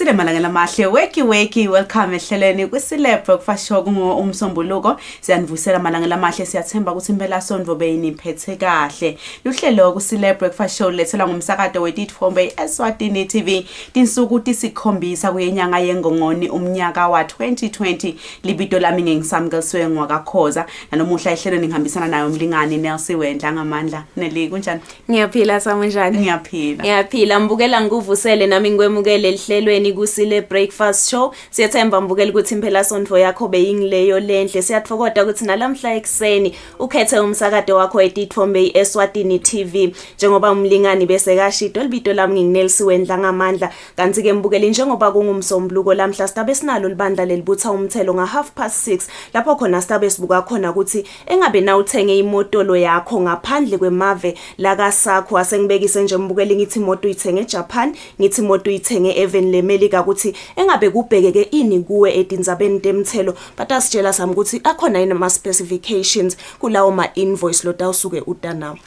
Kusile malanga lamahle weki welcome ehleleni Kusile breakfast show umsombuluko siyanivusela malanga lamahle siyathemba ukuthi impela sondvo beyiniphethe kahle luhlelo Kusile breakfast show lethela ngumsakazo weTithombe Eswatini TV tinsuku tisikhombisa kuyenyanga yengongoni umnyaka wa 2020 libito lami ngisamkelswe ngwakakhoza nanomuhla ehlelweni ngihambisana nayo umlingani Nelsie Wendla ngamandla Neli kunjani Ngiyaphila samunjani Ngiyaphila mbukela ngikuvusele nami ngikwemukele ehlelweni Kusile breakfast show siyathemba mbukela ukuthi impela sondvo yakho beyingileyo lenhle siyathokoza ukuthi nalamhla ekseni ukhethe umsakade wakho weTithombe Eswatini TV njengoba umlingani bese kashido libito lami nginelsi Wendla ngamandla kanti ke mbukeli njengoba kungumsombuluko lamhla sitabe sinalo libandla lelibutha umthelo nga 6:30 lapho khona sitabe sibuka khona ukuthi engabe na uthenge imotolo yakho ngaphandle kwemave laka sakho asengibekise nje mbukeli ngithi imoto uyithenge eJapan ngithi imoto uyithenge even leMelika ukuthi engabe kubhekeke ini kuwe edinzabeni temthelo but asitshela sami ukuthi akhona yini ama specifications kulawo ma invoice lota usuke utanawo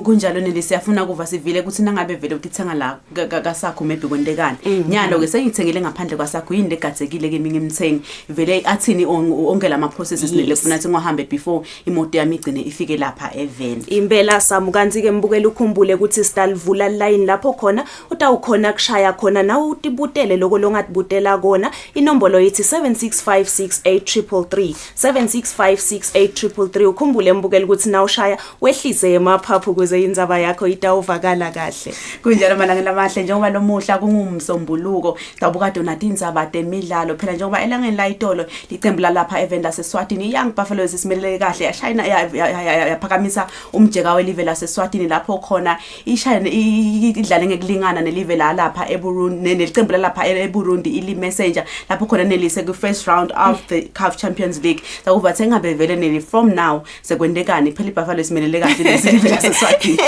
kunjalo neli siyafuna kuva sivile ukuthi nangabe vele ukithenga la kasakho maybe kwendekani nyalo ke sengithengele ngaphandle kwasakho yini legadzekile ke mingi imthengi vele athini ongela ama processes nelefuna ukuthi ngohambe before imoto yami igcine ifike lapha even impela sami kanti ke mbukela ukhumbule ukuthi sitalivula line lapho khona utawukhona kushaya khona nawe utibutele lokho longatibutela kona inombolo yithi 76568333 76568333 ukhumbule mbukela ukuthi na ushaya wehlise emaphaphu ukuze indzaba yakho itawuvakala kahle kunjalo malanga lamahle njengoba lomuhla kungumsombuluko dabuka donati indzaba temidlalo phela njengoba elangeni la itolo licembu lapha event laseSwatini Young Buffaloes isimelele kahle yashayina yaphakamisa umjeka welive laseSwatini lapho khona ishayina idlale ngekulingana nelive lapha eBurundi nelicembu lapha eBurundi ili messenger lapho khona nelise ku first round of the CAF Champions League sakuva thengabe vele neli from now sekwendekani phela iBuffalo isimelele kahle lesilive laseSwatini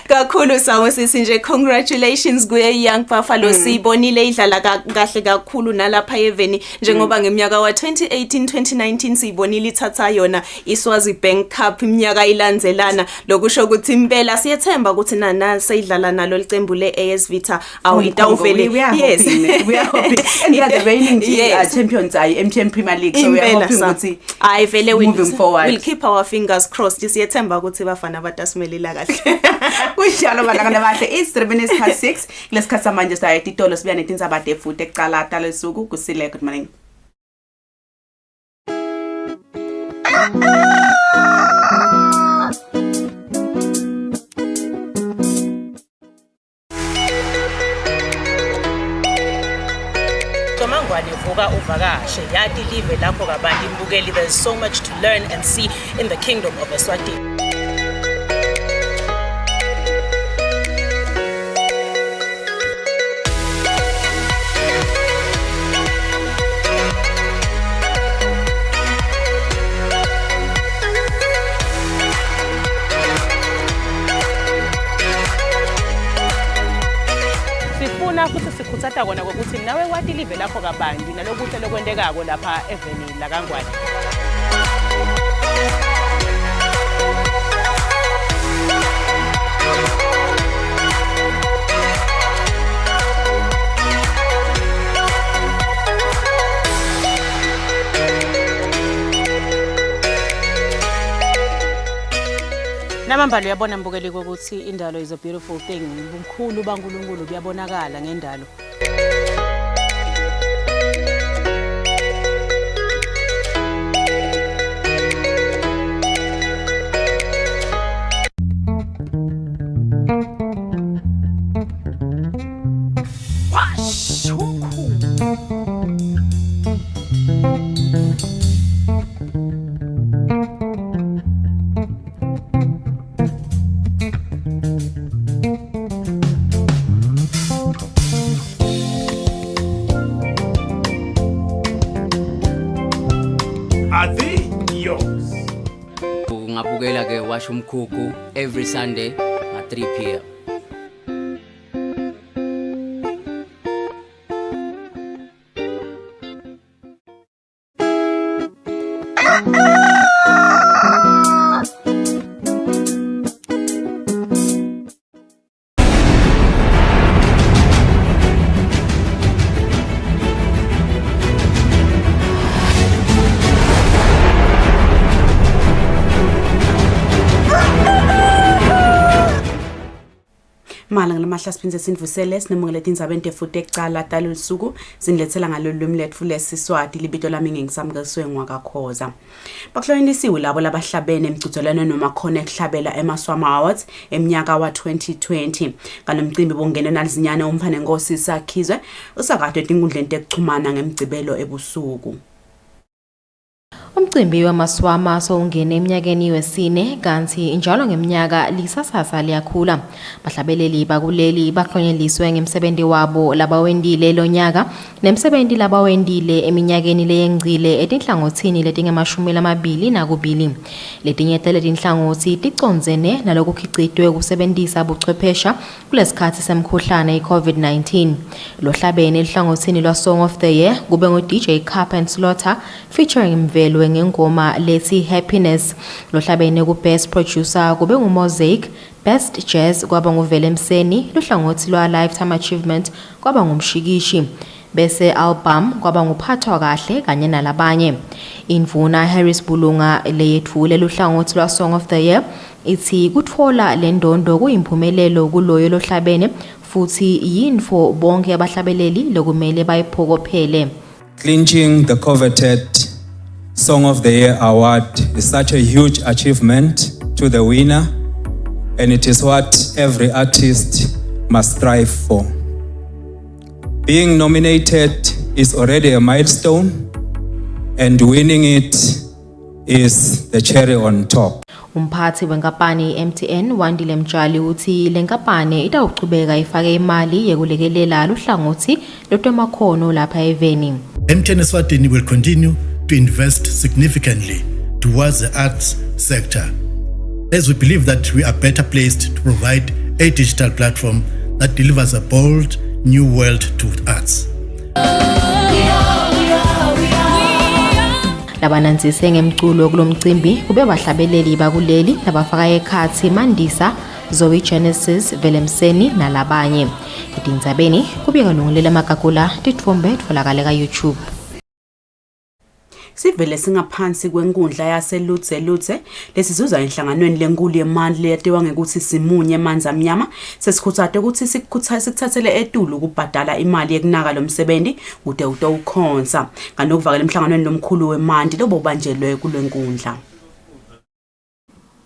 kakhulu sawo sisi nje congratulations kuye Young Buffalo sibonile idlala kahle kakhulu nalapha eveni njengoba ngeminyaka wa 2018 2019 sibonile ithatha yona iSwazi Bank Cup iminyaka ilandzelana lokusho ukuthi impela siyethemba ukuthi nana seyidlala nalo licembu leAS Vita awitawuvele yes we are hoping and the reigning champions are MTN Premier League so we are hoping ukuthi I vele we'll keep our fingers crossed siyethemba ukuthi bafana batasimelela kahle kunjalo malanga lamahle is3:06 lesikhatsa manje sayet itolo sibuya netindzaba tefuthi ekucala talo suku Kusile good morning Mangwane vuka uvakashe yati live lapho kabantu imbukeli there's so much to learn and see in the kingdom of Eswatini futhi sikhuthata kona ukuthi nawe wati live lapho kabandi nalokuhle lokwendekako lapha eveni la kaNgwane Namambalo uyabona mbukeli ukuthi indalo is a beautiful thing umkhulu baNkulunkulu kuyabonakala ngendalo Ngabukela ke washa umkhukhu every Sunday at 3 p.m. mahla siphinde sindvusele sinemukele tindzaba entefuthi ekucala talo lusuku sinilethela ngalolumi letfu lesiswati libito lami ngingisamukiswe ngwakakhoza. Bakuhlonisiwe labo labahlabene emgcugculweni noma khona ekuhlabela eMaswama Awards eminyaka wa 2020 kanomcimbi bongena nalizinyane umfana Nkosi Sakhizwe usakade tinkundleni tekuchumana ngemgcibelo ebusuku. Umcimbi wamaswama sowungena eminyakeni wesine kanti njalo ngeminyaka lisasasa liyakhula. Bahlabeleli bakuleli bahlonyeliswe ngemsebenzi wabo labawendile lonyaka nemsebenzi labawendile eminyakeni leyengcile etinhlangothini letinge-22. Letinyehle tinhlangothi ticondzene nalokukhicitwe kusebenzisa buchwephesha kulesikhathi semkhuhlane i-COVID-19. Lohlabene ehlangothini lwa Song of the Year kube ngo-DJ Cup and Slaughter featuring Mvelwe ngengoma lethi Happiness. Lohlabene ku-Best Producer kube nguMosaic, Best Jazz kwaba nguVele Mseni, lohlangothi lwa Lifetime Achievement kwaba ngumshikishi. Bese album kwaba nguphathwa kahle kanye nalabanye. Indvuna Harris Bulunga leyethule lohlangothi lwa Song of the Year ithi kutfola le ndondo kuyimphumelelo kuloyo lohlabene futhi yinfo bonke abahlabeleli lokumele bayiphokophele. Clinching the coveted Song of the Year award is such a huge achievement to the winner, and it is what every artist must strive for. Being nominated is already a milestone, and winning it is the cherry on top. Umphathi wenkampani MTN Wandile Mtshali uthi le nkampani itawuchubeka ifake imali yekulekelela luhlangothi lotwemakhono lapha eveni. MTN Eswatini will continue to invest significantly towards the arts sector, as we believe that we are better placed to provide a digital platform that delivers a bold new world to arts. Labananzise ngemculo kulomcimbi kube bahlabeleli bakuleli labafaka ekhathi Mandisa, Zoe Genesis, Vele Mseni nalabanye. Etindzabeni kubika lungulela makakula titfombe tfolakale ka YouTube. Sivele singaphansi kwenkundla yaselutse lesizuza enhlanganweni lenkulu yemandla leyatiwa ngekuthi simunye emanzi amnyama sesikhuthade ukuthi sikuthathele etulu ukubhadala imali yekunaka lomsebenzi kude utowukhonza kanokuvakela emhlanganweni lomkhulu wemandla lobobanjelwe kulenkundla.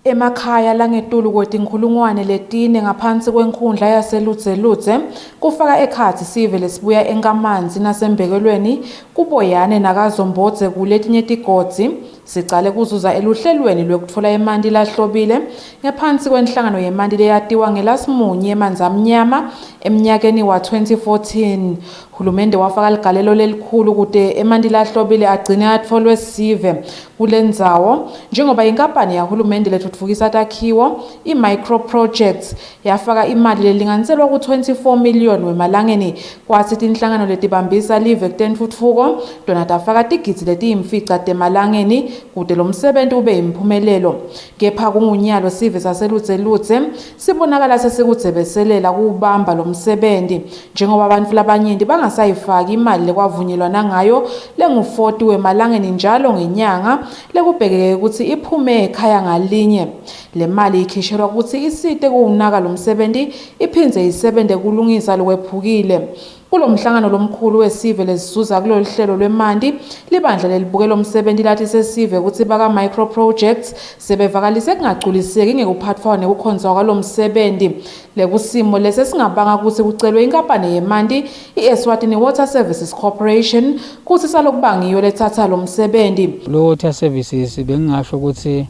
Emakhaya langetulu kwetinkhulungwane letine ngaphansi kwenkundla yaselutse kufaka ekhathi sivele sibuya enkamanzi nasembekelweni kuboyane nakazombodze kuletinye tigodzi sicale kuzuza eluhlelweni lwekutfola imandi lahlobile ngaphansi kwenhlangano yemandi leyatiwa ngelasimunye emanzi amnyama eminyakeni wa 2014. Hulumende wafaka ligalelo lelikhulu kude emandi lahlobile agcine atfolwe sive kulendzawo njengoba inkampani yahulumende letfutfukisa takhiwo i-micro projects yafaka imali lelinganiselwa ku 24 million wemalangeni kwatsi tinhlangano letibambisa live kutentfutfuko tona tafaka tigidzi letiyimfica temalangeni kude lo msebenzi ube imphumelelo. Kepha kungunyalo sive saselutse sibonakala sesikudzebeselela kubamba lo msebenzi njengoba abantu labanyenti bangasayifaki imali lekwavunyelwana ngayo lengu-40 wemalangeni njalo ngenyanga lekubhekeke ukuthi iphume ekhaya ngalinye. Le mali ikhishelwa ukuthi isite kuwunaka lo msebenzi iphindze isebente kulungisa lokwephukile. Kulomhlangano lomkhulu wesive lesizuza kulolu hlelo lwemandi libandla lelibukela umsebenzi lathi sesive ukuthi baka micro projects sebevakalise kungagculiseki ngekuphathwa nekukhonzwa kwalomsebenzi lekusimo lesesingabanga ukuthi kucelwe inkampani yemandi iEswatini Water Services Corporation kuthi salokubangiyo lethatha lo msebenzi. Lo water services bengingasho ukuthi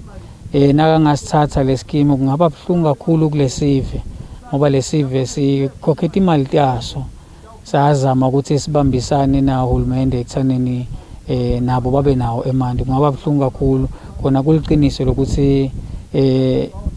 naka ngasithatha leskimu kungaba buhlungu kakhulu kulesive ngoba lesive sikhokheta imali yaso. Sazama ukuthi sibambisane nahulumende ekuthaneni nabo babe nawo emandi kungaba buhlungu kakhulu khona kuliqiniso lokuthi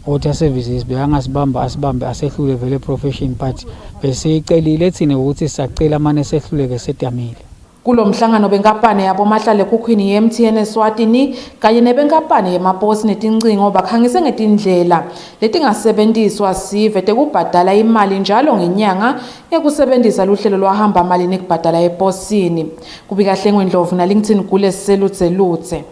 water services beyangasibamba asibambe asehlule vele profession but besicelile thina ukuthi sacela manje sehluleke sedamile. Kulomhlangano benkampani yabo mahlale kukhwini yeMTN Eswatini kanye nebenkampani yemaposi netincingo bakhangise ngetindlela letingasebenziswa sive tekubhadala imali njalo ngenyanga yekusebenzisa luhlelo lwahamba mali nekubhadala eposini. Kubika Hlengwe Ndlovu na LinkedIn kule selutse.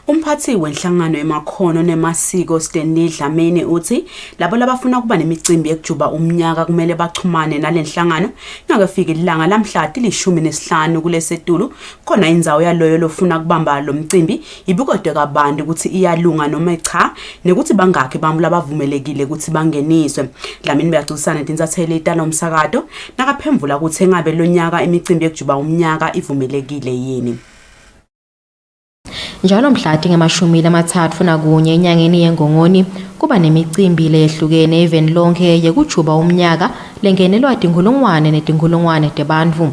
Umphathi wenhlangano emakhono nemasiko Stanley Dlamini uthi labo labafuna kuba nemicimbi ekujuba umnyaka kumele baxhumane nalenhlangano ngakafika ilanga lamhlati li-15 kulesetulu khona indzawo yaloyo lofuna kubamba lo mcimbi ibukodwe kabantu ukuthi iyalunga noma cha nekuthi bangakhe bambu labavumelekile ukuthi bangeniswe. Dlamini beyaxoxisana tinzathele italo umsakato nakaphemvula ukuthi engabe lo nyaka imicimbi ekujuba umnyaka ivumelekile yini. Njalo mhlati nge-31 enyangeni yeNgongoni kuba nemicimbi lehlukene even lonke yekujuba umnyaka lengenelwa tinkulungwane tebantfu.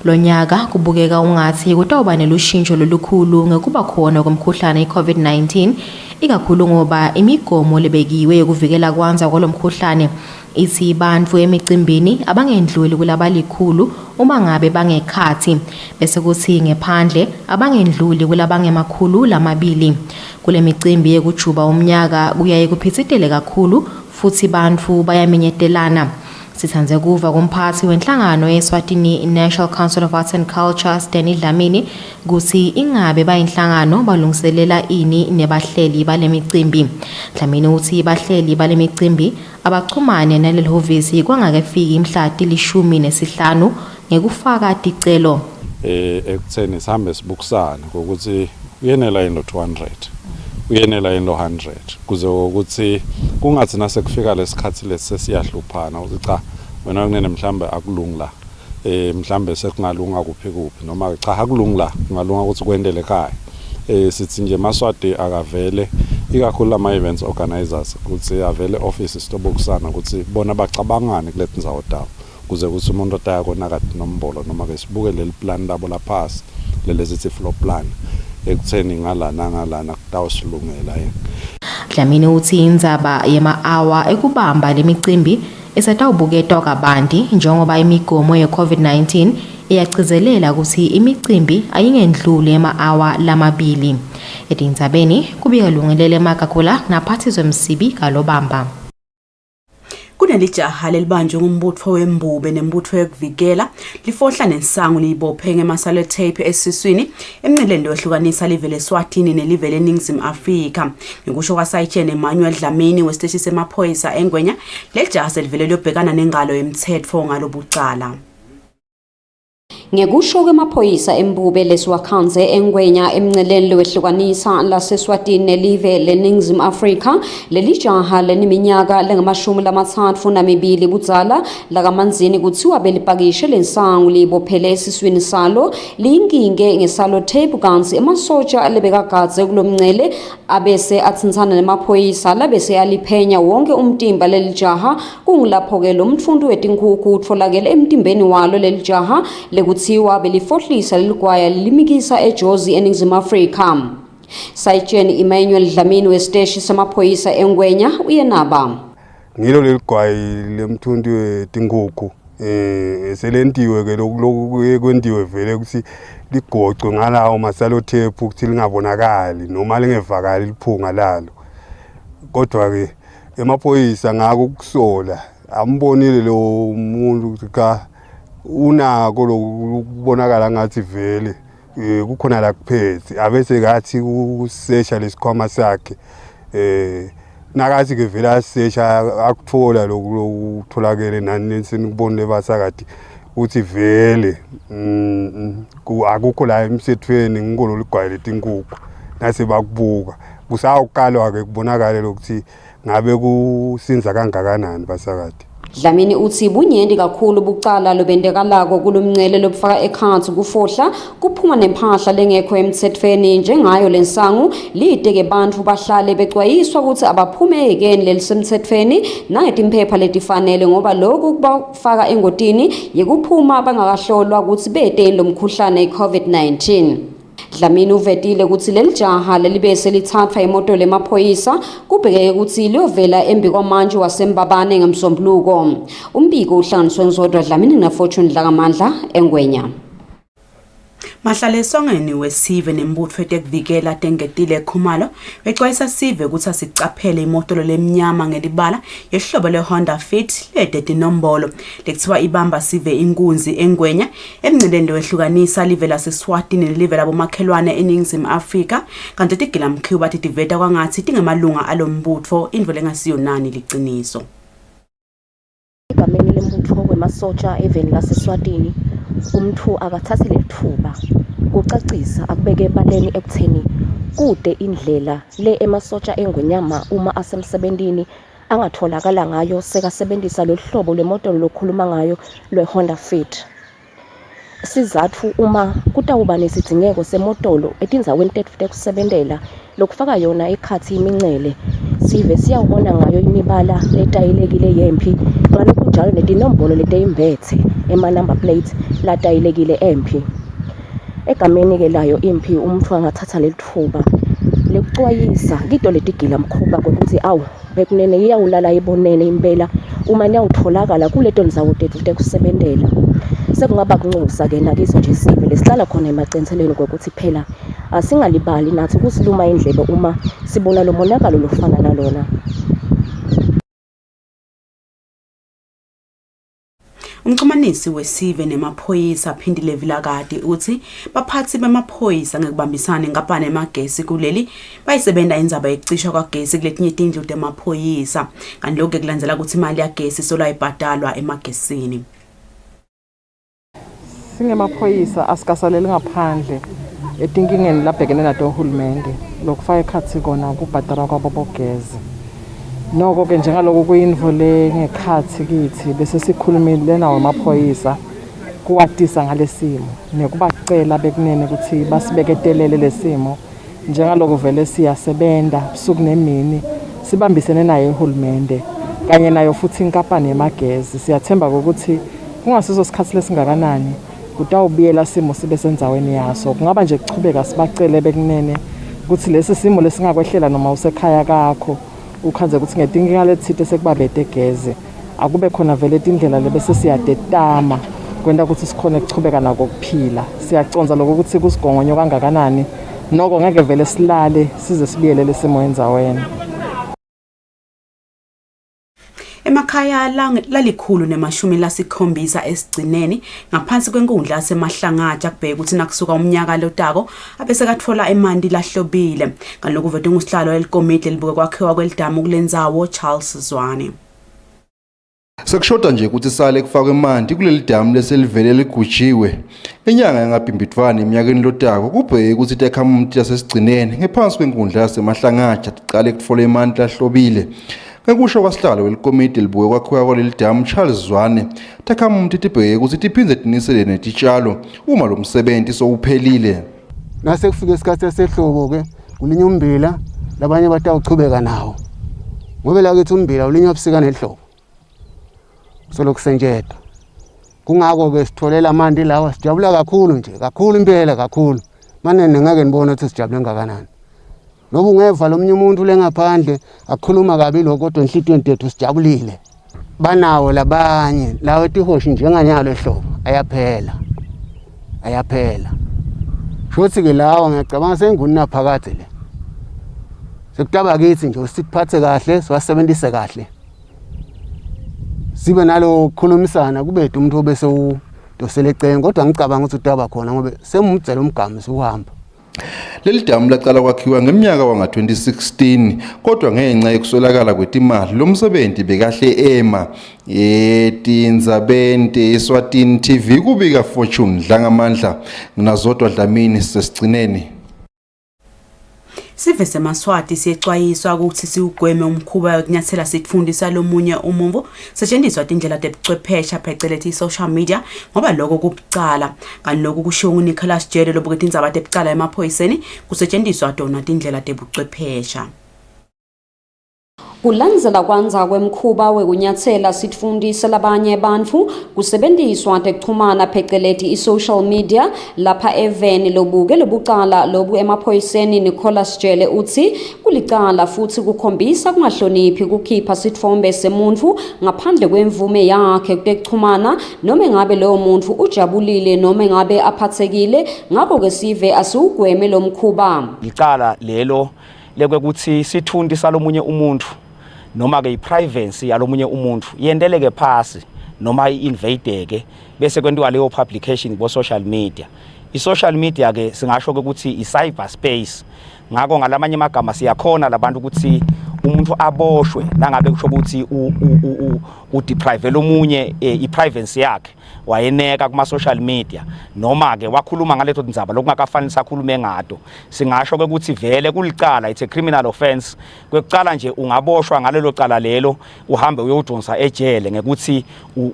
Lo nyaka kubukeka ungathi kutawuba nelushintsho lolukhulu ngekuba khona komkhuhlane i-COVID-19 ikakhulu ngoba imigomo lebekiwe yokuvikela kwanza kwalomkhuhlane ithi bantfu emicimbini abangendluli kulabalikhulu uma ngabe bangekhathi bese kuthi ngephandle abangendluli kulabangemakhulu lamabili. Kule micimbi yekujuba umnyaka kuyaye kuphitsitele kakhulu futhi bantfu bayaminyetelana. Sithanze kuva kumphathi wenhlangano Eswatini National Council of Arts and Culture Stanley Dlamini kuthi ingabe bayinhlangano balungiselela ini nebahleli balemicimbi. Dlamini uthi bahleli balemicimbi abachumane nalelhovisi kwangakefiki imhlati li-15 ngekufaka ticelo ekutheni sihambe sibukusana ukuthi uyenela yini 200 uyenela yini 100 kuze ukuthi kungathi nasekufika lesikhathi lesiyahluphana ukuthi cha wena kunene mhlambe akulungla mhlambe sekungalunga kuphi noma cha akulungla kungalunga ukuthi kwendele ekhaya. Sithi nje Maswati akavele ikakhulu ama events organizers ukuthi avele office sitobokusana ukuthi bona bacabangane kulethi ndzawo dawo kuze ukuthi umuntu otaya kona kade nombolo noma ke sibuke leli plan labo laphasi lelezithi floor plan ekutheni ngalana kutawusilungela yena. Dlamini uthi indzaba yema-hour ekubamba lemicimbi isatawubuketwa kabanti njengoba imigomo ye-COVID-19 iyagcizelela ukuthi imicimbi ayingendluli ema-hour lamabili. Edindzabeni kubika lungelele emakakula naphathizwe msibi kalobamba. Kunelijaha lelibanjwe ngumbutho wembube nembutho yokuvikela lifohla nensangu liyibophe ngemasalotape esiswini emnceleni ohlukanisa live leSwatini nelive leNingizimu Afrika. Ngikusho kwaSayitshene Emmanuel Dlamini wesiteshi semaphoyisa eNgwenya lelijaha selivele liyobhekana nengalo yemthetho ngalobucala. Ngekusho kwemaphoyisa embube leswakhanze eNgwenya emnceleni lowehlukanisa laseSwatini nelive leNingizimu Afrika leli jaha leniminyaka lengama-32 budzala lakamanzini kuthiwa belipakishe lensangu liyibophele esiswini salo liyinkinge ngesalo tape kansi emasotsha lebekagadze kulomncele abese atsintsana nemaphoyisa labese aliphenya wonke umtimba leli jaha kungilapho-ke lo mtfundi wetinkhukhu utfolakele emtimbeni walo leli jaha lekuthiwa belifohlisa leligwaya lilimikisa eJozi eNingizimu Afrika. Sayitshene Emmanuel Dlamini wesiteshi semaphoyisa eNgwenya uyenaba. Ngilo leligwayi lemthundi wetinkhukhu selentiwe ke lokhu kwendiwe vele ukuthi ligocwe ngalawo masalotape ukuthi lingabonakali noma lingevakali liphunga lalo. Kodwa ke emaphoyisa ngako kusola ambonile lo muntu ukuthi cha unako lokubonakala ngathi vele kukhona la kuphethe abese ngathi usesha lesikhwama sakhe nakathi ke vele asesha akuthola lokutholakele nani senibone basakade uthi vele akukho la emsethweni ngikolo ligwaye letinkuku nase bakubuka kusawuqalwa ke kubonakala lokuthi ngabe kusinza kangakanani basakade. Dlamini uthi bunyenti kakhulu bucala lobendekalako kulomncele lobufaka ekhansi kufohla kuphuma nemphahla lengekho emthethweni njengayo lensangu lide-ke bantfu bahlale becwayiswa ukuthi abaphume ekeni lelisemthethweni nangetimpepha letifanele ngoba lokhu kubafaka engotini yekuphuma bangakahlolwa ukuthi beteni lomkhuhlane i-COVID-19. Dlamini uvetile ukuthi leli jaha lelibese lithathwa imoto lemaphoyisa kubhekeke ukuthi liyovela embi kwamanje wasembabane ngemsombuluko. Umbiko uhlanganiswe ngizodwa Dlamini na Fortune Dlakamandla eNgwenya. Mahlale esongeni wesive nembutho etekuvikela tengetile Khumalo bexwayisa sive ukuthi asicaphele imotolo lemnyama ngelibala yehlobo leHonda Fit ledede inombolo lekuthiwa ibamba sive inkunzi engwenya emnceleni wehlukanisa live laseSwatini nelive labomakhelwane eNingizimu Afrika kanti tigilamkhiwa bathi diveta kwangathi tingemalunga alombutho indvo lengasiyonani liqiniso. Igameni lembutho kwemasotsha eveni laseSwatini umthu akathathe lethuba kucacisa akubeke ebaleni ekutheni kude indlela le emasotsha engwenyama uma asemsebentini angatholakala ngayo sekasebenzisa lehlobo lemoto lokhuluma ngayo lweHonda Fit. Sizathu uma kutawuba nesidingeko semotolo etindzaweni tetfu tekusebentela lokufaka yona ekhathi imincele sive siyawubona ngayo imibala letayilekile yempi ngalokunjalo netinombolo leteyimbethe ema-number plate latayilekile empi. Egameni ke layo impi umthu angathatha lethuba lekucwayisa kito letigila mkhuba kokuthi awu bekunene iyawulala ibonene impela uma niyawutholakala kuleto ndzawo tetfu tekusebentela. Sekungaba kunxusa ke nakiso nje sive lesihlala khona emacenseleni kokuthi phela asingalibali nathi kusiluma indlebe uma sibona lo monakalo lofana nalona. Umxhumanisi wesive nemaphoyisa aphindile vilakade uthi baphathi bemaphoyisa ngekubambisana ngapane emagesi kuleli bayisebenta indzaba yokucisha kwagesi kuletinye tindlu temaphoyisa kanti lokho kulandzela ukuthi imali yagesi sola ibhadalwa emagesini. Singemaphoyisa asikasaleli ngaphandle etinkingeni labhekene nato uhulumende lokufaka ekhathi kona kubhadala kwabo bogezi. Noko ke njengaloko kuyinvole ngekhathi kithi bese sikhulumile nawo emaphoyisa kuwatisa ngalesimo nekubacela bekunene ukuthi basibeketelele lesimo njengaloko vele siyasebenta busuku nemini sibambisene naye uhulumende kanye nayo futhi inkampani yemagezi. Siyathemba ukuthi kungasizo sikhathi lesingakanani kutawubiyela simo sibe sendzaweni yaso. Kungaba nje kuchubeka sibacele bekunene ukuthi lesi simo lesingakwehlela noma usekhaya kakho ukhanze ukuthi ngetinkinga lethite sekubabete gezi akube khona vele indlela lebese siyadetama kwenda ukuthi sikhone ukuchubeka nako kuphila. Siyaconza lokho ukuthi kusigongonyo kangakanani noko ngeke vele silale size sibiyelele simo endzaweni. Emakhaya lalikhulu nemashumi lasikhombisa esigcineni ngaphansi kwenkundla yasemahlangatsha kubheka ukuthi nakusuka umnyaka lotako abese katfola imandi lahlobile ngalokho vete ngusihlalo elikomiti libuke kwakhiwa kwelidamu kulendzawo Charles Zwane. Sekushoda nje ukuthi sale kufakwe imandi kuleli damu leselivele ligujiwe enyanga yangabhimbidvwana eminyakeni lotako kubheke ukuthi itakhamuti yasesigcineni ngephansi kwenkundla yasemahlangatsha tiqale kutfola imandi lahlobile. Ngekusho kwasihlalo welikomiti libuke kwakhiwa kwaleli damu Charles Zwane takhamuti tibheke ukuthi tiphindze tinisele netitshalo uma lo msebenzi sowuphelile. Nase kufika isikhathi sehlobo ke ulinywa ummbila labanye batawuchubeka nawo ngoba la kethi ummbila ulinywa ubusika nehlobo solokusenjeta. Kungako ke sitholela amandi lawa sijabula kakhulu nje kakhulu impela kakhulu manene ngeke nibone ukuthi sijabule ngakanani. Noba ungeva lo mnye umuntu lengaphandle akukhuluma kabi lokho kodwa enhlitweni tethu sijabulile. Banawo labanye lawo tihoshi njenganyalo ehlobo ayaphela. Shothi ke lawo ngiyacabanga senguni naphakathi le. Sekutaba kithi nje usiphathe kahle siwasebenzise kahle. Sibe nalo khulumisana kubethe umuntu obese udosele ecenge kodwa ngicabanga ukuthi utaba khona ngoba semumdzela umgami siuhamba. Leli damu laqala kwakhiwa ngeminyaka wanga-2016 kodwa ngenxa yokuswelakala kwetimali lo msebenzi bekahle ema etindzabeni Eswatini TV kubika Fortune Dlangamandla nginazodwa Dlamini sesigcineni. Sive semaswati siyexwayiswa ukuthi siugweme umkhuba yokunyathela sifundisa lomunye umuntu setshenziswa indlela tebuchwephesha phecelezi social media ngoba lokho kubucala kanti lokho kusho uNicholas Jede lobukethi indzaba tebucala emaphoyiseni kusetshenziswa dona indlela tebuchwephesha. Kulandzela kwanza kwemkhuba wekunyatsela sitfundise labanye bantfu kusebenziswa tekuchumana pheceleti i-social media lapha eveni lobuke lobucala lobu emaphoyiseni Nicholas Jele utsi kulicala futhi kukhombisa kungahloniphi kukhipha sitfombe semuntfu ngaphandle kwemvume yakhe tekuchumana noma ngabe lowo muntu ujabulile noma ngabe aphathekile ngakho ke sive asiugweme lo mkhuba. Licala lelo lekwekuthi sithundisa lomunye umuntu noma ke iprivacy yalomunye umuntu yendeleke phasi noma iinvadeke bese kwentiwa leyo publication bo social media. I-social media ke singasho ukuthi i-cyber space ngako ngalamanye amagama siyakhona labantu ukuthi umuntu aboshwe nangabe kusho ukuthi udeprive lomunye iprivacy yakhe wayeneka kuma social media noma ke wakhuluma ngaleto ndzaba lokungakafanele sakhulume ngato. Singasho ukuthi vele kulicala, it's a criminal offense. Kwekucala nje ungaboshwa ngalelo cala lelo uhambe uyodonsa ejele ngekuthi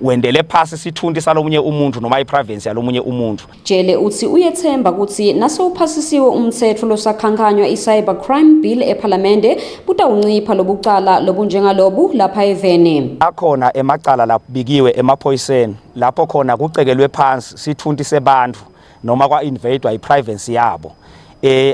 wendele phasi sithundi salomunye umuntu noma iprivacy yalomunye umuntu. Jele uthi uyethemba ukuthi nase uphasisiwe umthetho losakhankanywa i-cyber crime bill eParliamente butawuncipha lobucala lobunjengalobu lapha eveni. Akhona emacala labikiwe emaphoyiseni lapho khona kucekelwe phansi sithundi sebantu noma kwa-invadwa iprivacy yabo.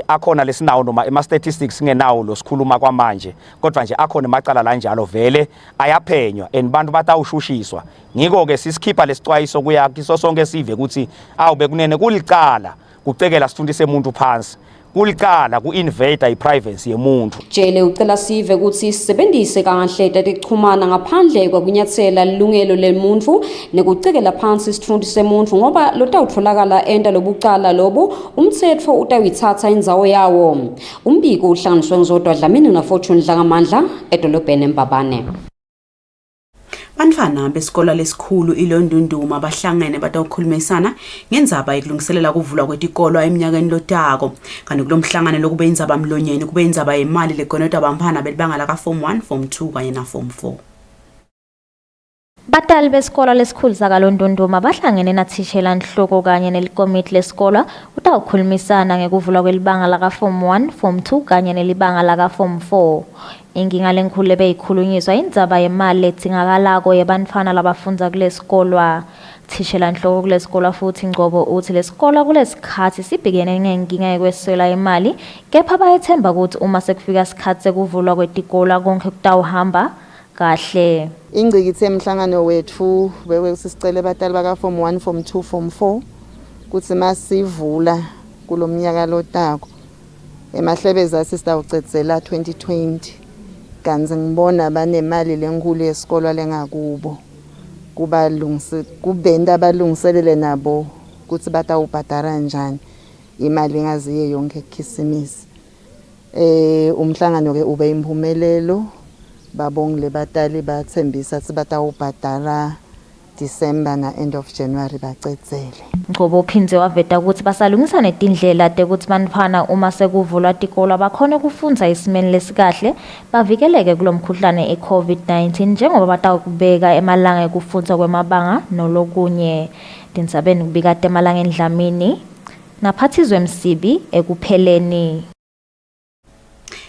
Akhona lesinawo noma ema-statistics singenawo losikhuluma kwamanje kodwa nje akhona emacala la njalo vele ayaphenywa and bantu batawushushiswa. Ngiko-ke sisikhipha lesixwayiso kuya kiso sonke sive ukuthi awube kunene kulicala kucekela sithundi semuntu phansi kulicala ku-invada iprivacy yemuntu. Jele ucela sive ukuthi sisebenzise kahle tekuchumana ngaphandle kwakunyatsela lilungelo lemuntu nekucekela phansi sithundi semuntu ngoba lotawutholakala enda lobucala lobu umthetho utawithatha indzawo yawo. Umbiko uhlanganiswe ngizodwa Dlamini naFortune Dlangamandla edolobheni eMbabane. Bantfwana besikolo lesikhulu iLondunduma bahlangene batawukhulumisana ngendzaba yokulungiselela kuvulwa kwetikolo eminyakeni lotako. Kanti kulomhlangano lokube indzaba mlonyeni kube indzaba yemali legonota bamphana belibanga la form 1, form 2 kanye na form 4. Batali besikolo lesikhulu sakalondunduma bahlangene nathishela nhloko kanye nelikomiti lesikolo utawukhulumisana ngekuvulwa kwelibanga la form 1, form 2 kanye nelibanga la form 4. Inkinga lenkulu beyikhulunyiswa indzaba yemali letsingakalako yebantfwana labafundza kulesikolo. Thishela nhloko kulesikolo futhi Ngcobo uthi lesikolo kulesikhathi sibhekene nenkinga yekweswela imali kepha bayethemba ukuthi uma sekufika isikhathi sekuvulwa kwetikolo konke kutawuhamba kahle. Ingcikitsi emhlangano wethu bekusicela abatali baka form 1, form 2, form 4 kuthi masivula kulomnyaka lotako emahlebeza sisitawucedzela 2020 kanzi ngibona banemali lenkulu yesikolo lengakubo kubenda abalungiselele nabo kuthi batawubhadara njani imali ngaziye yonke eKhisimisi. Umhlangano ke ube impumelelo babongile batali bathembisa ukuthi batawubhadara December na end of January bacedzele. Ngcobo uphindze waveta ukuthi basalungisa netindlela tekuthi bantfwana uma sekuvulwa tikolo bakhona kufundza isimeni lesikahle bavikeleke kulomkhuhlane eCovid-19 njengoba batawukubeka emalanga ekufundza kwemabanga nolokunye. Tindzabeni kubikade emalanga eNdlamini naphathizwe Msibi ekupheleni.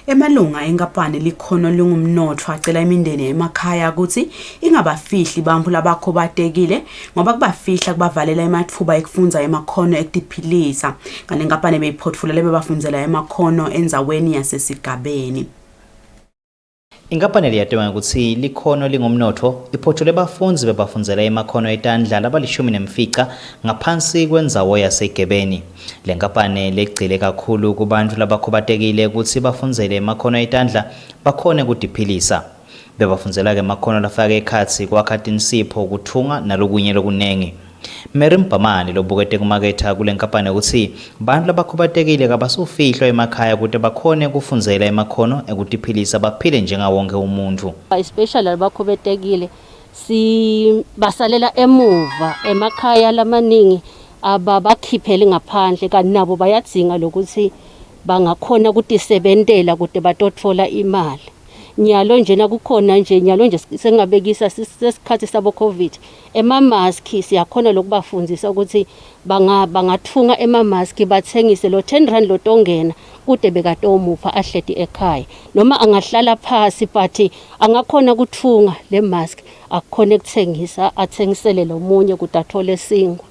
Emalunga enkampani likhono lingumnotho acela imindeni emakhaya ukuthi ingabafihli bantfu labakhobatekile ngoba kubafihla kubavalela ematfuba ekufundza emakhono ekutiphilisa. Kanti inkampani beyiphotfula lebebafundzela emakhono endzaweni yasesigabeni. Inkampani liyatema ukuthi likhono lingumnotho iphothule bafundzi bebafundzela emakhono etandla labalishumi nemfica ngaphansi kwendzawo yaseGebeni. Le nkampani legcile kakhulu kubantfu labakhobatekile ukuthi bafundzele emakhono etandla bakhone kutiphilisa. Bebafundzela ke emakhono lafaka ekhatsi kwakha tinsipho kuthunga nalokunye lokunengi. Mary Mpamani lobukete kumaketha kule nkampani ukuthi bantfu labakhobatekile kabasufihlwa emakhaya ukuthi bakhone kufundzela emakhono ekutiphilisa baphile njengawonke umuntu. Especially labakhobatekile basalela emuva emakhaya lamaningi ababakhiphele ngaphandle kanti nabo bayadzinga lokuthi bangakhona ukutisebentela ukuthi batotfola imali. nyalo njena kukhona nje nyalo nje sengabekisa sesikhathi sabo COVID mask siyakhona lokubafundisa ukuthi bangathunga mask bathengise lo 10 rand lotongena kude bekatomupha ahleti ekhaya noma angahlala phasi but angakhona ukuthunga le mask akukhona ukuthengisa athengisele lo munye ukuthi athole singo.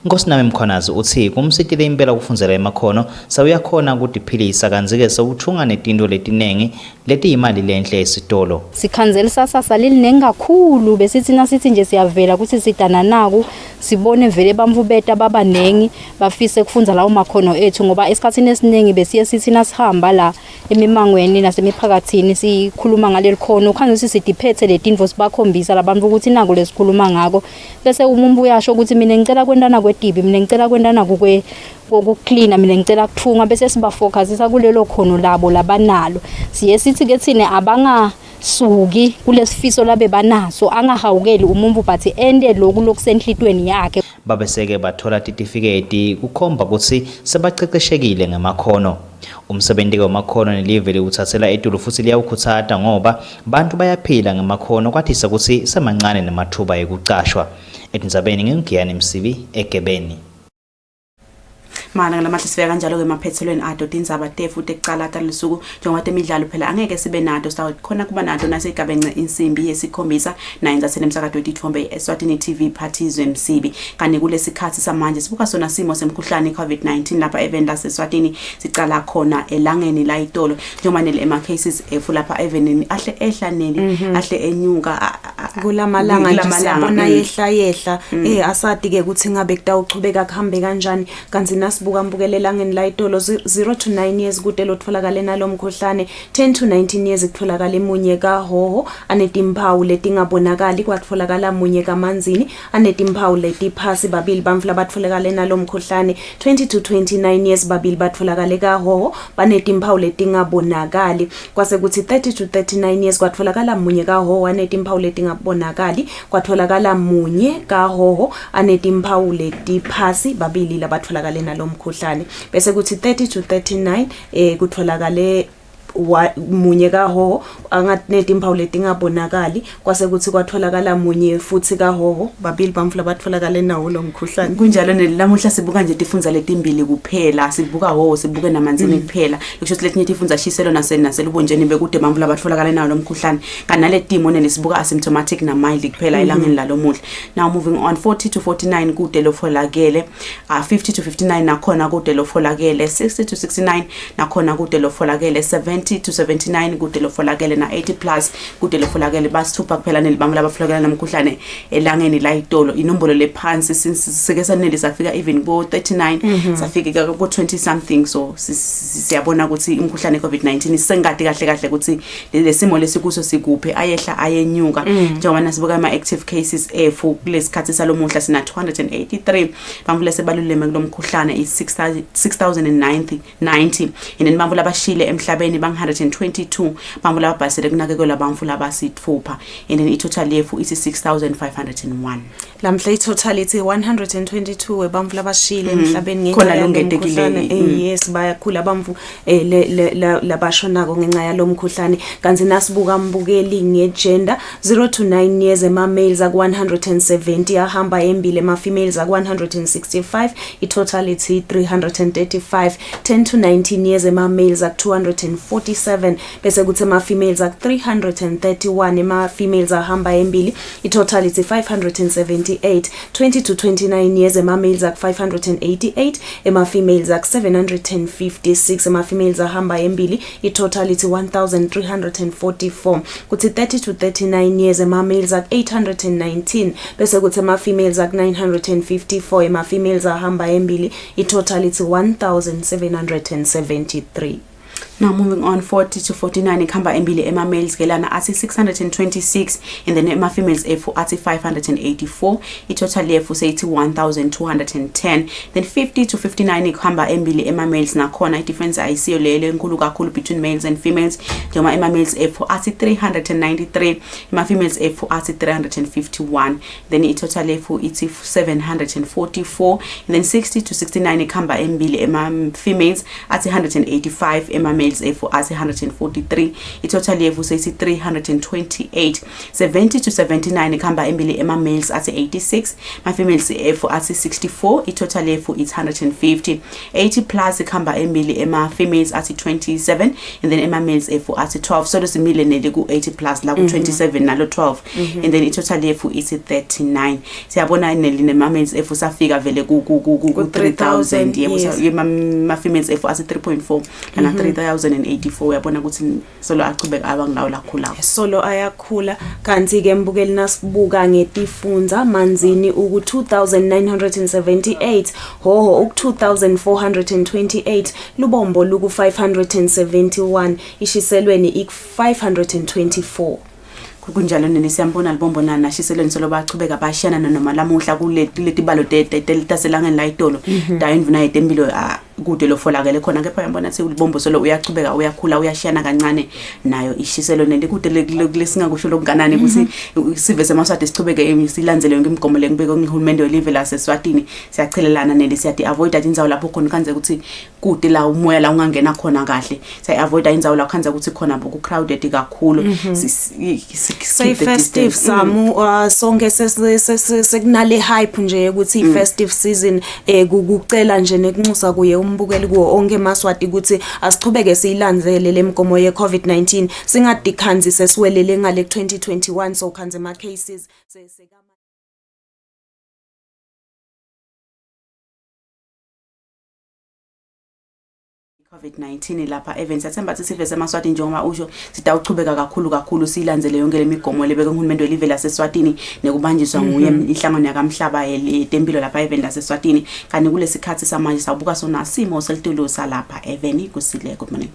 Nkosinami Mkhonazi uthi kumsitile impela kufundzela emakhono sawuyakhona ukudiphilisa kanzike sewuthunga netinto letinengi letiyimali lenhle esitolo. Sikhanzela sasasa lilinengi kakhulu besithi nasithi nje siyavela ukuthi sidana naku sibone vele bamfu beta babanengi bafise kufunza lawo makhono ethu ngoba esikhathini esiningi besiye sithi nasihamba la emimangweni nasemiphakathini sikhuluma ngaleli khono ukhanze ukuthi sidiphethe letinto sibakhombisa labantu ukuthi naku lesikhuluma ngako bese umuntu uyasho ukuthi mina ngicela kwendana kwetibi mina ngicela kwendana kokucleana mina ngicela kuthunga bese sibafocusisa kulelo khono labo labanalo siye sithi ke thine abangasuki kulesifiso labe banaso angahawukeli umuntu but ende lokusenhlitweni yakhe babeseke bathola certificate kukhomba ukuthi sebaqeqeshekile ngamakhono. Umsebenzi wamakhono nelivele uthathela etulu futhi liyawukhuthata ngoba bantu bayaphila ngamakhono kwathi ukuthi semancane namathuba ekucashwa. Etinzabeni ngingiyani Msibi eGebeni. Mana ngamahla sifika kanjalo ke maphethelweni ado tindzaba futhi ekucala talisuku njengoba temidlalo phela angeke sibe nato khona kuba nato naseGabence insimbi yesikhombisa nayenza senemsaka 22 Eswatini TV parties eMsibi kanye kulesikhathi samanje sibuka sona simo semkhuhlane COVID-19 lapha event laseSwatini sicala khona elangeni la itolo njengoba nele cases lapha evenini ahle ehlaneli ahle enyuka kulamalanga nje siyabona yehla asadi ke ukuthi ngabe kutawuchubeka kuhambe kanjani kanzi nasibuka mbukelela ngeni la itolo 0 to 9 years kude lotfolakala nalomkhuhlane 10 to 19 years kutfolakala emunye kahoho anetimphawu letingabonakali kwatfolakala munye kamanzini anetimphawu letiphasi babili bamfla batfolakala nalomkhuhlane 20 to 29 years babili batfolakala kahoho banetimphawu letingabonakali kwase kuthi 30 to 39 years kwatfolakala munye kahoho anetimphawu letingabonakali kwatfolakala munye kahoho anetimphawu letiphasi babili labatfolakala nalomkhuhlane bese kuthi 30 to 39 kutfolakale munye kahoho anganetimphawu letingabonakali kwase kuthi kwatholakala munye futhi kahoho babili bamfla batholakala nawo lo mkhuhlane kunjalo nelamuhla sibuka nje tifundza letimbili kuphela sibuka hoho sibuke namanzini kuphela lokusho ukuthi letinye tifundza shiselo naselubonjeni bekude bamfla batholakala nawo lo mkhuhlane kanale timo nesibuka asymptomatic na mild kuphela elangeni lalo muhle. Now moving on 40 to 49 kude lofolakele 50 to 59 nakhona kude lofolakele 60 to 69 nakhona kude lofolakele 70 to 79 kude lofolakele na 80 plus kude lofolakele basithupha kuphela nelibamba labafolakela namkhuhlane elangeni la itolo inombolo lephansi sike sanele safika even ko 39 safika ko 20 something so siyabona ukuthi imkhuhlane COVID-19 isengadi kahle ukuthi lesimo lesikuso sikuphe ayehla ayenyuka njengoba nasibuka ama active cases kulesikhathi salomuhla sina 283 bamvule sebaluleme kulomkhuhlane is 6090 and bamvule abashile emhlabeni 122 bamvula abasele kunakekelwa bamfula abasithupha and then itotal yefu isi 6501 lamhla itotal ithi 122 webamvula abashile emhlabeni khona longetekile yes bayakhula bamvu labashonako ngenxa yalomkhuhlane kanzi nasibuka mbukeli ngegender 0 to 9 years ema males ak 170 ahamba embili ema females ak 165 itotal ithi 335 10 to 19 years ema males ak 247 bese kuthi ema females ak 331 ema females ahamba embili itotal ithi 578 20 to 29 years ema males ak 588 ema females ak 756 ema females ahamba embili itotal ithi 1344 kuthi 30 to 39 years ema males ak 819 bese kuthi ema females ak 954 ema females ahamba embili itotal ithi 1773. Now moving on 40 to 49 ikhamba embili ema males gelana athi 626 and then ema females efu athi 584 itotal yefu seyithi 1210 then 50 to 59 ikhamba embili ema males nakhona idifference ayisiyo lele enkulu kakhulu between males and females njengoba ema males efu athi 393 ema females efu athi 351 then itotal yefu ithi 744 and then 60 to 69 ikhamba embili ema females athi 185 ema ama-males efu asi 143, itotal yefu sesi 328. 70 to 79 ikhamba embili ema-males asi 86, ma-females efu asi 64, itotal yefu is 150. 80 plus ikhamba embili ema-females asi 27, and then ema-males efu asi 12. So dosimile neli ku 80 plus la ku 27 nalo 12, and then itotal yefu is 39. Siyabona neli nema-males efu safika vele ku 3000. Yebo, ma-females efu asi 3.4 lana 3084. Uyabona ukuthi solo achubeka abangilawo lakhula. Solo ayakhula. Kanti ke mbukeli nasibuka ngetifunza Manzini uku 2978, Hoho uku 2428, Lubombo luku 571, Ishiselweni ik 524. Kunjalo nini siyambona Libombo nana Shiselweni solo bachubeka bashiyana noma lamuhla kuleti balo taselangeni la itolo dayo invuna yetempilo kude lofolakele khona kepha yambona ukuthi Libombo solo uyachubeka uyakhula uyashiyana kancane nayo Ishiselweni lekude lesingakusho lokunganani ukuthi sive semaswati sichubeke silandzele yonke imigomo lekubeka ngihulumende welive la seSwatini siyachelelana neli siyati avoid indzawo lapho khona kanze ukuthi kude la umoya la ungangena khona kahle siya avoid indzawo la khanza ukuthi khona ku crowded kakhulu. Say festive samu sonke sekunale hype nje ukuthi festive season kucela nje nekunxusa kuye umbukeli kuwo onke emaswati ukuthi asichubeke siyilandzele lemgomo ye COVID-19 singadikhanzi sesiwelele ngale 2021 so khanze ama cases COVID-19 lapha events yathemba ukuthi sive semaswati njengoba usho sitawuchubeka kakhulu silandzele yonke lemigomo lebeke uhulumende welive laseSwatini nekubanjiswa nguye inhlangano yakamhlaba yetempilo lapha event laseSwatini. Kanti kulesikhathi samanje sawubuka sona simo selitulusa lapha event Kusile. Good morning.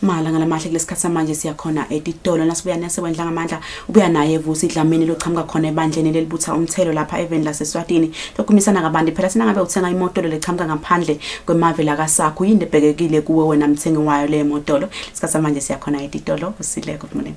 Malanga lamahle kulesikhathi samanje siyakhona etitolo nasibuya nesewendla ngamandla ubuya naye Vusi Dlamini loqhamuka khona ebandleni lelibutha umthelo lapha event laseSwatini lokumisana kabantu phela sina ngabe uthenga imotolo leqhamuka ngaphandle kwemave la kasakho yinde bhekekile kuwe wena mthengi wayo le motolo. Isikhathi samanje siyakhona etitolo Kusile. Good morning.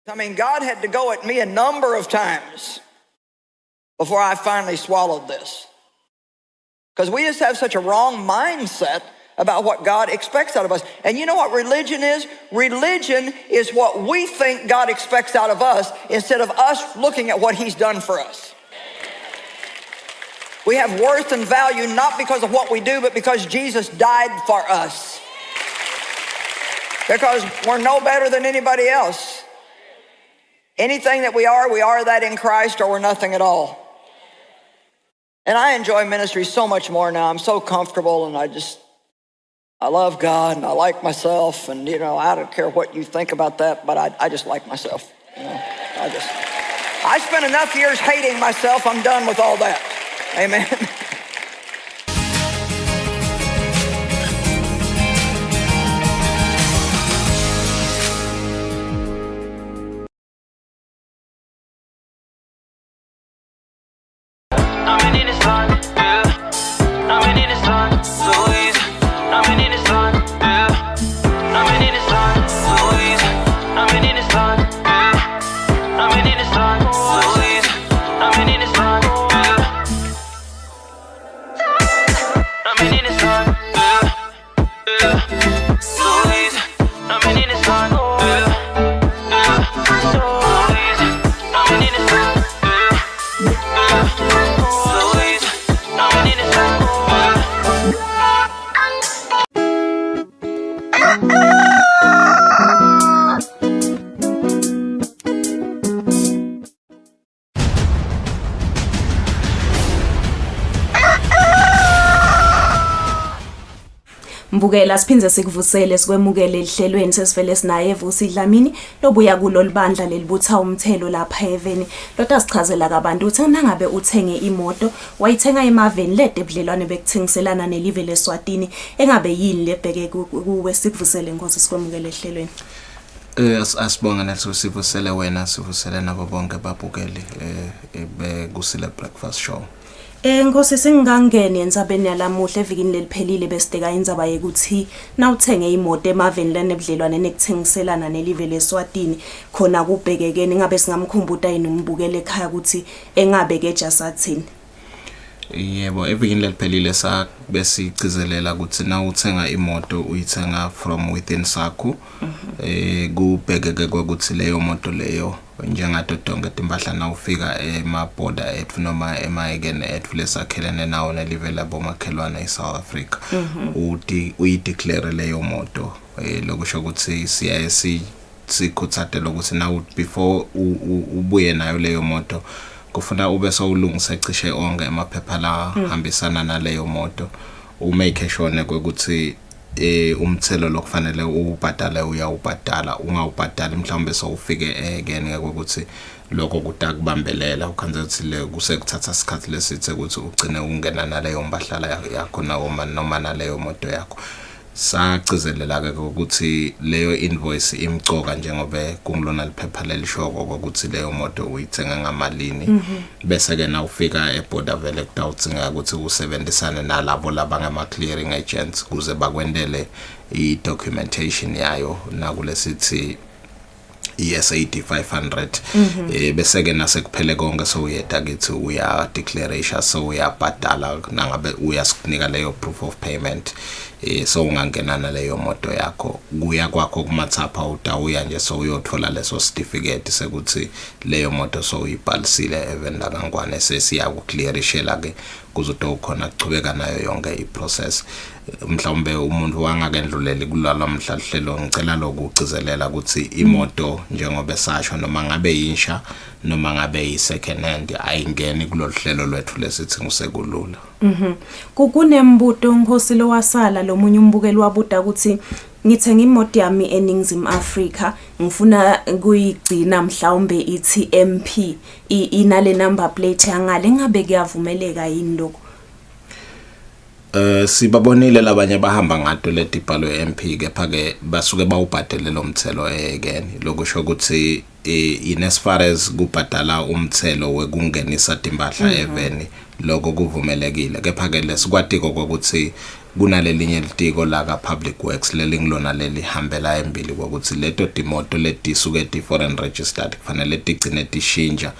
I mean, God had to go at me a number of times before I finally swallowed this. Because we just have such a wrong mindset about what God expects out of us. And you know what religion is? Religion is what we think God expects out of us instead of us looking at what He's done for us. We have worth and value not because of what we do, but because Jesus died for us. Because we're no better than anybody else. Anything that we are that in Christ, or we're nothing at all. And I enjoy ministry so much more now. I'm so comfortable, and I just I love God and I like myself, and I don't care what you think about that, but I just like myself. I spent enough years hating myself. I'm done with all that. Amen. Mbukela siphinze sikuvusele sikwemukele ehlelweni sesivele sinaye evusi Dlamini lobuya kulolu bandla lelibutha umthelo lapha eVeni. Lota sichazela kabantu uthi nangabe uthenge imoto wayithenga emaveni lede budlelwane bekuthengiselana nelive leSwatini engabe yini lebheke kuwe sikuvusele Nkosi sikwemukele ehlelweni. Asibonga nathi sivusele wena sivusele nabo bonke babukeli Kusile breakfast show. Nkosi singangene entsabeni yalamuhle evikini leliphelile besideka indzaba yekuthi nawuthenge imoto emaveni lenebudlelwane nekuthengiselana nelive leSwatini khona kubhekekeni ngabe singamkhumbuta yini umbukele ekhaya ukuthi engabeke jasathini. Yebo, evikini leliphelile besicizelela ukuthi nawuthenga imoto uyithenga from within sakho kubhekeke ukuthi leyo moto leyo njengato tonke timpahla nawufika emaborder ethu noma emayekeni ethu lesakhelene nawo nelive labo makhelwane eSouth Africa uyideclare leyo moto lokusho ukuthi siyaye sikhuthate lokuthi now before ubuye nayo leyo moto kufuna ube sowulungisa cishe onke emaphepha la hambisana naleyo moto umake sure ukuthi umthelo lokufanele ubhadale uyawubhadala ungawubhadali mhlawumbe sowufike again ngekuthi lokho kutakubambelela ukhanze ukuthi le kusekuthatha isikhathi lesithe ukuthi ugcine ungena naleyo mbahlala yakho noma naleyo moto yakho. Sacizelela ke ukuthi leyo invoice imcoka njengoba kungilona liphepha lelishoko ukuthi leyo moto uyithenga ngamalini bese ke nawufika eborder vele kutawudzinga ukuthi usebenzisane nalabo labangama clearing agents kuze bakwendele i-documentation yayo nakulesithi ESAD 500 bese ke nasekuphele konke so uyeda kithi uya declaration so uyabhadala nangabe uyasikunika leyo proof of payment so ungangena naleyo moto yakho kuya kwakho kumathapha utawuya nje so uyothola leso certificate sekuthi leyo moto so uyibhalisile evenda kangwane sesiya kuclearishela ke kuzoto khona kuchubeka nayo yonke iprocess. Mhlawumbe umuntu wangakendluleli kulala mhlahlelo ngicela lokucizelela ukuthi imoto njengoba esasho noma ngabe yinsha noma ngabe yi second hand ayingeni kulolu hlelo lwethu lesithi ngusekulula. Kunembuto Nkosi lo wasala lo munye umbukeli wabuda ukuthi ngithenga imoto yami eNingizimu Afrika ngifuna kuyigcina mhlawumbe iTMP inale number plate yangale ngabe kuyavumeleka yini lokho? Sibabonile labanye bahamba ngato letibhalo MP kepha ke basuke bawubhadele lo mthelo again lokusho ukuthi in as far as kubhadala umthelo wekungenisa timpahla eVeni lokho kuvumelekile kepha ke lesikwatiko ukuthi kunalelinye litiko la ka public works lelingilona lelihambela embili ukuthi leto timoto letisuke ti foreign registered kufanele tigcine tishintsha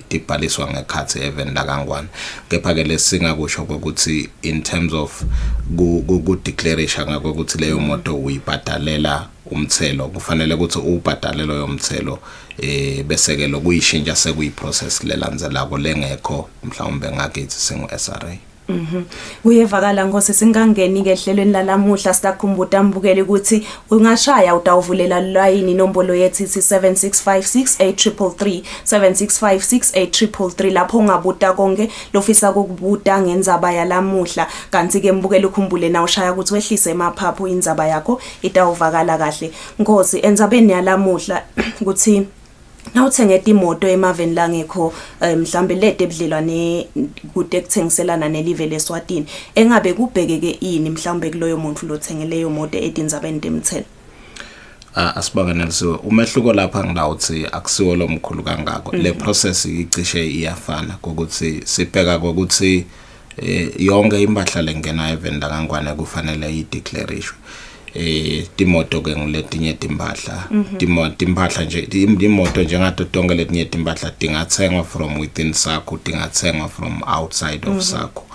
tibhaliswa ngekhathi eVeni la kangwane kepha ke lesingakusho ukuthi in terms of ku declaration ngakho ukuthi leyo moto uyibhadalela umthelo kufanele ukuthi ubhadalelo yomthelo bese ke lokuyishintsha sekuyiprocess lelandzelako lengekho mhlawumbe ngakithi singu SRA. Kuyevakala Nkosi singangeni ke ehlelweni lalamuhla sitakhumbuta mbukeli ukuthi ungashaya utawuvulela line inombolo yethi 76568333 76568333 lapho ungabuta konke lofisa ukubuta ngendzaba yalamuhla kanti ke mbukeli ukhumbule na ushaya ukuthi wehlise emaphaphu indzaba yakho itawuvakala kahle Nkosi endzabeni yalamuhla ukuthi nawuthengeta imoto emaveni la ngekho mhlambe lede ebudlelwane kude ekuthengiselana nelive leSwatini engabe kubhekeke ini mhlambe kuloyo muntu lothengele leyo moto edindzabeni demthelo Asibakanelisiwe umehluko lapha ngilawuthi akusiwo lo mkhulu kangako le process icishe iyafana ukuthi sibheka ukuthi yonke impahla lengena evenda kangwane kufanele ideclarishwe timoto ke ngiletinye timpahla timpahla nje imoto njengato tonke letinye timpahla tingathengwa from within sakho tingathengwa from outside of sakho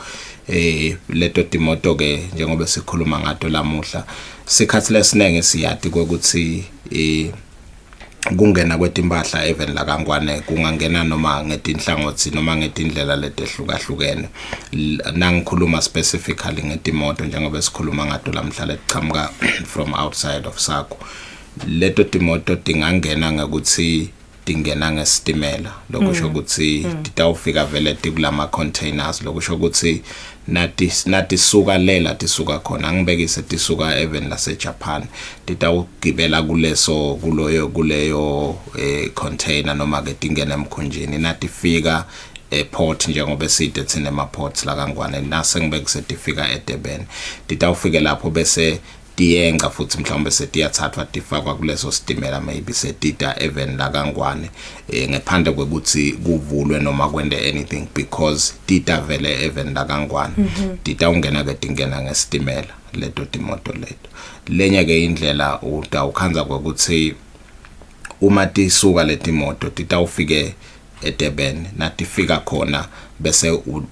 leto timoto ke njengoba sikhuluma ngato lamuhla sikhathi lesinenge siyati ukuthi kungena kwetimpahla even la kangwane kungangena noma ngetinhlangothi noma ngetindlela letehlukahlukene nangikhuluma specifically ngetimoto njengoba sikhuluma ngato lamhla leqhamuka from outside of sakho leto timoto tingangena ngokuthi tingena ngestimela lokusho ukuthi titawufika vele tikulama containers lokusho ukuthi nati suka lela tisuka khona ngibekise tisuka even lase Japan titawugibela kuleyo container noma ke tingena emkhunjini natifika port njengoba side thina ema ports la kangwane nase ngibekise tifika eDurban titawufika lapho bese tiyenga futhi mhlawumbe setiyathathwa tifakwa kuleso stimela maybe setita even la kangwane ngephandle kwekuthi kuvulwe noma kwende anything because tita vele even la kangwane tita ungena ke tingena ngestimela leto timoto leto lenya ke indlela utawukhanza kwekuthi uma tisuka letimoto titawufike eDurban natifika khona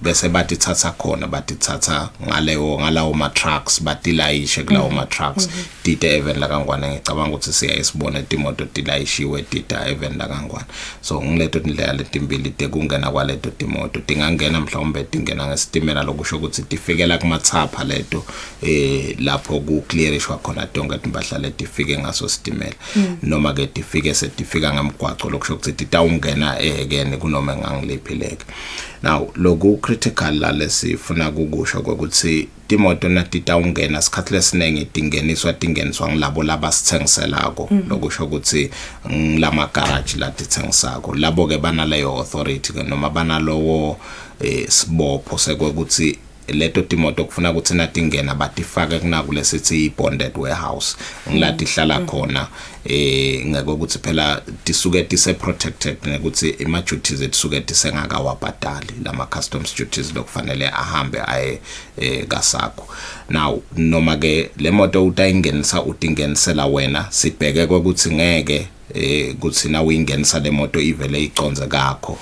bese batithatha khona batithatha ngalawo ma trucks batilayishe kulawo ma trucks tite even la kangwane ngicabanga ukuthi siyayisibona timoto tilayishiwe tita even la kangwane so ngileto indlela letimbili tekungena kwaleto timoto tingangena mhlawumbe tingena ngestimela lokusho ukuthi tifikela kumathapha leto lapho ku clearishwa khona tonke timpahla letifike ngaso stimela noma ke tifike setifika ngamgwaco lokusho ukuthi titawungena again kunoma ngangiliphileke now loku critical la lesifuna kukusho ukuthi timoto natitawungena sikhathi lesinenge tingeniswa ngilabo labasithengiselako lokusho ukuthi ngilama garage la tithengisako labo ke banaleyo authority noma banalowo sibopho sekwekuthi leto timoto kufuna ukuthi natingena batifake kunakule sithi bonded warehouse ngilati hlala khona ngeke phela tisuke tise protected ukuthi ima duties etisuke tisengakawabhadali lama customs duties lokufanele ahambe aye kasakho now noma ke le moto utayingenisa utingenisela wena sibheke ukuthi ngeke kuthi na uyingenisa le moto ivele iconze kakho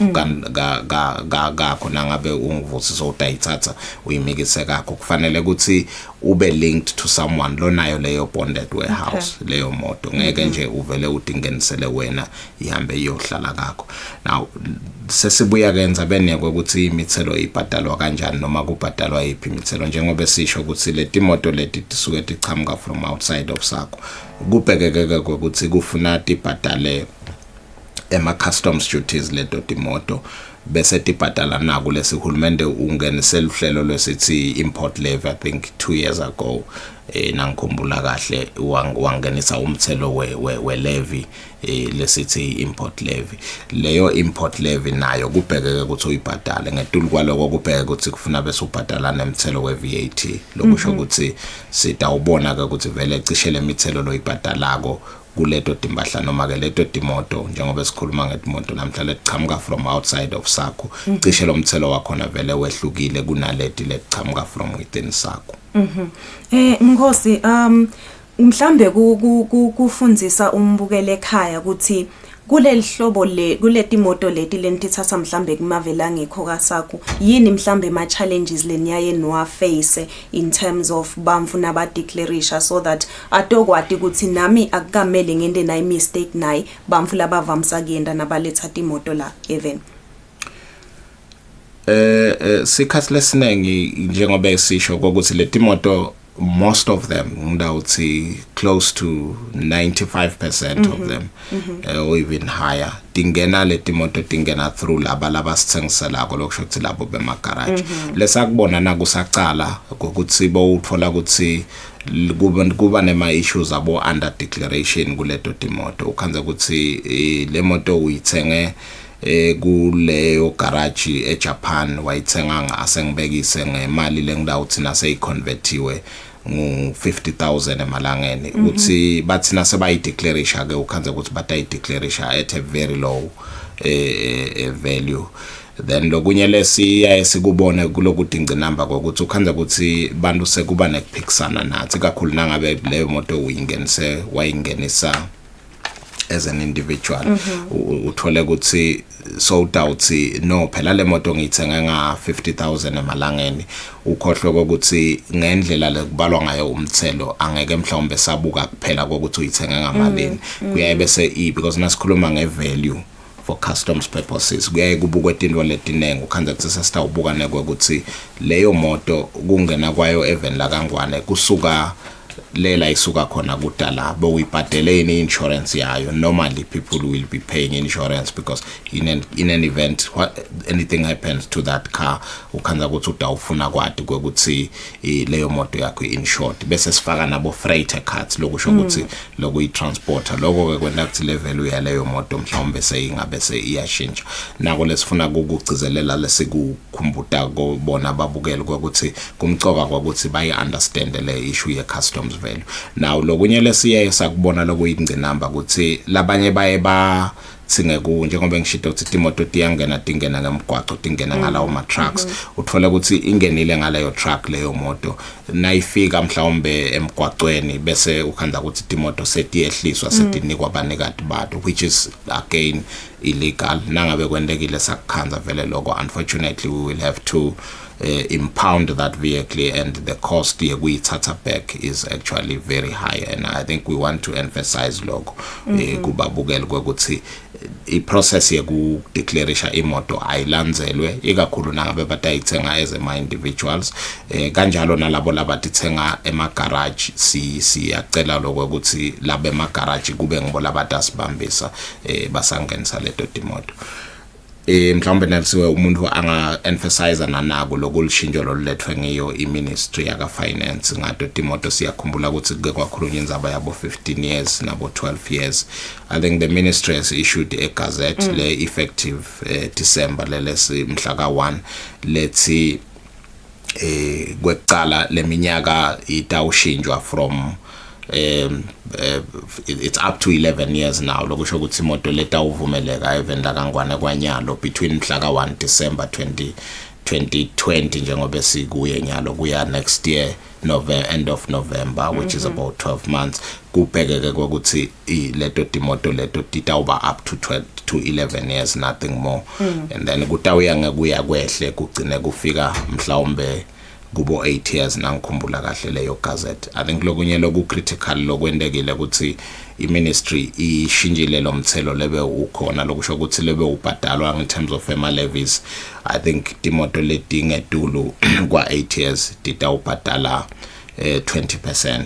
kakho nangabe ungivusisa utayithatha uyimikise kakho kufanele ukuthi ube linked to someone lonayo leyo bonded warehouse leyo moto ngeke nje uvele utingenisele wena ihambe iyohlala kakho now sesibuya kenza benekwe ukuthi imithelo ibhadalwa kanjani noma kubhadalwa iphi imithelo njengoba sisho ukuthi le timoto leti tisuke tichamuka from outside of sakho kubhekeke ukuthi kufuna tibhadale ema customs duties leto timoto bese tibhadala naku lesihulumende ungenisela uhlelo lwesithi import levy I think 2 years ago nangikhumbula kahle wangenisa umthelo we levy lesithi import levy leyo import levy nayo kubhekeke ukuthi uyibhadale ngetulu kwaloko kubhekeke ukuthi kufuna bese ubhadala nemthelo we VAT lokusho ukuthi sitawubona ke ukuthi vele cishe lemithelo lo ibhadalako kuleto timpahla noma ke leto timoto njengoba sikhuluma ngetimoto namhlanje lichamuka from outside of sakho cishe lo mthelo wakhona vele wehlukile kunaleti lechamuka from within sakho Nkosi mhlambe kufundzisa umbukele ekhaya ukuthi kuleli hlobo kuleti moto leti lentithatha mhlambe kumavela ngekho kasakho yini mhlambe ma challenges leniyaye nowa face in terms of bamfuna ba declaration so that atokwati ukuthi nami akukamele ngende nayi mistake nayi bamfula bavamsa kuyenda nabaletha imoto la even sikhathi lesinengi njengoba esisho ukuthi le timoto most of them ngawuthi close to 95% of them or even higher tingena le timoto tingena through laba sithengiselako lokusho ukuthi labo bema garage lesakubona nakusacala ukuthi bowuthola ukuthi kuba nema issues abo under declaration kuleto timoto ukhanza ukuthi le moto uyithenge kuleyo garage eJapan wayithenga ngasengibekise ngemali lengidawuthi naseyiconvertiwe ngu50,000 emalangeni uthi bathina sebayideclaration ke ukhanza ukuthi batayideclaration at a very low value then lokunye lesiya sikubone kulokudinga number ukuthi ukhanza ukuthi bantu sekuba nekuphikisana nathi kakhulu nangabe leyo moto wayingenisa as an individual uthole ukuthi so doubt no phela le moto ngithenga nga 50,000 emalangeni ukhohlwe ukuthi ngendlela lekubalwa ngayo umthelo angeke mhlawumbe sabuka kuphela ukuthi uyithenga ngamalini kuyaye bese because nasikhuluma ngevalue for customs purposes kuyaye kubukwe into letinengi ukhanza ukuthi sesitawubuka ukuthi leyo moto kungena kwayo even la kangwane kusuka lela isuka khona kudala bowuyibhadeleni insurance yayo normally people will be paying insurance because in an event anything happens to that car ukhanza ukuthi utawufuna kwadi ukuthi leyo moto yakho insured bese sifaka nabo freighter cards lokusho ukuthi lokuyi transporter lokho ke kwenda ukuthi le value yaleyo moto mhlawumbe seyingabe iyashintsha nako lesifuna ukugcizelela lesikukhumbuta kubona babukele ukuthi kumcoka ukuthi bayi understand le issue ye customs value now lokunye lesiye sakubona lokuyingci number ukuthi labanye baye ba singeku njengoba ngishito ukuthi timoto tingena ngemgwaqo tingena ngalawo ma trucks uthola ukuthi ingenile ngaleyo truck leyo moto nayifika mhlawumbe emgwaqweni bese ukhanza ukuthi timoto setiyehliswa setinikwa abanikati bato which is again illegal nangabe kwendekile sakukhanza vele lokho unfortunately we will have to impound that vehicle and the cost yekuyithatha back is actually very high and I think we want to emphasize lokho kubabukela ukuthi iprocess yekudeclaration imoto ayilandzelwe ikakhulu nangabe batayithenga as a individuals kanjalo nalabo labatithenga ema garage siyacela lokho ukuthi labe ema garage kube ngibo labatasibambisa basangenisa leto timoto mhlawumbe nalisiwe umuntu anga emphasize nanako lokulishintsho lolethwe ngiyo iministry yaka finance ngato timoto siyakhumbula ukuthi kuke kwakhulunywa inzaba yabo 15 years nabo 12 years I think the ministry has issued a gazette le effective December lelesi mhla ka1 lethi kwecala leminyaka itawushinjwa from it's up to 11 years now lokusho ukuthi imoto letawuvumeleka even la kangwane kwanyalo between mhla ka1 December 2020 njengoba sikuye nyalo kuya next year end of November which is about 12 months kubhekeke ukuthi leto timoto leto titawuba up to 11 years nothing more and then kutawuya ngekuya kwehle kugcine kufika mhlawumbe kubo 8 years nangikhumbula kahle leyo gazette I think lokunye loku critical lokwendekile ukuthi iministry ishintshile lo mthelo lebe ukhona lokusho ukuthi lebe ubhadalwa in terms of FEMA levies I think timoto letingedulu kwa 8 years titawubhadala 20%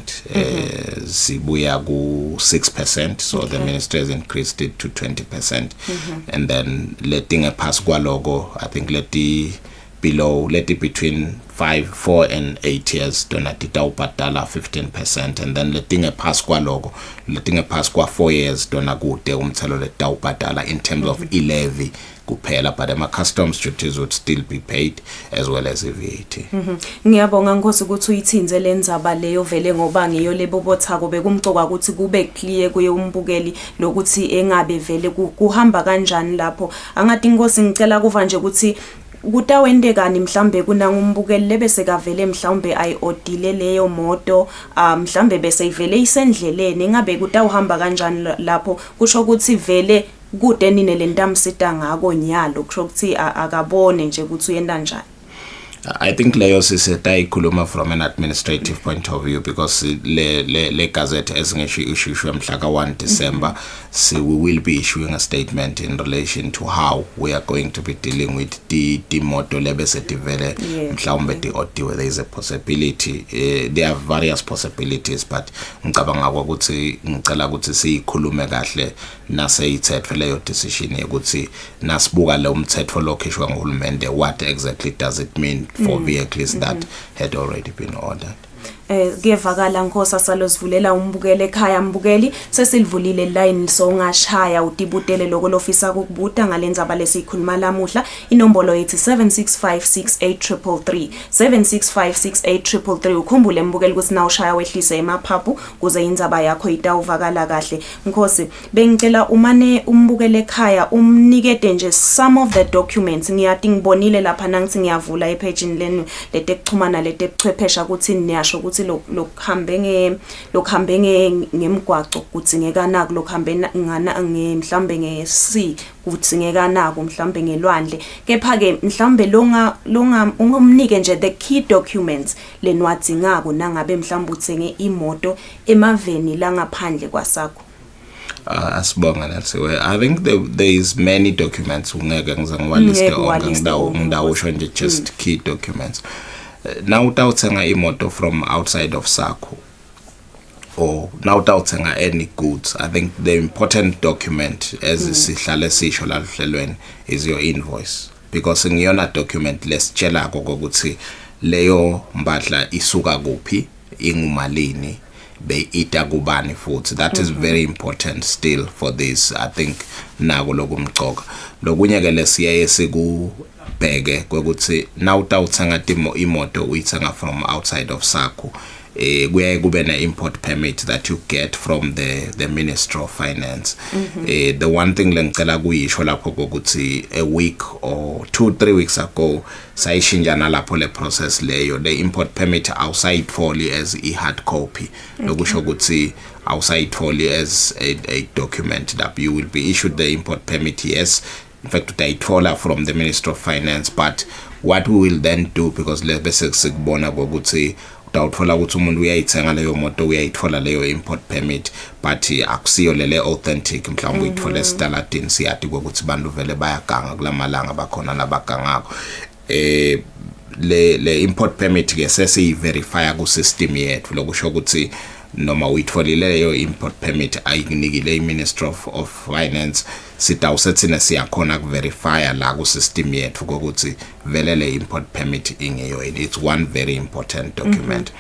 zibuya ku 6% so the ministry has increased it to 20% and then letinge pass kwaloko I think below between 4 and 8 years dona titawubhadala 15% and then letinge pass kwaloko letinge pass kwa 4 years dona kude umthelo letawubhadala in terms of levy kuphela but the customs duties would still be paid as well as VAT. Ngiyabonga Nkosi ukuthi uyithinze lenzaba leyo vele ngoba ngiyo lebobothako bekumcoka ukuthi kube clear kuye umbukeli lokuthi engabe vele kuhamba kanjani lapho angathi Nkosi ngicela kuva nje ukuthi kutawendekani mhlambe kunangumbukeli lebese kavele mhlambe ayodile leyo moto mhlambe bese ivele isendleleni ngabe kutawuhamba kanjani lapho kusho ukuthi vele kude nine lentamsita ngako nyalo kusho ukuthi akabone nje ukuthi uyenda njani I think leyo sisetayikhuluma from an administrative point of view because le gazette ezingesho issue mhla ka 1 December so we will be issuing a statement in relation to how we are going to be dealing with the moto lebese divele mhlawumbe diodiwe. There is a possibility there are various possibilities but ngicabanga ukuthi ngicela ukuthi siyikhulume kahle naseyithethe leyo decision ukuthi nasibuka lo umthetho lokhishwa ngohulumende what exactly does it mean for vehicles that had already been ordered. Kuyevakala Nkosi salozivulela umbukele ekhaya mbukeli sesilivulile line so ungashaya udibutele lokho lofisa ukubuta ngalendzaba lesikhuluma lamuhla inombolo yethi 76568333 76568333 ukhumbule mbukeli ukuthi na ushaya wehlise emaphaphu kuze indzaba yakho itawuvakala kahle. Nkosi bengicela umane umbukele ekhaya umnikete nje some of the documents ngiyati ngibonile lapha nangithi ngiyavula epage lenu letekuxhumana letebuchwephesha ukuthi niyasho ukuthi lokhambe ngemgwaco kudzingeka naku lokhambe ngana mhlambe ngesi kudzingeka naku mhlambe ngelwandle kepha ke mhlambe longa ungumnike nje the key documents lenwadzingako nangabe mhlambe uthenge imoto emaveni la ngaphandle kwasakho. Asibonga nasiwe. I think there is many documents ungeke ngize ngiwaliste onke ngidawusho nje just key documents. Now utawuthenga imoto from outside of Sako or now utawuthenga any goods, I think the important document as sihlale sisho la hlelweni is your invoice because ngiyona document lesitshela ukuthi leyo mbadla isuka kuphi ingumalini beita kubani futhi. That is very important still for this. I think nako lokumcoka lokunye ke lesiyaye sikubheke kwekuthi now utawuthenga imoto uyithenga from outside of Sako kuyaye kube na import permit that you get from the Ministry of Finance. The one thing lengicela kuyisho lapho ukuthi a week or 2-3 weeks ago sayishinjana lapho le process leyo the import permit awusayitfoli as a hard copy lokusho ukuthi awusayitfoli as a document that you will be issued the import permit. Yes, in fact utayitfola from the Ministry of Finance, but what we will then do because lebese sikubona ukuthi utawutfola ukuthi umuntu uyayithenga leyo moto uyayitfola leyo import permit but akusiyo lele authentic mhlawumbe uyitfola esitaladini siyati ukuthi bantu vele bayaganga kulamalanga bakhona labagangako. Le import permit ke sesiyiverify ku system yethu lokusho ukuthi noma uyitfolile leyo import permit ayinikile iMinistry of Finance sitawusethina siyakhona kuverify la ku system yethu ukuthi vele le import permit ingeyo. It's one very important document.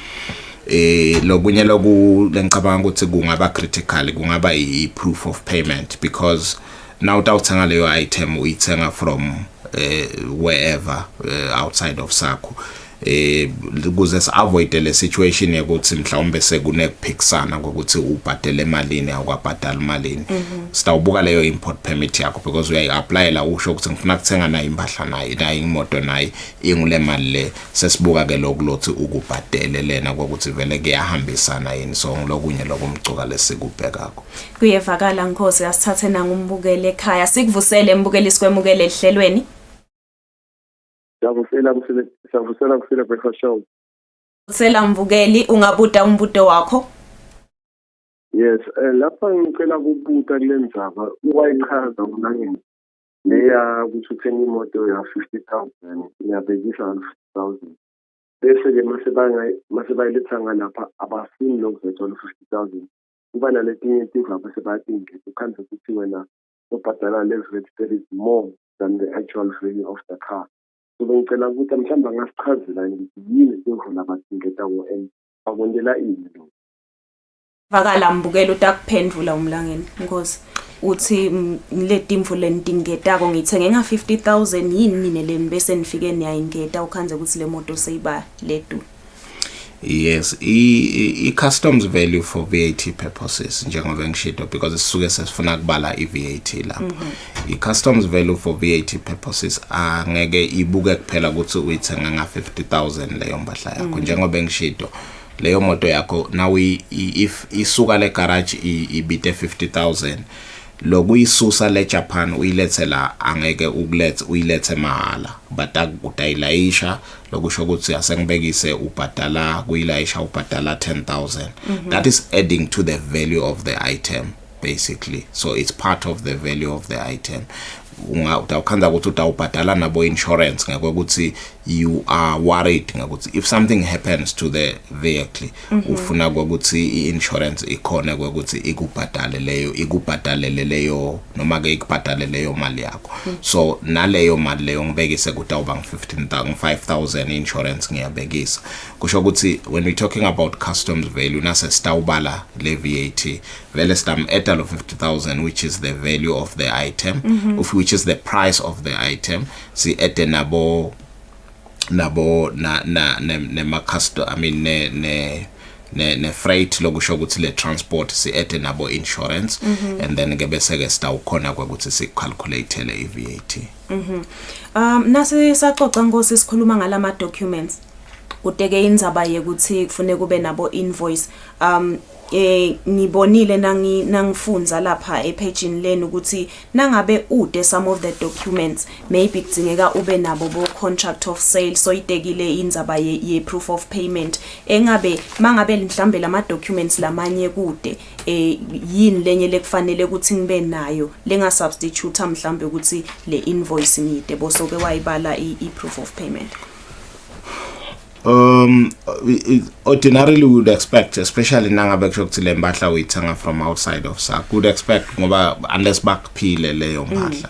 Lokunye lengicabanga ukuthi kungaba critical kungaba i proof of payment because now utawuthenga leyo item uyithenga from wherever outside of Sako kuze avoid le situation yokuthi mhlawumbe sekunephikisana ngokuthi ubhadele emalini awukabhadali emalini. Sitawubuka leyo import permit yakho because uyayi-apply la usho ukuthi ngifuna kuthenga nayo impahla nayo imoto nayo ingule mali le sesibuka ke lokulothi ukubhadele lena ukuthi vele kuyahambisana yini. So ngilokunye lokumcuka lesikubhekako kuyevakala Nkosi asithathe nangumbukele ekhaya sikuvusele mbukeli sikwemukele ehlelweni. Savusela Kusile breakfast show. Sela mbukeli ungabuta umbuto wakho. Yes, lapha ngicela ukubuta kule ndzaba uwayichaza unangeni leya ukuthi uthenga imoto ya 50,000 ngiyabhekisa 50,000 bese ke mase bayilethanga lapha abafuni lokuzothola 50,000 kuba naletinye izinto lapho sebayatinga ukhanze ukuthi wena ubhadala level that is more than the actual value of the car. So bengicela ukuthi mhlawumbe angasichazela ukuthi yini indlela abadingetayo and bakondela ini lo. Vakala mbukela utakuphendula umlangeni Nkosi uthi letimvu lentingetako ngithenge nga 50,000 yini nele bese nifike niyayingeta ukhanze ukuthi le moto seyiba ledu. Yes, I customs value for VAT purposes njengoba ngishito because sisuke sesifuna kubala iVAT la. I customs value for VAT purposes angeke ibuke kuphela ukuthi uyithenga nga 50,000 leyo mbahla yakho njengoba ngishito leyo moto yakho now if isuka le garage ibite 50,000 lokuyisusa le Japan uyilethe la angeke uyilethe mahala but utayilayisha lokusho ukuthi asengibekise ubhadala kuyilayisha ubhadala 10,000 that is adding to the value of the item basically, so it's part of the value of the item. Utawukhanda ukuthi utawubhadala nabo insurance ngakuthi you are worried ngakuthi if something happens to the vehicle ufuna ukuthi i-insurance ikhona ukuthi ikubhadalele leyo noma ke ikubhadale leyo mali yakho so naleyo mali leyo ngibekise kutawuba 5,000 insurance ngiyabekisa kusho ukuthi when we talking about customs value nase sitawubala le VAT vele stam etal of 50,000 which is the value of the item which is the price of the item si ete nabo nema custom I mean ne freight lokusho ukuthi le transport si ete nabo insurance and then ke bese ke sitawukhona ukuthi si calculate le VAT nase saxoxa ngosi sikhuluma ngalama documents kuteke indzaba yekuthi kufune kube nabo invoice ngibonile nangifunza lapha epagini leni ukuthi nangabe ude some of the documents maybe kudingeka ube nabo bo contract of sale so itekile indzaba ye proof of payment engabe mangabe mhlambe lama documents lamanye kude yini lenye lekufanele ukuthi ngibe nayo lenga substitute mhlambe ukuthi le invoice ngide bosoke wayibala i proof of payment. Ordinarily we would expect, especially nangabe kushokuthi le mpahla uyithenga from outside of SAC, would expect ngoba unless bakuphile leyo mpahla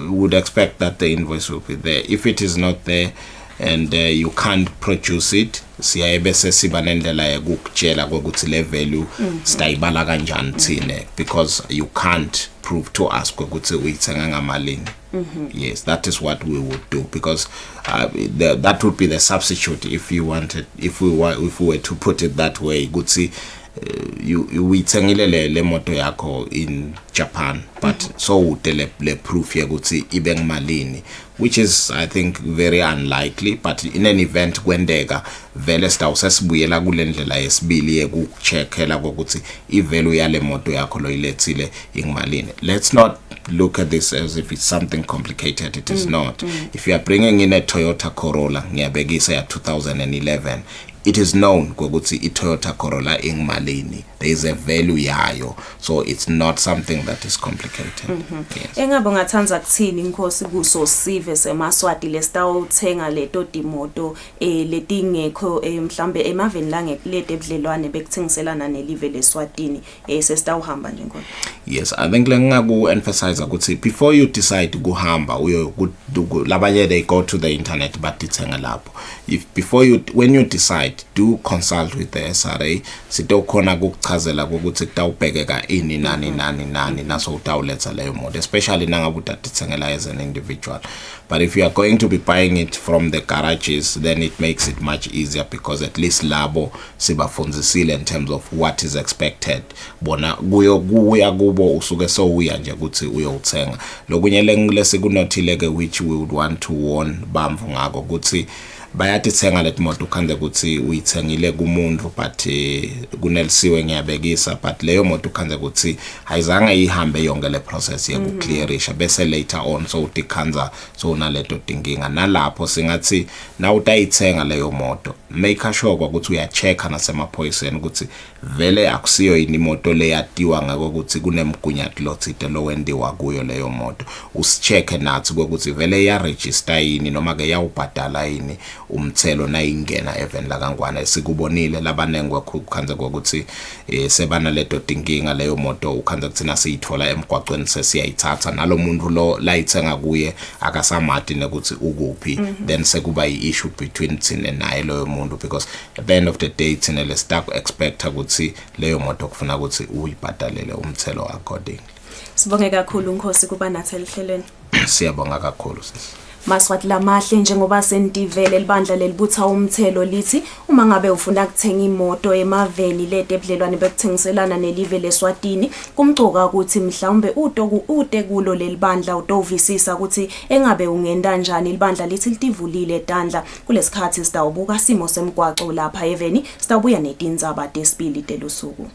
would expect that the invoice will be there. If it is not there and you can't produce it, siyaye bese siba nendlela yokukutshela ukuthi le value sitayibala kanjani thine because you can't prove to us ukuthi uyithenga ngamalini. Yes, that is what we would do because that would be the substitute if you wanted, if we were to put it that way. Good see, you uyithengile le moto yakho in Japan, but so le proof ya ukuthi ibe malini, which is I think very unlikely. But in an event kwendeka vele sitawusesibuyela kule ndlela yesibili yekucheckela ukuthi ivalue yale moto yakho lo ilethile ingimalini. Let's not look at this as if it's something complicated. It is not. If you are bringing in a Toyota Corolla ngiyabekisa ya 2011, it is known ukuthi i-Toyota Corolla ingimalini. There is a value yayo, so it's not something that is complicated. Yes. Engabe ngathanza kuthini inkosi kuso sive semaswati lesitawuthenga leto timoto letingekho mhlambe emaveni la ngekulete ebudlelwane bekuthengiselana nelive leSwatini sesitawuhamba nje ngoko. Yes, I think lengaku emphasize ukuthi before you decide kuhamba uyo labanye they go to the internet but ithenga lapho. If when you decide, do consult with the SRA. Sitokhona kukuchazela ukuthi kutawubhekeka ini nani naso utawuletha leyo moto, especially nangabe utatithengela as an individual. But if you are going to be buying it from the garages, then it makes it much easier because at least labo sibafunzisile in terms of what is expected. Bona kuya kubo usuke so uya nje ukuthi uyothenga. Lokunye lesikunothile ke which we would want to warn bamvu ngako ukuthi bayatithenga let moto ukhande ukuthi uyithengile kumuntu but kunelisiwe ngiyabekisa but leyo moto ukhande ukuthi ayizange ihambe yonke le process yekuclearisha bese later on so utikhanza so naleto dinginga nalapho singathi na utayithenga leyo moto make sure ukuthi uyachecka nasemaphoyiseni ukuthi vele akusiyo yini imoto le yatiwa ngako ukuthi kunemgunyathi lothite lo wendiwa kuyo leyo moto usichecke nathi ukuthi vele ya register yini noma ke yawubhadala yini umthelo na ingena even la kangwana sikubonile labanengwe kukhanza ukuthi sebana leto dinginga leyo moto ukhanza kuthina siyithola emgwaqweni sesiyayithatha nalo muntu lo layithenga kuye akasamati ukuthi ukuphi then sekuba i-issue between thina naye leyo muntu because at the end of the day thina le stuck expect ukuthi leyo moto kufuna ukuthi uyibhadalele umthelo accordingly. Sibonge kakhulu Nkosi kuba nathi elihlelweni. Siyabonga kakhulu sisi. Maswati lamahle njengoba sentivele libandla lelibutha umthelo lithi uma ngabe ufuna ukuthenga imoto emaveni lede ebudlelwane bekuthengiselana nelive leSwatini kumcoka ukuthi mhlawumbe ude kulo lelibandla utovisisa ukuthi engabe ungenda kanjani libandla lithi litivulile etandla kulesikhathi sitawubuka simo semgwaqo lapha eveni sitawubuya netindzaba desibili telusuku.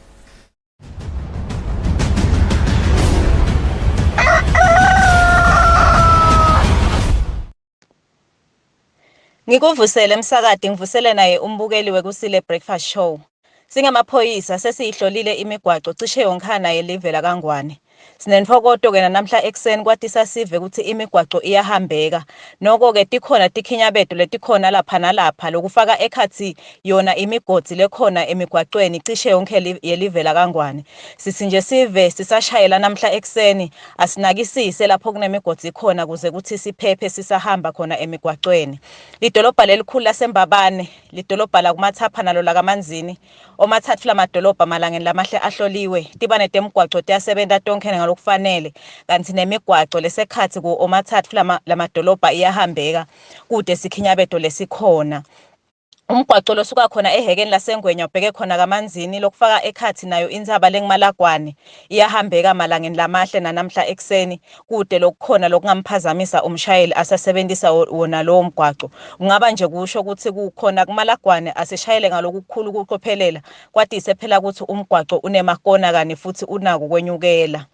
Ngikuvusele emsakade ngivusele naye umbukeli wekusile breakfast show. Singamaphoyisa sesiyihlolile imigwaco cishe yonkhana yelive laKangwane. Sinenfokoto ke namhla ekseni kwathi sasive ukuthi imigwaco iyahambeka. Noko ke tikhona tikhinyabedo letikhona lapha nalapha lokufaka ekhathi yona imigodi lekhona emigwacweni cishe yonke yelive laKangwane. Sithi nje sive sisashayela namhla ekseni asinakisise lapho kunemigodi khona kuze kuthi siphephe sisahamba khona emigwacweni. Lidolobha lelikhulu laseMbabane, lidolobha la kuMathapha nalo la kaManzini. Omathathu lamadolobha malangeni lamahle ahloliwe tiba netemgwaco tiyasebenza tonke ngalokufanele kanti nemigwaco lesekhathi ku omathathu lamadolobha iyahambeka kude sikhinyabedo lesikhona. Umgwaco losuka khona ehekeni lasengwenya ubheke khona kaManzini lokufaka ekhathi nayo inzaba lengimalagwane iyahambeka malangeni lamahle nanamhla ekseni kude lokukhona lokungamphazamisa umshayeli asasebenzisa wona lo mgwaco. Ungaba nje kusho ukuthi kukhona kumalagwane asishayele ngalokukhulu ukuqophelela kwathi sephela ukuthi umgwaco unemakona kani futhi unako kwenyukela.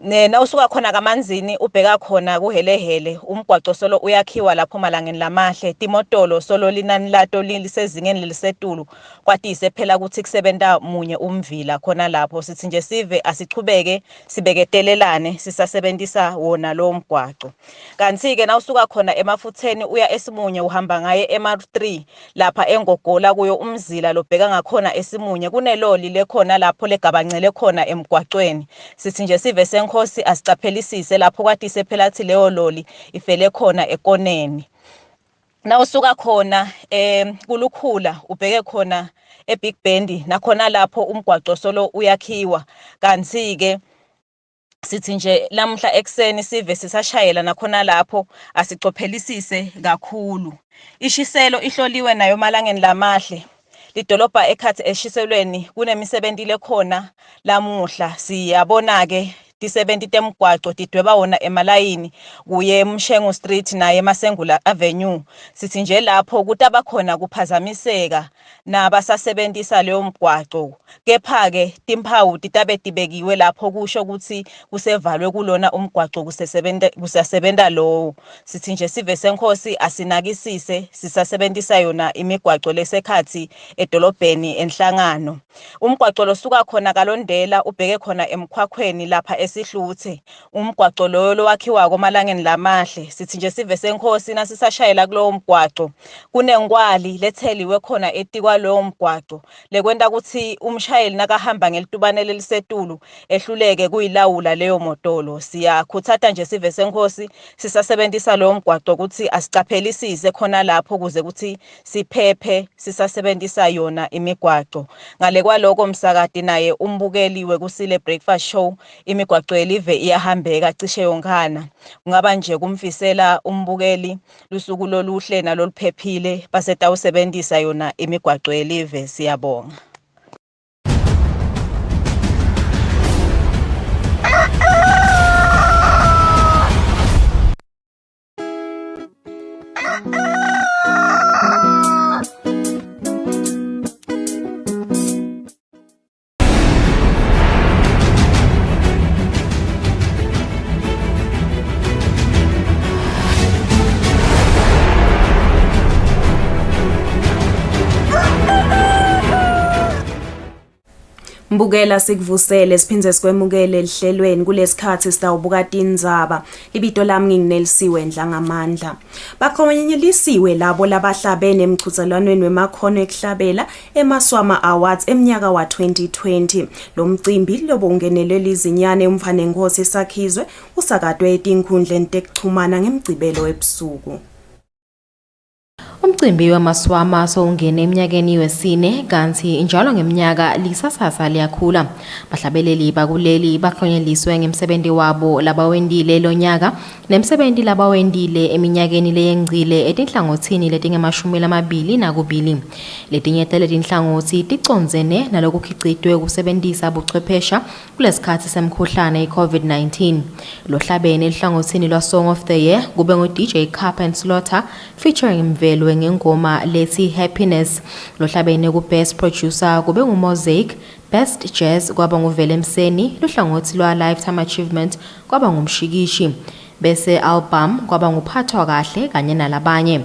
Nena usuka khona kaManzini ubheka khona kuhelehele umgwaco solo uyakhiwa lapho malangeni lamahle timotolo solo linani lato lisezingeni lisetulu kwathi sephela ukuthi kusebenta munye umvila khona lapho sithi nje sive asichubeke sibeketelelane sisasebenzisa wona lo mgwaco. Kanti ke nawusuka khona emafutheni uya eSimunye uhamba ngaye eMar3 lapha engogola kuyo umzila lobheka ngakhona eSimunye kuneloli lekhona lapho legabancele khona emgwacweni. Sithi nje sive Nkosi asicaphelisise lapho kwathi sephela athi leyo loli ifele khona ekoneni. Nawusuka khona kulukhula ubheke khona eBig Bend nakhona lapho umgwaco solo uyakhiwa kanti ke sithi nje lamhla ekseni sive sisashayela nakhona lapho asicophelisise kakhulu. Ishiselo ihloliwe nayo malangeni lamahle. Lidolobha ekhathi eshiselweni kunemisebenzi lekhona lamuhla siyabona ke tisebenzi temgwaco tidweba wona emalayini kuye eMshengu Street naye eMasengula Avenue. Sithi nje lapho kutaba khona kuphazamiseka nabasasebenzisa leyo mgwaco. Kepha ke timphawu titabe tibekiwe lapho kusho ukuthi kusevalwe kulona umgwaco kusasebenza lo. Sithi nje sive Senkosi asinakisise sisasebenzisa yona imigwaco lesekhathi edolobheni enhlangano. Umgwaco losuka khona kalondela ubheke khona emkhwakhweni lapha esihluthe. Umgwaco lo wakhiwa komalangeni lamahle. Sithi nje sive Senkosi nasisashayela kulowo mgwaco kunengwali letheliwe khona etikwa lo mgwaco lekwenta ukuthi umshayeli nakahamba ngelitubane lelisetulu ehluleke kuyilawula leyo motolo. Siyakhuthatha nje sive Senkosi sisasebenzisa lo mgwaco ukuthi asicaphelisise khona lapho kuze ukuthi siphephe sisasebenzisa yona imigwaco. Ngale kwaloko msakade naye umbukeli wekusile breakfast show imigwaco yelive iyahambeka cishe yonkhana. Kungaba nje kumfisela umbukeli lusuku loluhle naloluphephile basetawusebenzisa yona imigwaco yelive. Siyabonga. Mbukela sikuvusele siphinze sikwemukele lihlelweni kulesikhathi sitawubuka tindzaba. Libito lami nginginelisiwe Ndlangamandla. Bakhomanyelisiwe labo labahlabene emchuthelwaneni wemakhono ekuhlabela eMaswama Awards eminyaka wa 2020. Lo mcimbi lobo ungenelele izinyane umfana Nkosi esakhizwe usakadwe etinkundleni tekuchumana ngemgcibelo ebusuku. Umcimbi wamaswama sowungena eminyakeni wesine kanti njalo ngeminyaka lisasasa liyakhula. Bahlabeleli bakuleli baklonyeliswe ngemsebenzi wabo labawendile lo nyaka nemsebenzi labawendile eminyakeni leyengcile etinhlangothini letinge-22. Letinye letinhlangothi ticondzene nalokukhiqidwe ukusebenzisa ubuchwephesha kulesikhathi semkhuhlane i-COVID-19. Lo hlabene enhlangothini lwa Song of the Year kube ngo-DJ Cup and Slaughter featuring Mvelo ngengoma lethi Happiness. Lo hlabene ku Best Producer kube nguMosaic, Best Jazz kwaba nguVele Mseni, lo hlangothi lwa Lifetime Achievement kwaba ngumshikishi. bese album kwaba nguphathwa kahle kanye nalabanye.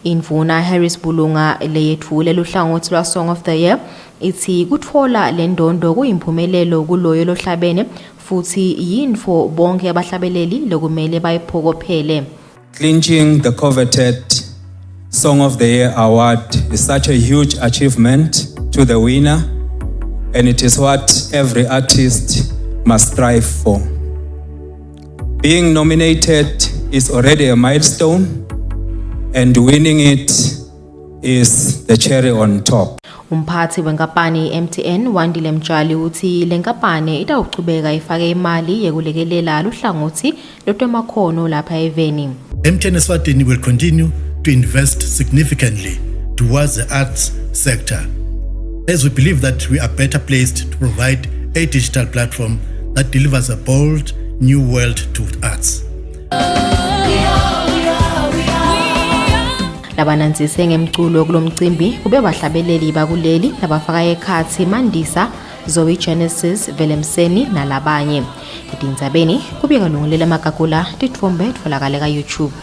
Indvuna Harris Bulunga leyethule luhlangothi lwa Song of the Year ithi kutfola le ndondo kuyimpumelelo kuloyo lohlabene futhi yinfo bonke abahlabeleli lokumele bayiphokophele. Clinching the coveted Song of the Year award is such a huge achievement to the winner, and it is what every artist must strive for. Being nominated is already a milestone, and winning it is the cherry on top. Umphathi wenkampani MTN Wandile Mtshali uthi le nkampani itawuchubeka ifake imali yekulekelela luhlangothi lotwemakhono lapha eveni. MTN Eswatini will continue to invest significantly towards the arts sector, as we believe that we are better placed to provide a digital platform that delivers a bold new world to arts. Labananzise ngemculo kulomcimbi kube bahlabeleli bakuleli labafaka ekhathi Mandisa, Zoe Genesis, Velemseni nalabanye. Etindzabeni kubika lungulela makakula titfombe tfolakale ka YouTube.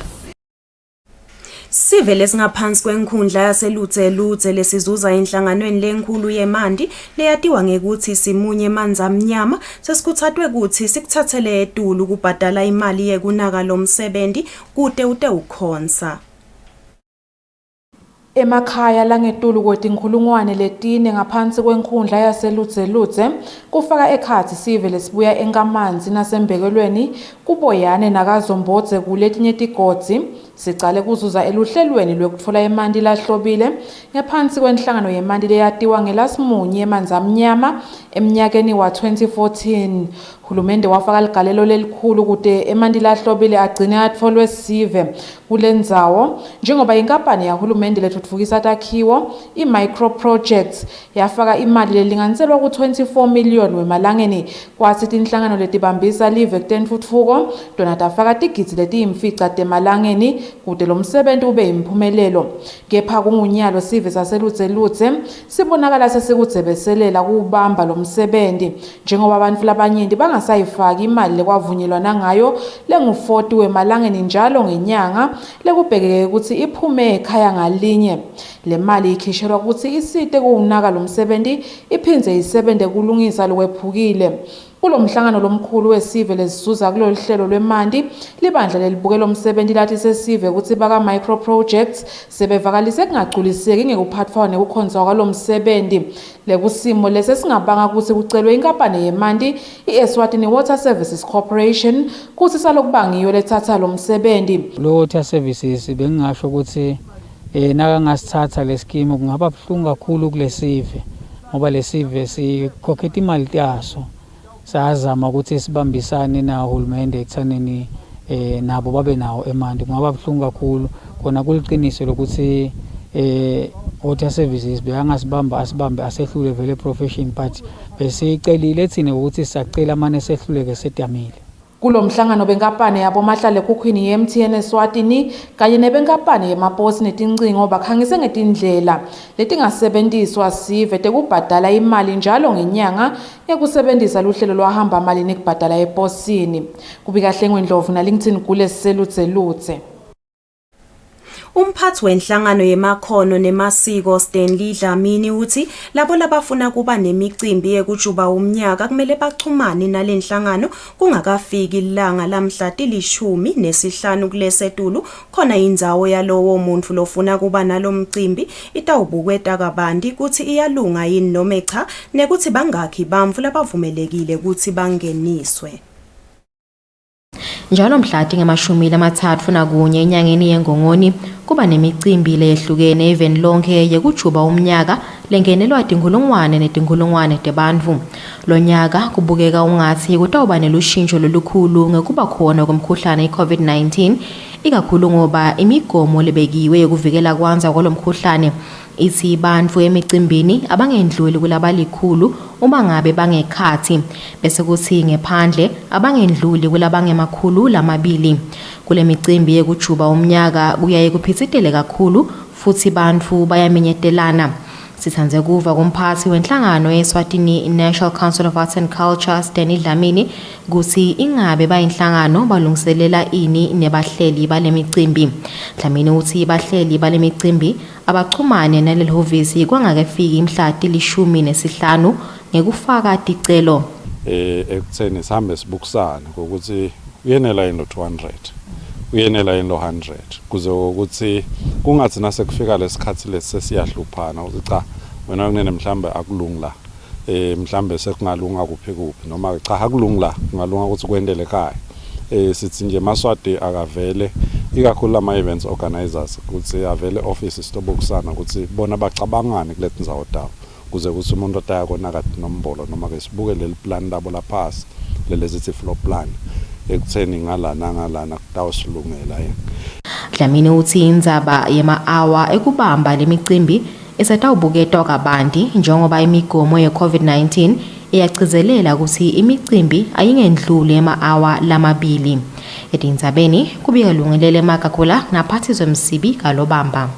Sivele singaphansi kwenkhundla yaseludze lesizuza enhlanganweni lenkulu yemandi leyatiwa ngekuthi simunye manzi amnyama sesikuthathwe kuthi sikuthathele etulu kubhadala imali yekunaka lomsebenzi kude ute ukhonsa. Emakhaya langetulu kwetinkhulungwane letine ngaphansi kwenkhundla yaseludze kufaka ekhathi sive lesibuya enkamanzi nasembekelweni kuboyane nakazombodze kuletinye tigodzi sicale kuzuza eluhlelweni lwekutfola imandi lahlobile ngaphansi kwenhlangano yemandi leyatiwa ngelasimunye emanzi amnyama emnyakeni wa 2014. Hulumende wafaka ligalelo lelikhulu kude emandi lahlobile agcine atfolwe sive kulendzawo njengoba inkampani yahulumende letfutfukisa takhiwo i-micro projects yafaka imali lelinganiselwa ku-24 million wemalangeni kwasi tinhlangano letibambisa live kutentfutfuko tona tafaka tigidzi letiyimfica temalangeni kude lo msebenzi ube imphumelelo. Kepha kungunyalo sive saseludze sibonakala sesikudzebeselela kubamba lo msebenzi njengoba abantu labanyenti bangasayifaki imali lekwavunyelwana ngayo lengu-40 wemalangeni njalo ngenyanga lekubhekeke ukuthi iphume ekhaya ngalinye. Le mali ikhishelwa ukuthi isite kuwunaka lo msebenzi iphindze isebente kulungisa lokwephukile. Kulomhlangano lomkhulu wesive lesizuza kulolu hlelo lwemandi libandla lelibukela umsebenzi lathi sesive ukuthi baka micro projects sebevakalise kungagculiseki ngekuphathwa nekukhonzwa kwalomsebenzi lekusimo lesesingabanga ukuthi kucelwe inkampani yemandi iEswatini Water Services Corporation kuthi salokubangiyo lethatha lo msebenzi. Lo water services bengingasho ukuthi naka ngasithatha leskimo kungaba buhlungu kakhulu kulesive ngoba lesive sikhokheta imali yaso. Sazama ukuthi sibambisane nahulumende ekuthaneni nabo babe nawo emandi kungaba buhlungu kakhulu kona kuliqiniso lokuthi water services beyangasibamba asibambe asehlule vele profession but besicelile thina ukuthi sacela amane sehluleke sedamile. Kulomhlangano benkampani yabo mahlale kukhwini yeMTN Eswatini kanye nebenkampani yemaposi netincingo bakhangise ngetindlela letingasebenziswa sive tekubhadala imali njalo ngenyanga yekusebenzisa luhlelo lwahamba mali nekubhadala eposini. Kubika Hlengwe Ndlovu na LinkedIn kule seludze. Umphathi wenhlangano yemakhono nemasiko Stanley Dlamini uthi labo labafuna kuba nemicimbi yekujuba umnyaka kumele bachumane nalenhlangano kungakafiki ilanga lamhla 15 kulesetulu khona indzawo yalowo muntu lofuna kuba nalomcimbi itawubukweta kabandi kuthi iyalunga yini noma cha nekuthi bangakhi bamvu labavumelekile ukuthi bangeniswe. Njalo mhlati nge-30 nakunye enyangeni yengongoni kuba nemicimbi leyehlukene even lonke yekujuba umnyaka lengenelwa tinkhulungwane tebantfu. Lo nyaka kubukeka ungathi kutawuba nelushintsho lolukhulu ngekuba khona komkhuhlane i-COVID-19 ikakhulu ngoba imigomo lebekiwe yokuvikela kwanza kwalomkhuhlane ithi bantfu emicimbini abangendluli kulabalikhulu uma ngabe bangekhathi bese kuthi ngephandle abangendluli kulabangemakhulu lamabili. Kule micimbi yekujuba umnyaka kuyaye kuphitsitele kakhulu futhi bantfu bayaminyetelana. Sithanze kuva kumphathi wenhlangano yeSwatini National Council of Arts and Culture Stanley Dlamini kuthi ingabe bayinhlangano balungiselela ini nebahleli balemicimbi. Dlamini uthi bahleli balemicimbi abachumane naleli hovisi kwangakefiki imhlati 15 ngekufaka ticelo. Ekutheni sihambe sibukisana ukuthi uyenela into 200 uyenela into 100 kuze ukuthi kungathi nasekufika lesikhathi lesiyahluphana ukuthi cha wena kunene mhlambe akulungla mhlambe sekungalunga kuphi noma cha akulungla kungalunga ukuthi kwendele ekhaya sithi nje Maswati akavele ikakhulu ama events organizers ukuthi avele office sitobokusana ukuthi bona bacabangane kulethi ndzawo tawo kuze ukuthi umuntu otaya kona kade nombolo noma ke sibuke leli plan labo laphansi lelezithi floor plan ekutheni ngalana kutawusilungela yena. Dlamini uthi indzaba yema-hour ekubamba lemicimbi isatawubuketwa kabanti njengoba imigomo ye-COVID-19 iyagcizelela ukuthi imicimbi ayingendluli ema-hour lamabili. Edindzabeni kubika Lungelele Makakula naphathizwe Msibi Kalobamba.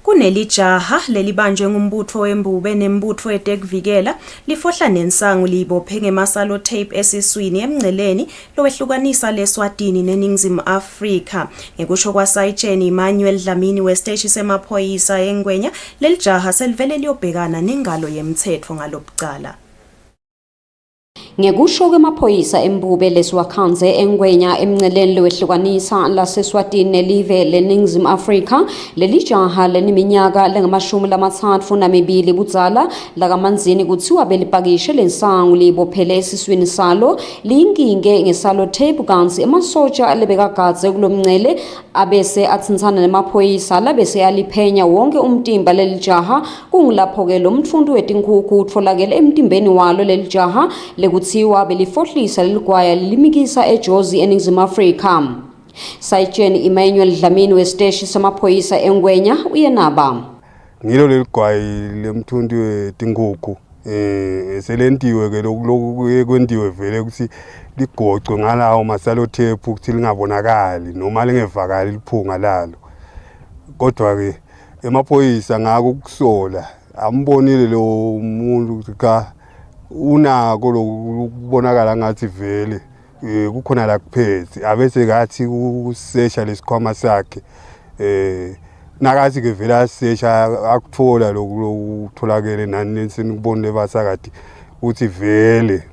Kunelijaha lelibanjwe ngumbutho wembube nembutho eTekvikela lifohla nensangu libophe ngemasalo tape esiswini emngceleni lowehlukanisa leSwatini neNingizimu Afrika. Ngekusho kwaSayitsheni Emmanuel Dlamini westeshi semaphoyisa eNgwenya, lelijaha selivele liyobhekana nengalo yemthetho ngalobucala. Ngekusho kwemaphoyisa embube leswakhanze eNgwenya emngceleni lowehlukanisa laseSwatini nelive leNingizimu Afrika, leli jaha leniminyaka lengama-32 budzala lakamanzini kuthiwa belipakishe lensangu libophele esiswini salo liyinkinge ngesalo tape kansi emasotsha lebekagadze kulomngcele abese atsintsana nemaphoyisa labese aliphenya wonke umtimba leli jaha kungilapho-ke lo mthundu wetinkuku utfolakele emtimbeni walo leli jaha lekuthiwa belifohlisa leligwaya lilimikisa eJozi eNingizimu Afrika. Sayitsheni Emmanuel Dlamini westeshi semaphoyisa eNgwenya uyenaba. Ngilo leligwayi lemthundu wetinkuku selentiwe ke lokhu kwendiwe vele ukuthi ligocwe ngalawo masalo tape ukuthi lingabonakali noma lingevakali liphunga lalo. Kodwa ke emaphoyisa ngako kusola ambonile lo muntu ka unako lokubonakala ngathi vele kukhona la kuphethe abese ngathi usesha lesikhwama sakhe nakathi ke vele asesha akuthola lokutholakele nani senibonile basakade uthi vele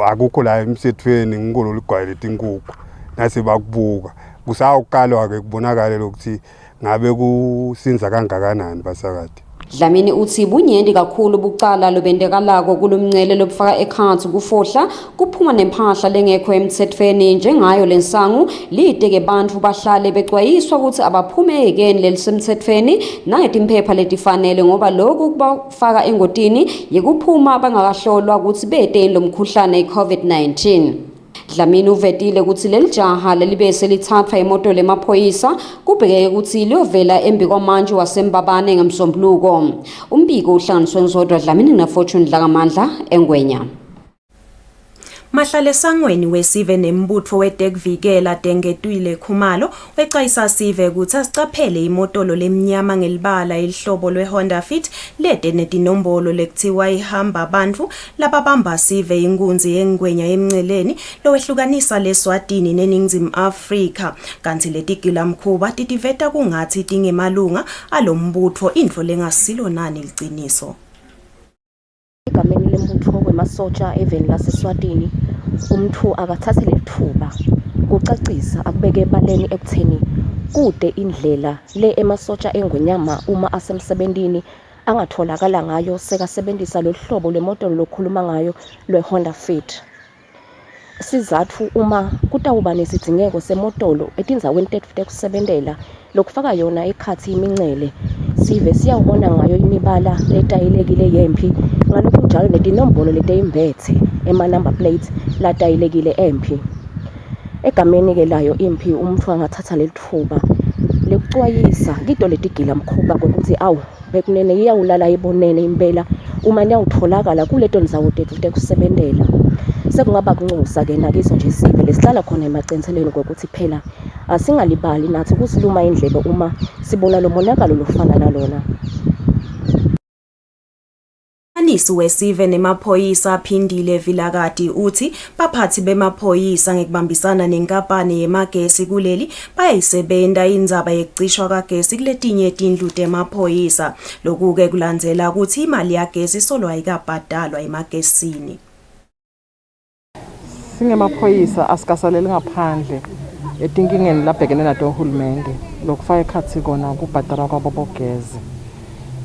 akukho la emsethweni ngikolo ligwaye letinkuku nase bakubuka kusawukalwa ke kubonakala lokuthi ngabe kusinza kangakanani basakade. Dlamini uthi bunyendi kakhulu bucala lobendekalako kulomngcele lobufaka ekhansi kufohla kuphuma nemphahla lengekho emthethweni njengayo lensangu lideke bantfu bahlale becwayiswa ukuthi abaphumekeni lelisemthethweni nangetimpepha letifanele ngoba lokhu kubafaka engotini yekuphuma bangakahlolwa ukuthi beteni lomkhuhlane i-COVID-19. Dlamini uvetile ukuthi leli jaha lelibese lithathwa imoto lemaphoyisa kubhekeke ukuthi liyovela embi kwamanje wasembabane ngemsombuluko. Umbiko uhlanganiswe ngizodwa Dlamini naFortune Dlakamandla eNgwenya. Mahlale sangweni wesive nembutho weTekvikela Dengetwile Khumalo wexwayisa sive ukuthi asicaphele imotolo lemnyama ngelibala elihlobo lweHonda Fit lede netinombolo lekuthiwa ihamba abantu lababamba sive inkunzi yeNgwenya emngceleni lowehlukanisa leSwatini neNingizimu Afrika kanti letigilamkhuba titiveta kungathi tingemalunga alombutho into lengasilo nani liciniso. Igameni lembutho wemasotsha eveni laseSwatini umthu akathathe lethuba kucacisa akubeke ebaleni ekutheni kude indlela le emasotsha eNgwenyama uma asemsebentini angatholakala ngayo sekasebenzisa lohlobo lwemoto lokhuluma ngayo lweHonda Fit. Sizathu uma kutawuba nesidingeko semotolo etindzaweni tekusebentela lokufaka yona ekhathi imincele sive siyawubona ngayo imibala letayilekile yempi ngalokho njalo netinombolo leteyimbethe ema-number plate latayilekile empi. Egameni ke layo impi umthu angathatha lethuba lekucwayisa kito letigilamkhuba kokuthi awu bekunene iyawulala ibonene impela uma niyawutholakala kuleto ndzawo tethu tekusebentela. Sekungaba kunxusa ke nakiso nje sive lesihlala khona emagcenseleni kokuthi phela asingalibali nathi kusiluma indlebe uma sibona lo monakalo lofana nalona. Anisi wesive nemaphoyisa aphindile Vilakati uthi baphathi bemaphoyisa ngekubambisana nenkampani yemagesi kuleli bayayisebenta indzaba yekucishwa kagesi kuletinye tindlu temaphoyisa. Lokhu-ke kulandzela ukuthi imali yagesi solo ayikabhadalwa emagesini. Singemaphoyisa asikasaleli ngaphandle etinkingeni labhekene nato uhulumende lokufaka ekhatsi kona kubhadala kwabo bogezi.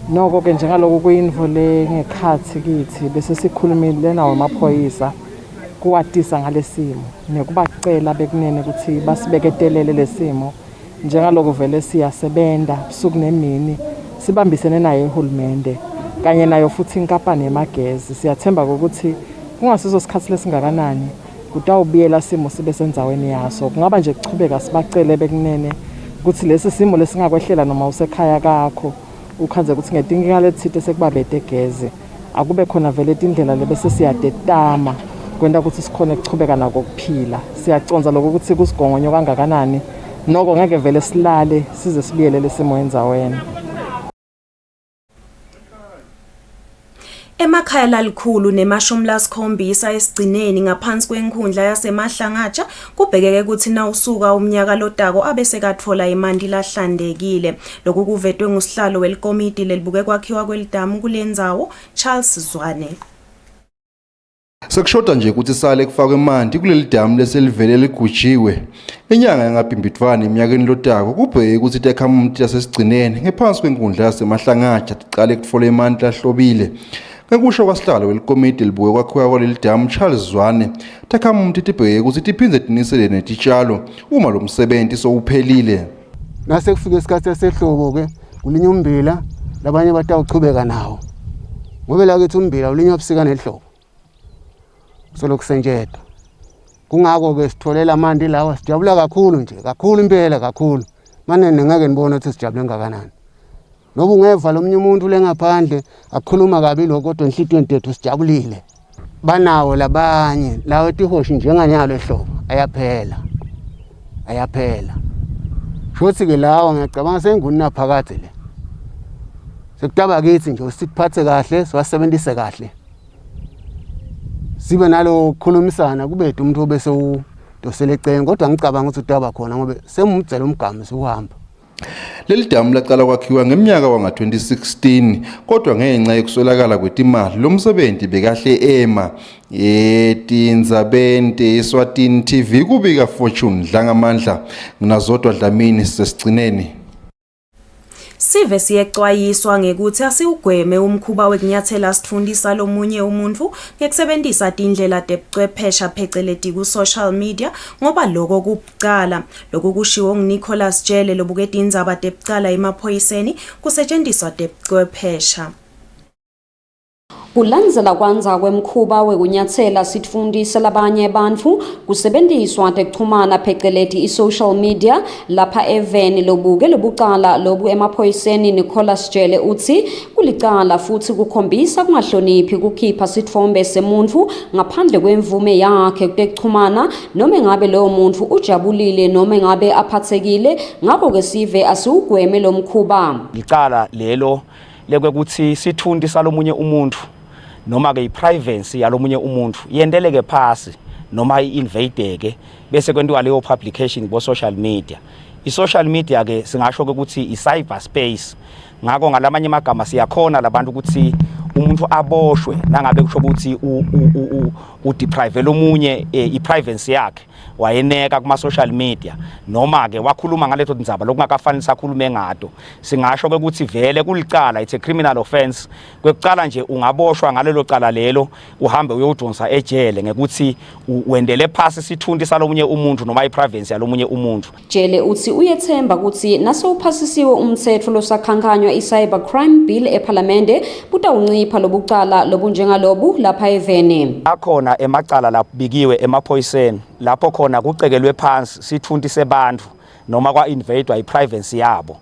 Noko ke njengaloku kuyinvole ngekhathi kithi bese sikhulumile nawo amaphoyisa kuwatisa ngalesimo nekubacela bekunene ukuthi basibeketelele lesimo njengaloku vele siyasebenta busuku nemini sibambisene naye uhulumende kanye nayo futhi inkampani yemagezi. Siyathemba ukuthi kungasizo isikhathi lesingakanani kutawubiyela simo sibe senzaweni yaso. Kungaba nje kuchubeka sibacele bekunene ukuthi lesi simo lesingakwehlela noma usekhaya kakho ukhanze ukuthi ngetinkinga lethithe sekubabete gezi akube khona vele indlela lebese siyadetama kwenda ukuthi sikhone ukuchubeka nako ukuphila. Siyaconza lokho ukuthi kusigongonyo kangakanani noko ngeke vele silale size sibiyelele simo endzaweni. Emakhaya lalikhulu ne-70 esigcineni ngaphansi kwenkhundla yasemahlangatsha kubhekeke ukuthi nawusuka umnyaka lotako abese katfola imandi lahlandekile. Lokhu kuvetwe ngusihlalo welikomiti lelibuke kwakhiwa kwelidamu kulendzawo Charles Zwane. Sekushoda nje ukuthi sale kufakwe imandi kuleli damu leselivele ligujiwe. Inyanga yangabhimbidvwana eminyakeni lotako kubheke ukuthi itakhamuti yasesigcineni ngephansi kwenkundla yasemahlangatsha tiqale kutfola imandi lahlobile. Ngekusho kwasihlalo welikomiti libuke kwakhiwa kwaleli damu Charles Zwane, takhamuti tibheke ukuthi tiphindze tinisele netitshalo uma lo msebenzi sowuphelile. Nase kufika isikhathi sesehlobo ke kulinywa umbila labanye batawuchubeka nawo. Ngoba la kethi umbila ulinywa ubusika nehlobo. Solokusenjeta. Kungako ke sitholela amandi lawa sijabula kakhulu nje, kakhulu impela kakhulu. Manje ngeke nibone ukuthi sijabule ngakanani. Noba ungeva lo mnye umuntu lengaphandle akukhuluma kabi lokho kodwa enhlitweni tethu sijabulile. Banawo labanye lawo tihoshi njenganyalo ehlobo ayaphela. Ayaphela. Shothi ke lawo ngiyacabanga senguna phakathi le. Sekutaba kithi nje usiphathe kahle siwasebenzise kahle. Sibe nalo ukukhulumisana kubethu umuntu obese udosele eceni kodwa ngicabanga ukuthi utaba khona ngoba semumdzela umgami siuhamba. Leli damu laqala kwakhiwa ngeminyaka wanga-2016 kodwa ngenxa yokuswelakala kwetimali lo msebenzi bekahle ema. Etindzabeni Eswatini TV kubika Fortune Dlangamandla nginazodwa Dlamini sesigcineni. Sive siyexwayiswa ngekuthi asiugweme umkhuba wekunyathela sifundisa lomunye umuntu ngekusebenzisa indlela tebuchwephesha pheceleti ku social media ngoba lokho kubucala. Lokho kushiwo nguNicholas Jele lobuketa indzaba tebucala emaphoyiseni kusetshenziswa tebuchwephesha. Kulandzela kwanza kwemkhuba wekunyathela sitfundise labanye bantfu kusebenziswa tekuchumana pheceleti social media lapha eveni lobuke lobucala lobu emaphoyiseni Nicholas Jele uthi kulicala futhi kukhombisa kungahloniphi kukhipha sitfombe semuntfu ngaphandle kwemvume yakhe tekuchumana noma ngabe lowo muntu ujabulile noma ngabe aphathekile. Ngakho ke sive asiugweme lo mkhuba. Licala lelo lekwekuthi sithundisa lomunye umuntu noma ke iprivacy yalomunye umuntu yendeleke phasi noma iinvadeke bese kwentiwa leyo publication bo social media. I-social media ke singasho ukuthi i-cyberspace. Ngakho ngalamanye amagama siyakhona labantu ukuthi umuntu aboshwe nangabe kusho ukuthi udeprive lomunye iprivacy yakhe wayeneka kuma social media noma ke wakhuluma ngaleto ndzaba lokungakafanele sakhulume ngato. Singasho ukuthi vele kulicala, it's a criminal offense. Kwekucala nje ungaboshwa ngalelo cala lelo uhambe uyodonsa ejele ngekuthi wendele phasi sithundisa lomunye umuntu noma iprivacy yalomunye umuntu. Jele uthi uyethemba ukuthi naso uphasisiwe umthetho losakhankanywa i-cyber crime bill eParliamente butawuncipha lobucala lobunjengalobu lapha eveni. Akhona emacala labikiwe emaphoyiseni lapho khona kucekelwe phansi sithundise abantu noma kwa invadwa iprivacy yabo.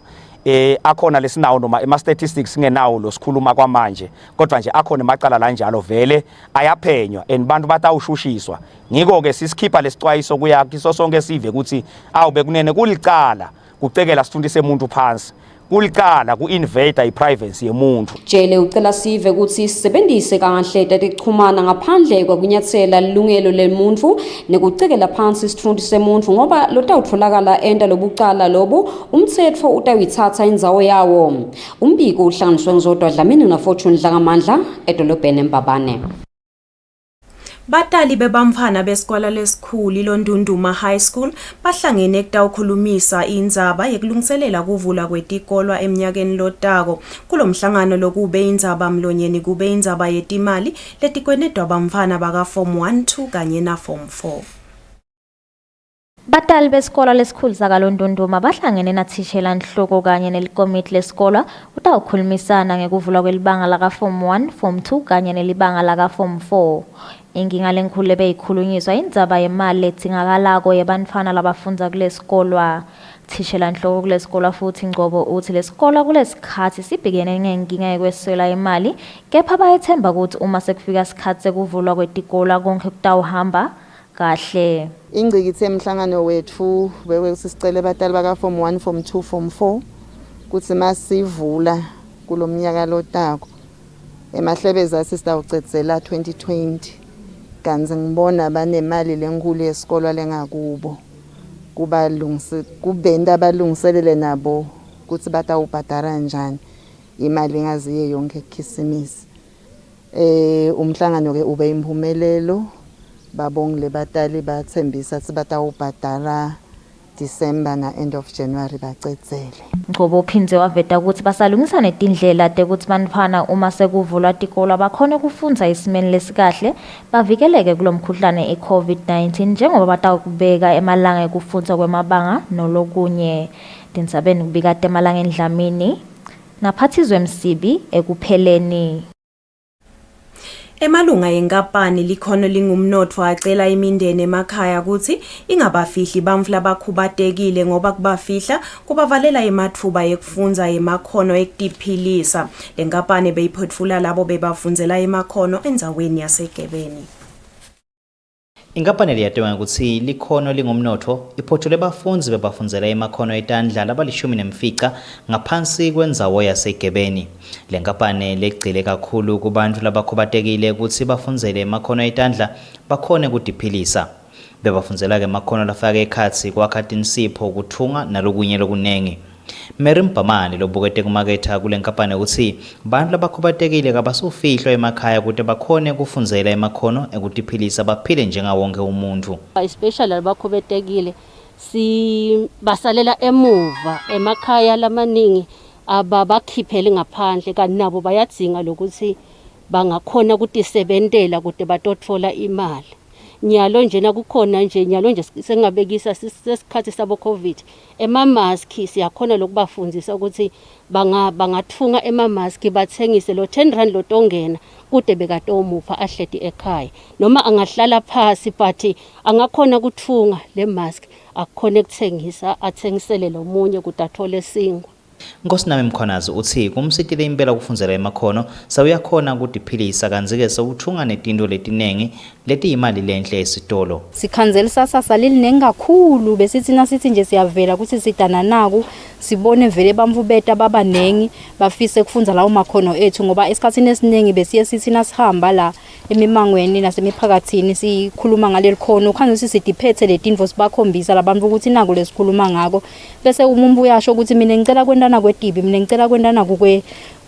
akhona lesinawo noma ema statistics ngenawo lo sikhuluma kwamanje kodwa nje akhona emacala la njalo vele ayaphenywa and bantu batawushushiswa ngiko ke sisikhipha lesixwayiso kuya kiso sonke sive ukuthi awube kunene kulicala kucekela sifundise umuntu phansi kulicala ku-invader i-privacy yemuntu. Jele ucela sive ukuthi sisebenzise kahle tekuchumana ngaphandle kwakunyathela lilungelo lemuntu nekucekela phansi isifundo semuntu ngoba lotawutholakala enda lobucala lobo umthetho utawithatha indzawo yawo. Umbiko uhlanganiswe ngizodwa Dlamini na Fortune Dlangamandla edolobheni eMbabane. Batali bebamfana besikole lesikhulu iLondunduma High School bahlangene kutawukhulumisa indzaba yekulungiselela kuvula kwetikolwa eminyakeni lotako. Kulomhlangano lokube indzaba mlonyeni kube indzaba yetimali letikwenedwa bamfana baka form 1 2 kanye na form 4. Batali besikole lesikhulu sakaLondunduma bahlangene nathishela Nhloko kanye nelikomiti lesikole utawukhulumisana ngekuvulwa kwelibanga laka form 1 form 2 kanye nelibanga laka form 4. Inkinga lenkulu beyikhulunyiswa indzaba yemali letingakalako yabantfwana labafundza kulesikolwa. Thishela Nhloko kulesikolwa futhi Ngcobo uthi lesikolwa kulesikhathi sibhekene nenkinga yekweswela imali kepha bayethemba ukuthi uma sekufika isikhathi sekuvulwa kwetikolwa konke kutawuhamba kahle. Ingcikithe emhlangano wethu bekusicela abatali baka form 1 form 2 form 4 kuthi masivula kulomnyaka lotako emahlebeza sisawucedzela 2020 kanzi ngibona banemali lenkulu yesikole lengakubo kubenda abalungiselele nabo kuthi batawubhadara njani imali ngaziye yonke eKhisimisi. Umhlangano ke ube impumelelo babongile batali bathembisa ukuthi batawubhadara December na end of January bacedzele. Ngcobo uphindze waveta ukuthi basalungisa netindlela tekuthi bantfwana uma sekuvulwa tikolwa bakhone kufundza isimeni lesikahle bavikeleke kulomkhuhlane eCovid-19 njengoba batawubeka emalanga ekufundza kwemabanga nolokunye. Tindzabeni kubika temalanga Dlamini naphathizwe Msibi ekupheleni. Emalunga yenkampani likhono lingumnotfo acela imindeni emakhaya ukuthi ingabafihli bamfu labakhubatekile ngoba kubafihla kubavalela emathuba ekufundza emakhono ekutiphilisa. Lenkampani beyiphotfula labo bebafundzela emakhono endzaweni yaseGebeni. Inkampani liyatewa ukuthi likhono lingumnotfo iphothule bafundzi bebafundzela emakhono etandla labalishumi nemfica ngaphansi kwendzawo yaseGebeni. Lenkampani legcile kakhulu kubantu labakhubatekile ukuthi bafundzele emakhono etandla bakhone kutiphilisa. Bebafundzela ke emakhono lafaka ekhatsi kwakha tinsipho kuthunga nalokunye lokunengi. Mary Mpamane lobukete kumaketha kule nkampani ukuthi bantu labakhubatekile kabasufihlwa emakhaya ukuthi bakhone kufundzela emakhono ekutiphilisa baphile njengawonke umuntu. Especially labakhubatekile basalela emuva emakhaya lamaningi ababakhiphele ngaphandle kanti nabo bayadzinga lokuthi bangakhona kutisebentela kude batotfola imali. Nyalo njena kukhona nje nyalo nje sengabekisa sesikhathi sabo COVID emamaski siyakhona lokubafundisa ukuthi bangathunga emamaski bathengise lo 10 rand lotongena kude bekatomupha ahleti ekhaya noma angahlala phasi but angakhona kuthunga le mask akukhona ukuthengisa athengisele lo munye kudathole singwa. Nkosinami Mkhonazi uthi kumsitile impela kufundzela emakhono sawuyakhona kutiphilisa kanzike sewuthunga netinto letinengi letiyimali lenhle esitolo. Sikhanzela sasasa lilinengi kakhulu besithina sithi nje siyavela ukuthi sidana naku sibone vele bamfu beta babanengi bafise kufundza lawo makhono ethu ngoba esikhatsini esiningi besiye sithina sihamba la emimangweni nasemiphakathini sikhuluma ngaleli khono khanze sidiphethe letinto sibakhombisa labantu ukuthi nako lesikhuluma ngako bese umuntu uyasho ukuthi mina ngicela kwendana kwetibi mina ngicela kwendana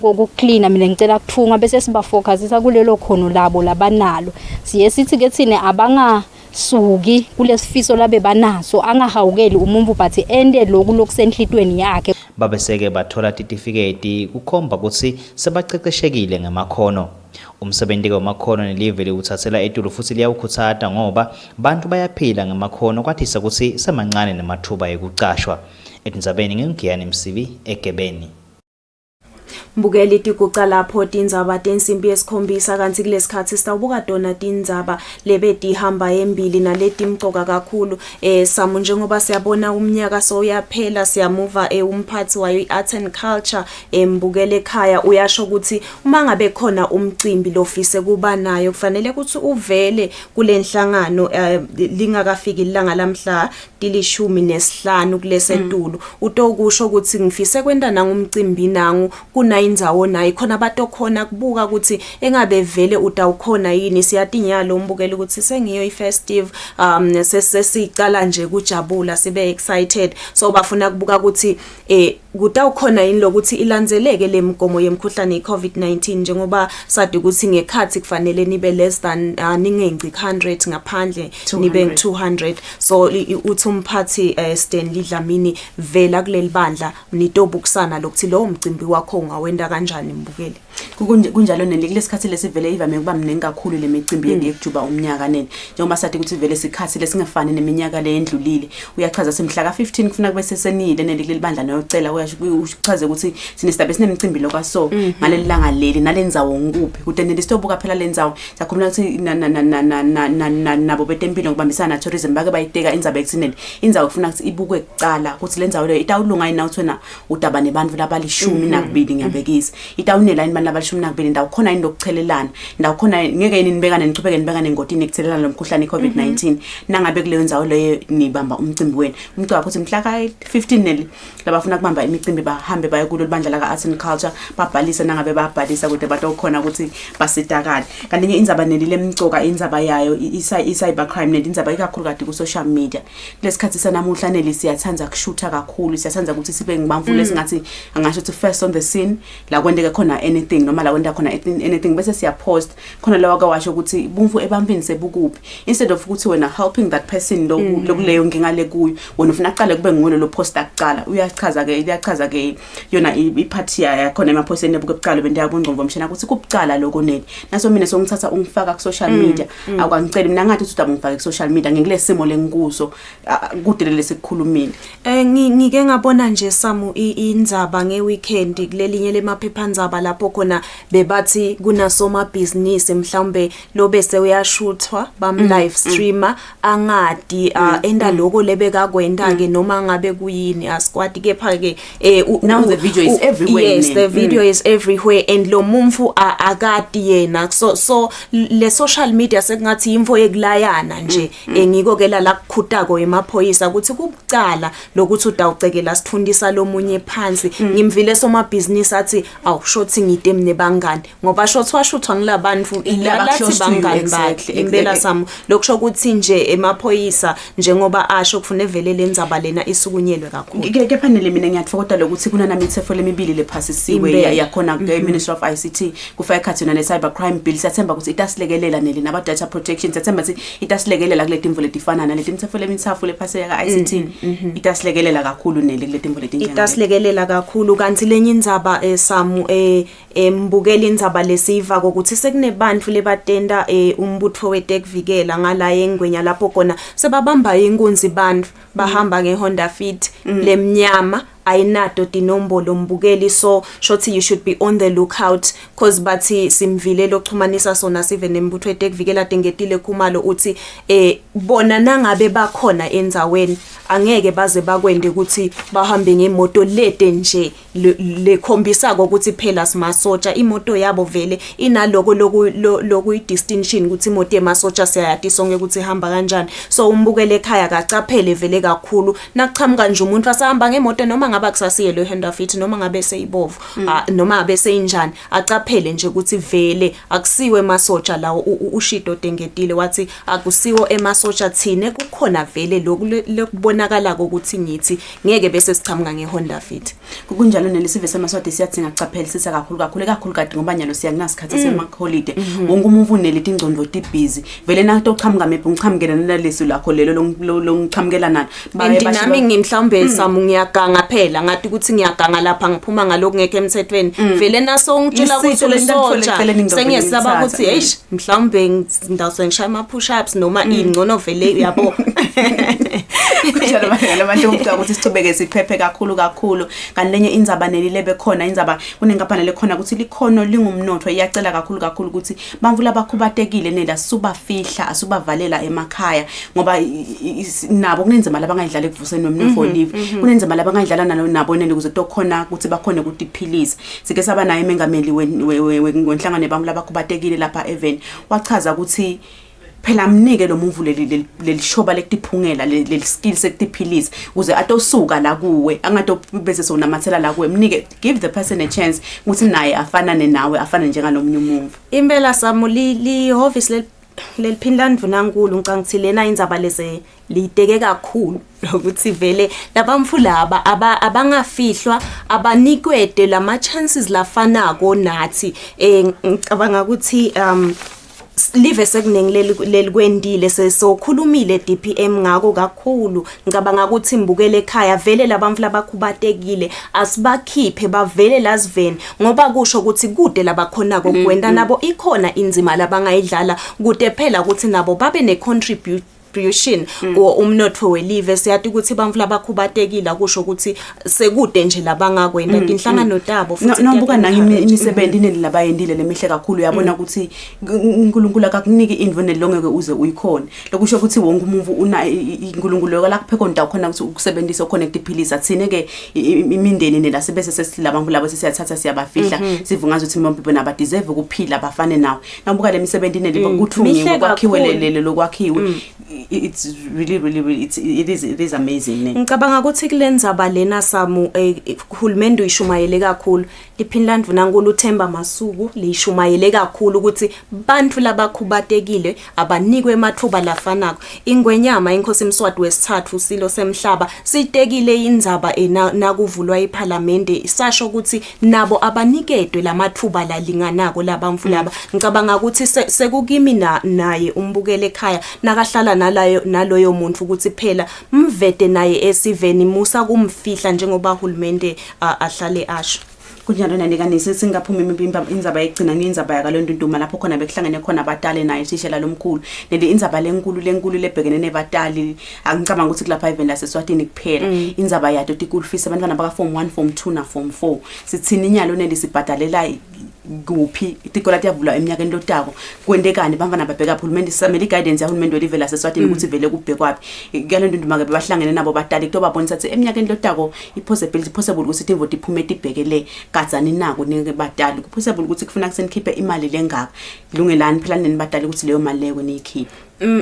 kokucleana mina ngicela kuthunga bese sibafocusisa kulelo khono labo labanalo siye sithi ke thina abangasuki kulesifiso labe banaso angahawukeli umuntu but ende lokhu lokusenhlitweni yakhe. Babeseke bathola certificate kukhomba ukuthi sebaqeqeshekile ngamakhono. Umsebenzi wamakhono neliveli uthathela etulo futhi liyawukhuthata ngoba bantu bayaphila ngamakhono kwathi ukuthi semancane nemathuba ekucashwa. Etindzabeni ngingiyani Msibi eGebeni. mbukela itiguca lapho tindzaba tensimbi yesikhombisa kanti kulesikhathi sitawubuka dona tindzaba lebeti ihamba embili naleti imcoka kakhulu Samu njengoba siyabona umnyaka so uyaphela siyamuva umphathi wayo i-Arts and Culture mbukela ekhaya uyasho ukuthi uma ngabe khona umcimbi lofise kuba nayo kufanele ukuthi uvele kule nhlangano lingakafiki ilanga lamhla 15 kulesetulu utokusho ukuthi ngifise kwenda nangumcimbi nangu kuna indzawo nayo khona batokhona kubuka ukuthi engabe vele utawukhona yini siyatinyalo umbukela ukuthi sengiyo i-festive sesicala nje kujabula sibe excited so bafuna kubuka ukuthi kutawukhona yini lokuthi ilandzeleke lemgomo yemkhuhlane i-COVID-19 njengoba sathi ukuthi ngekhathi kufanele nibe less than ningenci 100 ngaphandle nibe 200 so uthi umphathi Stanley Dlamini vela kuleli bandla nitobukusana lokuthi lo umcimbi wakho ungawenda kanjani mbukeli kunjalo nene kulesikhathi lesivele ivame kuba mningi kakhulu lemicimbi yekujuba umnyaka nene njengoba sathi ukuthi vele sikhathi lesingafani neminyaka le endlulile uyachaza semhla ka15 kufuna kube sesenile nene kuleli bandla nayocela uyachaza ukuthi sinesitabe sinemicimbi lokwaso ngaleli langa leli nalendzawo ngikuphi kude nele sitobuka phela lendzawo sakhuluma ukuthi nabo betempilo ngibambisana tourism bake bayiteka indzaba ekuthinele indzawo kufuna ukuthi ibukwe kucala ukuthi lendzawo leyo itawulunga yini nawuthona udaba nebantu labalishumi nakubili ngiyabekisa itawunela yini labalishumi nakubili ndawo khona yini lokuchelelana ndawo khona ngeke yini nibekane nichubeke nibekane ngotini ekuthelelana lomkhuhlane i-COVID-19 nangabe kuleyo ndzawo leyo nibamba umcimbi wenu umuntu wakho uthi mhla ka15 neli labafuna kubamba imicimbi bahambe baye kulo libandla la Arts and Culture babhalisa nangabe babhalisa kude batokhona ukuthi basitakala kanti ke indzaba neli lemcoka indzaba yayo i-cyber crime neli indzaba ikakhulu kade ku social media lesikhathi sanamuhla neli siyathanza kushutha kakhulu siyathanza ukuthi sibe ngibamvule singathi angasho ukuthi first on the scene la kwendeke khona anything noma la kwenda khona anything bese siyapost khona lawa kawasho ukuthi bumvu ebambini sebukuphi instead of ukuthi wena helping that person lokuleyo ngingale kuyo wena ufuna aqale kube nguwe lo poster kuqala iyachaza ke yona iphathi yakhona emaphoseni ebuke kuqala bende yakungqomvo mshana ukuthi kubucala lokho neli naso mina songithatha ungifaka ku social media akwangicela mina ngathi uthi ngifake ku social media ngikilesimo lengikuso kudelele sikukhulumile ngike ngabona nje Samu indzaba ngeweekend kulelinye lemaphephandzaba lapho khona bebathi kunasoma business mhlawumbe lo bese uyashuthwa bam live streamer angadi enda lokho lebeka kwenda ke noma ngabe kuyini asikwati kepha ke now the video is everywhere yes the video is everywhere and lo mumfu akadi yena so le social media sekungathi imfo yekulayana nje ngiko ke la kukhutako emaphoyisa ukuthi kubucala lokuthi udawucekela sifundisa lomunye phansi ngimvile soma business athi awushothi ngide mne bangani ngoba shothwa ngilabantu ilathi bangani bakhe impela Samu lokusho ukuthi nje emaphoyisa njengoba asho kufune vele lenzaba lena isukunyelwe kakhulu ke panele mina ngiyatfokoda lokuthi kuna mithetho lemibili lephasisiwe yakhona ke Ministry of ICT kufaka ikhathi yona le cyber crime bill siyathemba ukuthi itasilekelela nele naba data protection siyathemba ukuthi itasilekelela kule timvo letifana naleti mithetho lemithafu lephaseka ka ICT itasilekelela kakhulu nele kule timvo letinjani itasilekelela kakhulu kanti lenye indzaba Samu mbukela indzaba lesiva ukuthi sekunebantu lebatenda umbutho wetekuvikela ngala engwenya lapho khona sebabamba inkunzi bantu bahamba ngeHonda Fit lemnyama ayinato tinombolo mbukeli so shothi you should be on the lookout cause bathi simvile lochumanisa sona sive nembutho wetekuvikela tengetile khumalo uthi bona nangabe bakhona endzaweni angeke baze bakwende ukuthi bahambe ngemoto lede nje lekhombisa ukuthi phela simasotsha imoto yabo vele inaloko loku distinction ukuthi imoto yemasotsha siyayati sonke ukuthi ihamba kanjani so umbukele ekhaya kacaphele vele kakhulu nakuchamuka nje umuntu asahamba ngemoto noma ngaba kusasiyelo Honda Fit noma ngabe seyibovu noma ngabe seyinjani acaphele nje ukuthi vele akusiwe emasotsha lawo ushido tengetile wathi akusiwo emasotsha thine kukhona vele lokubonakala ukuthi ngithi ngeke bese sichamuka ngeHonda Fit kunjalo nelisive semaswati siyathi ngacaphelisisa kakhulu kade ngoba nyalo siyakunasikhathi semaholide wonke umuntu uneliti ingcondo busy vele nato chamuka mephi ngichamukela nalesi lakho lelo longichamukela nani nami ngimhlawumbe Samu ngiyaganga phela ngathi ukuthi ngiyaganga lapha ngiphuma ngaloko ngeke emthethweni vele naso ngitshela ukuthi lesotsha sengiyesaba ukuthi hey mhlawumbe ngidawuse ngishaya ama push ups noma ingcono vele yabo njalo labantu ukuthi sithobeke siphephe kakhulu kanti lenye indzaba nelile bekhona indzaba kunenkampani lekhona ukuthi likhono lingumnotho iyacela kakhulu ukuthi bamvu labakhubatekile nela subafihla asubavalela emakhaya ngoba nabo kunenzima labangayidlala ekuvuseni nomnotho live kunenzima labangayidlala nabo nene ukuze tokhona ukuthi bakhona ukuthi iphilise sike saba naye emengameli wenhlangano bamvu labakhubatekile lapha even wachaza ukuthi phela mnike lo muntu lelishoba lekutiphungela leliskill sekutiphilisa ukuze atosuka la kuwe angato bese sonamathela la kuwe mnike give the person a chance ukuthi naye afanane nawe afana njengalomunye umuntu impela samuli office leliphinda nankulu ngicanga ukuthi lena indzaba leze lideke kakhulu ukuthi vele labamfu laba abangafihlwa abanikwede lama chances lafanako nathi ngicabanga ukuthi live sekunengileli kwendile sesokhulumile DPM ngako kakhulu ngicabanga ukuthi mbukele ekhaya vele labamfu labakhubatekile asibakhiphe bavele laziveni ngoba kusho ukuthi kude labakhona kokwenda nabo ikhona inzima labangayidlala kude phela ukuthi nabo babe ne contribution umnotho welive siyathi ukuthi bamfu labakhubatekile akusho ukuthi sekude nje labangakwenda inhlangano tabo futhi nobuka nangi imisebenzi nelabayendile lemihle kakhulu uyabona ukuthi uNkulunkulu akakuniki indvune longeke uze uyikhona lokusho ukuthi wonke umuntu una iNkulunkulu lakuphe konta khona ukuthi ukusebenzisa connect iphilisa thine ke imindeni nela sebese sesilabamfu labo sesiyathatha siyabafihla sivungaza ukuthi impilo naba deserve ukuphila bafane nawe nabuka lemisebenzi nelibo kuthungiwe kwakhiwe lelo lokwakhiwe it's really it is amazing ngicabanga ukuthi kulenza balena samu uhulumende uyishumayele kakhulu liphindlandvu nankulu uThemba Masuku lishumayele kakhulu ukuthi bantu labakhubatekile abanikwe emathuba lafanako ingwenyama inkosi Mswati wesithathu silo semhlaba sitekile indzaba nakuvulwa iParliament sasho ukuthi nabo abanikedwe lamathuba lalinganako labamfu laba ngicabanga ukuthi sekukimi naye umbukele ekhaya nakahlala naloyo muntu ukuthi phela mvete naye esiveni musa kumfihla njengoba uhulumende ahlale asho kunjalo nanikanisi singaphuma indzaba yegcina indzaba yakalonto Ntuma lapho khona bekuhlangene khona abatali naye tishela lomkhulu leli indzaba lenkulu lebhekene nebatali angicabanga ukuthi kulapha even la seSwatini kuphela indzaba yato tikulfisa abantwana baka form 1 form 2 na form 4 sithini inyalo nelisibhadalela kuphi itikola tiyavula eminyakeni lotako kwendekani bamfana babheka uhulumende samele guidance yahulumende welive la seSwatini ukuthi vele kubhekwapi kalonto Ntuma ke bahlangene nabo batali kutoba bonisa ukuthi eminyakeni lotako possible ukuthi imvoti iphume tibhekele kadzani nako nike batali possible ukuthi kufuna kusenikhiphe imali lengaka lungelani phela nini batali ukuthi leyo mali leyo niyikhiphe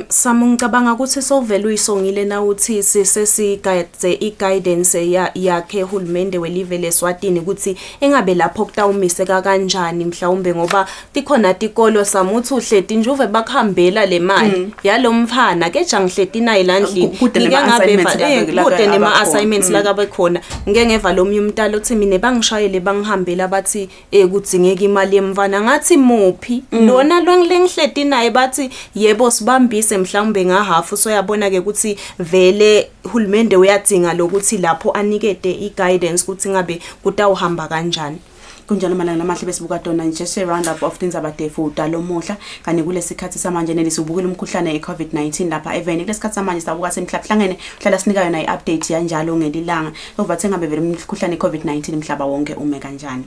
samungicabanga ukuthi sovela uyisongile na uthi sesigadze iguidance yakhe uhulumende welive leSwatini ukuthi engabe lapho kutawumiseka kanjani mhlawumbe ngoba tikhona tikolo samuthi uhleti njuve bakhambela le mali yalomfana ke jangihleti nayi landlini ngeke ngabe kude nema assignments la kabe khona ngeke ngeva lomnye umntalo uthi mina bangishayele bangihambela bathi kudzingeka imali yemfana ngathi muphi lona lwengihleti naye bathi yebo sibambe mhlawumbe ngahafu so yabona ke ukuthi vele uhulumende uyadzinga lokuthi lapho anikede iguidance ukuthi ngabe kutawuhamba kanjani kunjalo malanga namahle besibuka dona nje round up of indzaba defu dalomuhla kanye kulesikhathi samanje nelisubukile umkhuhlane eCovid-19 lapha even kulesikhathi samanje sabuka semhlaba hlangene hlala sinika yona iupdate yanjalo ngelilanga ukubathe ngabe vele umkhuhlane eCovid-19 emhlaba wonke ume kanjani.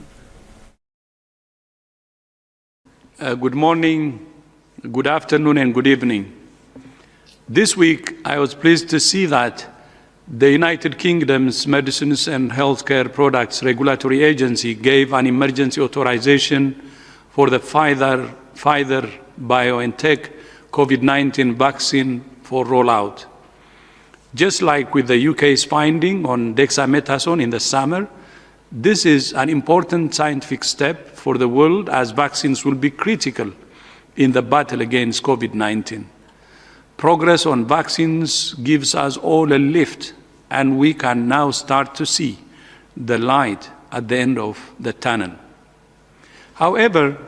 Good morning, good afternoon and good evening. This week, I was pleased to see that the United Kingdom's Medicines and Healthcare Products Regulatory Agency gave an emergency authorization for the Pfizer BioNTech COVID-19 vaccine for rollout. Just like with the UK's finding on dexamethasone in the summer, this is an important scientific step for the world as vaccines will be critical in the battle against COVID-19. Progress on vaccines gives us all a lift, and we can now start to see the light at the end of the tunnel. However,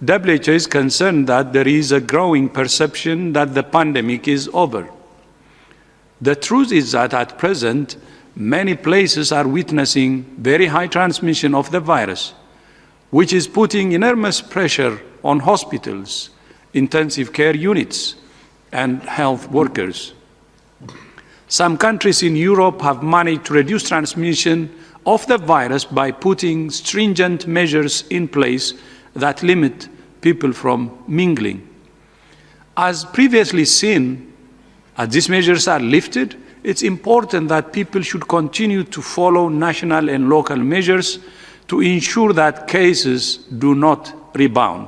WHO is concerned that there is a growing perception that the pandemic is over. The truth is that at present, many places are witnessing very high transmission of the virus, which is putting enormous pressure on hospitals, intensive care units, and health workers. Some countries in Europe have managed to reduce transmission of the virus by putting stringent measures in place that limit people from mingling. As previously seen, as these measures are lifted, it's important that people should continue to follow national and local measures to ensure that cases do not rebound.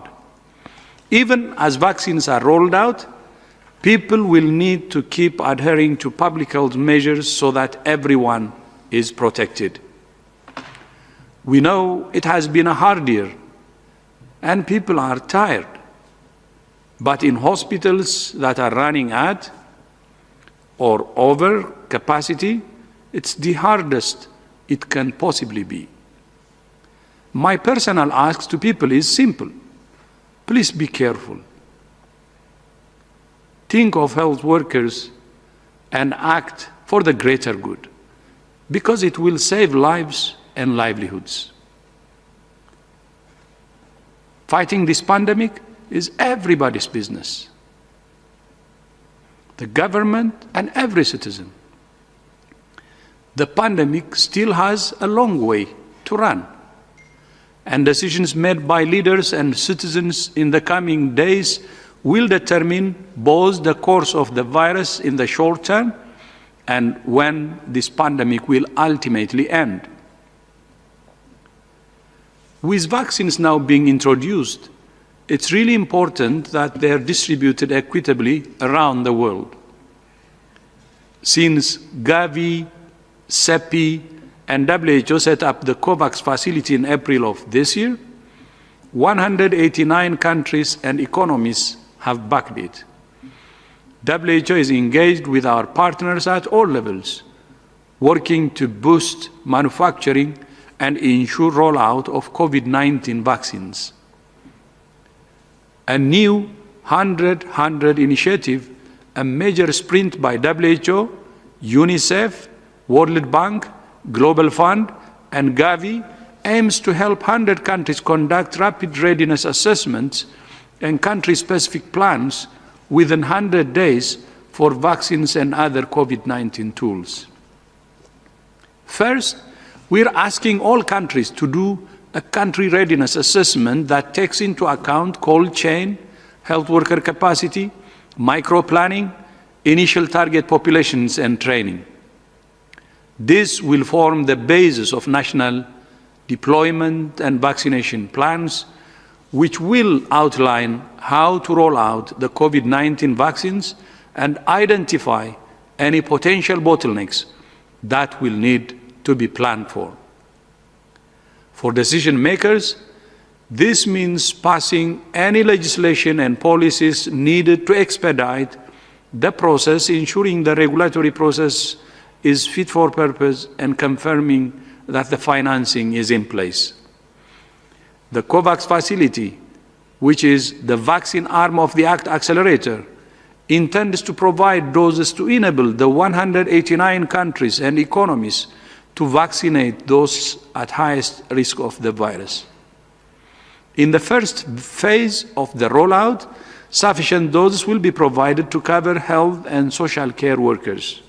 Even as vaccines are rolled out, people will need to keep adhering to public health measures so that everyone is protected. We know it has been a hard year and people are tired. But in hospitals that are running at or over capacity, it's the hardest it can possibly be. My personal ask to people is simple. Please be careful. Think of health workers and act for the greater good, because it will save lives and livelihoods. Fighting this pandemic is everybody's business. The government and every citizen. The pandemic still has a long way to run, and decisions made by leaders and citizens in the coming days will determine both the course of the virus in the short term and when this pandemic will ultimately end. With vaccines now being introduced, it's really important that they are distributed equitably around the world. Since Gavi, CEPI, and WHO set up the COVAX facility in April of this year, 189 countries and economies have backed it. WHO is engaged with our partners at all levels, working to boost manufacturing and ensure rollout of COVID-19 vaccines. A new 100-100 initiative, a major sprint by WHO, UNICEF, World Bank, Global Fund, and Gavi, aims to help 100 countries conduct rapid readiness assessments and country-specific plans within 100 days for vaccines and other COVID-19 tools. First, we're asking all countries to do a country readiness assessment that takes into account cold chain, health worker capacity, micro-planning, initial target populations, and training. This will form the basis of national deployment and vaccination plans, which will outline how to roll out the COVID-19 vaccines and identify any potential bottlenecks that will need to be planned for. For decision makers, this means passing any legislation and policies needed to expedite the process, ensuring the regulatory process is fit for purpose and confirming that the financing is in place. The COVAX facility, which is the vaccine arm of the ACT Accelerator, intends to provide doses to enable the 189 countries and economies to vaccinate those at highest risk of the virus. In the first phase of the rollout, sufficient doses will be provided to cover health and social care workers.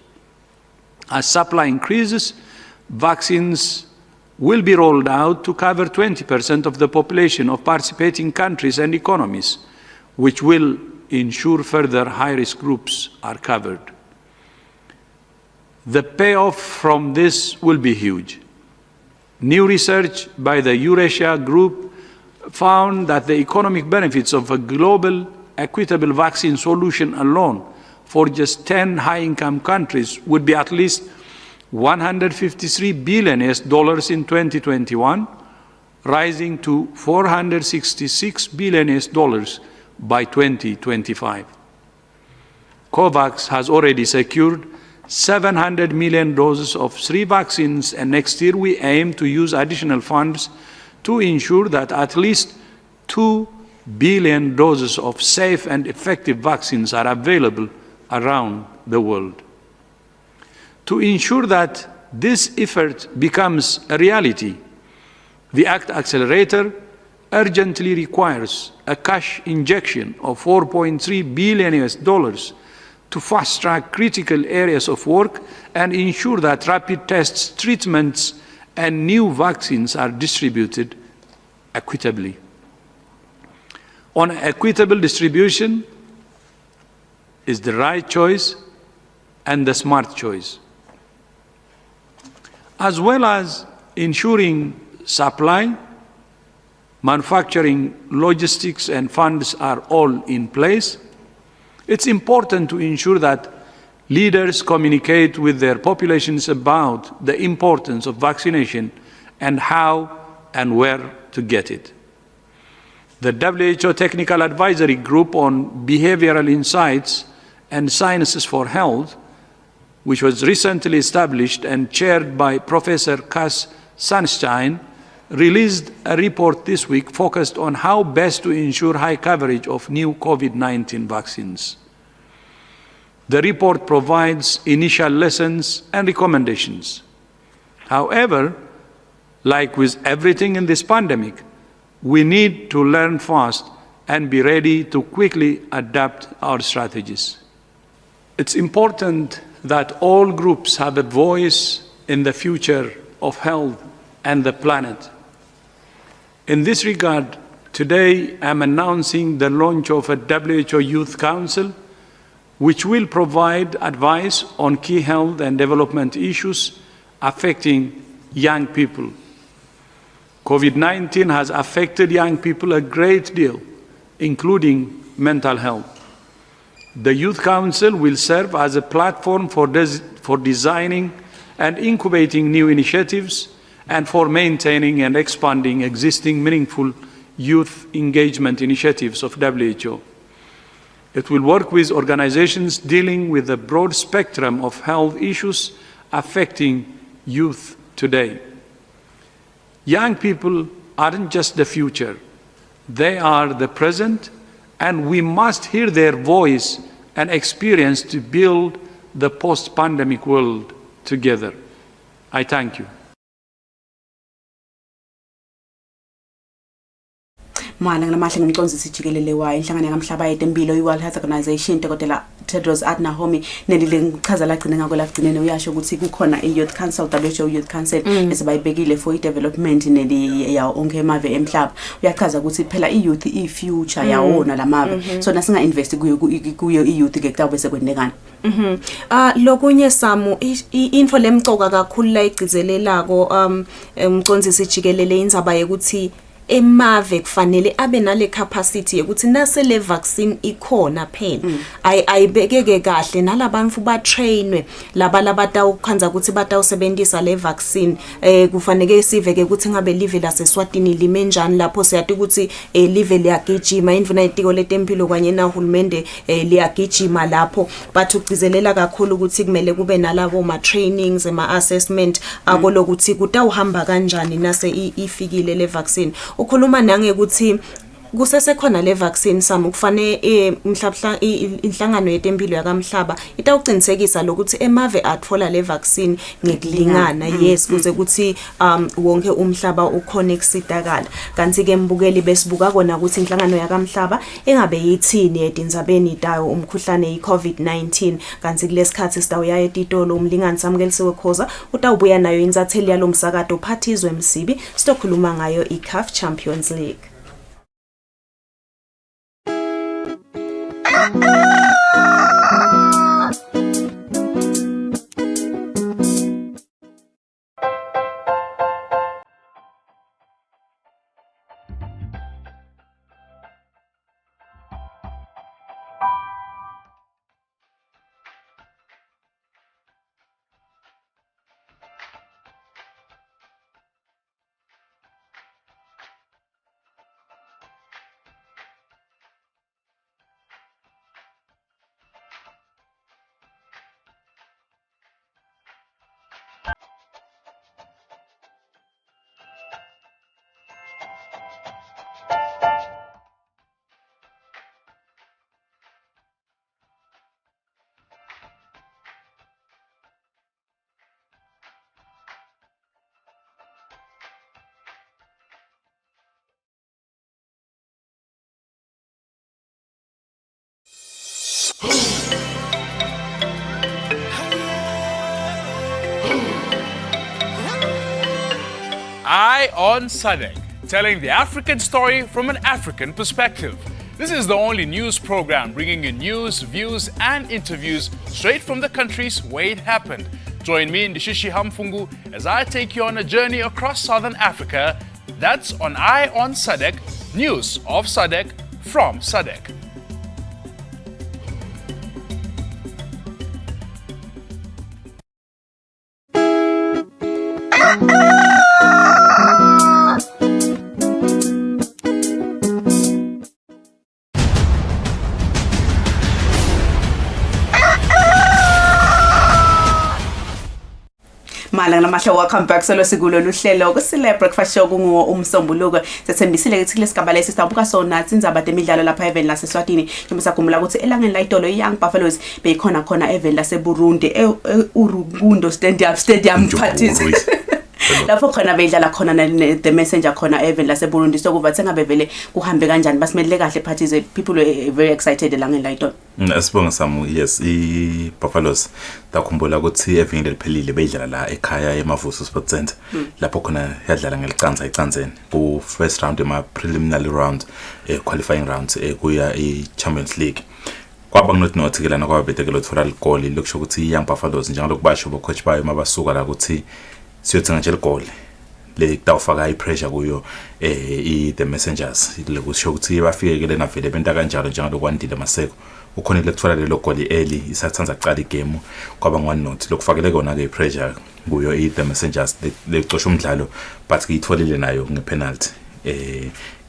As supply increases, vaccines will be rolled out to cover 20% of the population of participating countries and economies, which will ensure further high-risk groups are covered. The payoff from this will be huge. New research by the Eurasia Group found that the economic benefits of a global equitable vaccine solution alone for just 10 high-income countries would be at least $153 billion in 2021, rising to $466 billion by 2025. COVAX has already secured 700 million doses of 3 vaccines, and next year we aim to use additional funds to ensure that at least 2 billion doses of safe and effective vaccines are available around the world. To ensure that this effort becomes a reality, the ACT Accelerator urgently requires a cash injection of $4.3 billion to fast-track critical areas of work and ensure that rapid tests, treatments, and new vaccines are distributed equitably. On equitable distribution is the right choice and the smart choice. As well as ensuring supply, manufacturing, logistics, and funds are all in place, it's important to ensure that leaders communicate with their populations about the importance of vaccination and how and where to get it. The WHO Technical Advisory Group on Behavioral Insights and Sciences for Health, which was recently established and chaired by Professor Cass Sunstein, released a report this week focused on how best to ensure high coverage of new COVID-19 vaccines. The report provides initial lessons and recommendations. However, like with everything in this pandemic, we need to learn fast and be ready to quickly adapt our strategies. It's important that all groups have a voice in the future of health and the planet. In this regard, today I'm announcing the launch of a WHO Youth Council, which will provide advice on key health and development issues affecting young people. COVID-19 has affected young people a great deal, including mental health. The Youth Council will serve as a platform for designing and incubating new initiatives and for maintaining and expanding existing meaningful youth engagement initiatives of WHO. It will work with organizations dealing with a broad spectrum of health issues affecting youth today. Young people aren't just the future, they are the present, and we must hear their voice and experience to build the post-pandemic world together. I thank you. Mahala ngalamahle ngimcondzisi jikelele wayo inhlangano yakamhlaba yetempilo iWorld Health Organization Dr. Tedros Adhanom nelile ngichaza lagcina ngakho lagcinene uyasho ukuthi kukhona iYouth Council, WHO Youth Council esibayibekile for development neli yawo onke emave emhlaba. Uyachaza ukuthi phela iYouth ifuture yawona lamave, so nasinga invest kuyo iYouth ke kutawube sekwendekana. Lokunye Samu info lemcoka kakhulu la igcizelelako umcondzisi jikelele indzaba yekuthi emave kufanele abe nale capacity ukuthi nase le vaccine ikhona phela ayibekeke kahle nalabantu ba trainwe labalabata ukukhanza ukuthi batawusebenzisa le vaccine kufanele siveke ukuthi ngabe live la Eswatini lime njani lapho siyathi ukuthi live liyagijima indvuna yetiko letempilo kanye na uhulumende liyagijima lapho bathu ugcizelela kakhulu ukuthi kumele kube nalabo ma trainings ma assessment akolokuthi kutawuhamba kanjani nase ifikile le vaccine. Ukhuluma nange ukuthi kusesekhona le vaccine Samu kufanele mhlabhla inhlangano yetempilo yakamhlaba itawuqinisekisa lokuthi emave atfola le vaccine ngekulingana yes kuze ukuthi wonke umhlaba ukhona ukusidakala. Kanti ke mbukeli besibuka kona ukuthi inhlangano yakamhlaba engabe yithini edinzabeni tayo umkhuhlane iCovid-19 kanti kulesikhathi sitawuya etitolo umlingani samkelisiwe khoza utawubuya nayo inzatheli yalomsakato phathizwe Msibi sitokhuluma ngayo iCAF Champions League. Eye on SADC, telling the African story from an African perspective. This is the only news program bringing you news, views, and interviews straight from the countries where it happened. Join me in Ndishishi Hamfungu as I take you on a journey across Southern Africa. That's on Eye on SADC, news of SADC from SADC. Malanga namahle, welcome back solo sikulo luhlelo Kusile breakfast show kunguwo umsombuluko. Sethembisile ukuthi lesigaba lesi sizabuka sona indzaba zemidlalo lapha eVeni laseSwatini. Njengoba sakhumbula ukuthi elangeni la idolo iYoung Buffaloes beyikhona khona eVeni laseBurundi uRukundo Stadium Parties. Lapho khona bedlala khona the messenger khona eVeni laseBurundi. So kuva sengabe vele kuhambe kanjani basimedle kahle parties. People were very excited elangeni la idolo. Asibonga Samu, yes, Buffaloes takhumbula ukuthi eVeni liphelile beyidlala la ekhaya eMavuso Sports Center. Lapho khona yadlala ngelicanza icanzeni ku first round ema preliminary round qualifying rounds kuya eChampions League. Kwaba nginothikelela kwababethekela uthola igoli lokusho ukuthi iYoung Buffaloes njalo kubasho bocoach bayo mabasuka la ukuthi siyothenga nje igoli le kutawufaka ipressure kuyo the messengers lokusho ukuthi bafikele na vele benta kanjalo njalo kwandile maseko ukhona lekuthola lelo goli early isathanza kuqala igame kwaba ngwanoti lokufakele kona ke ipressure kuyo the messengers lecosha umdlalo but kuyitholile nayo ngepenalty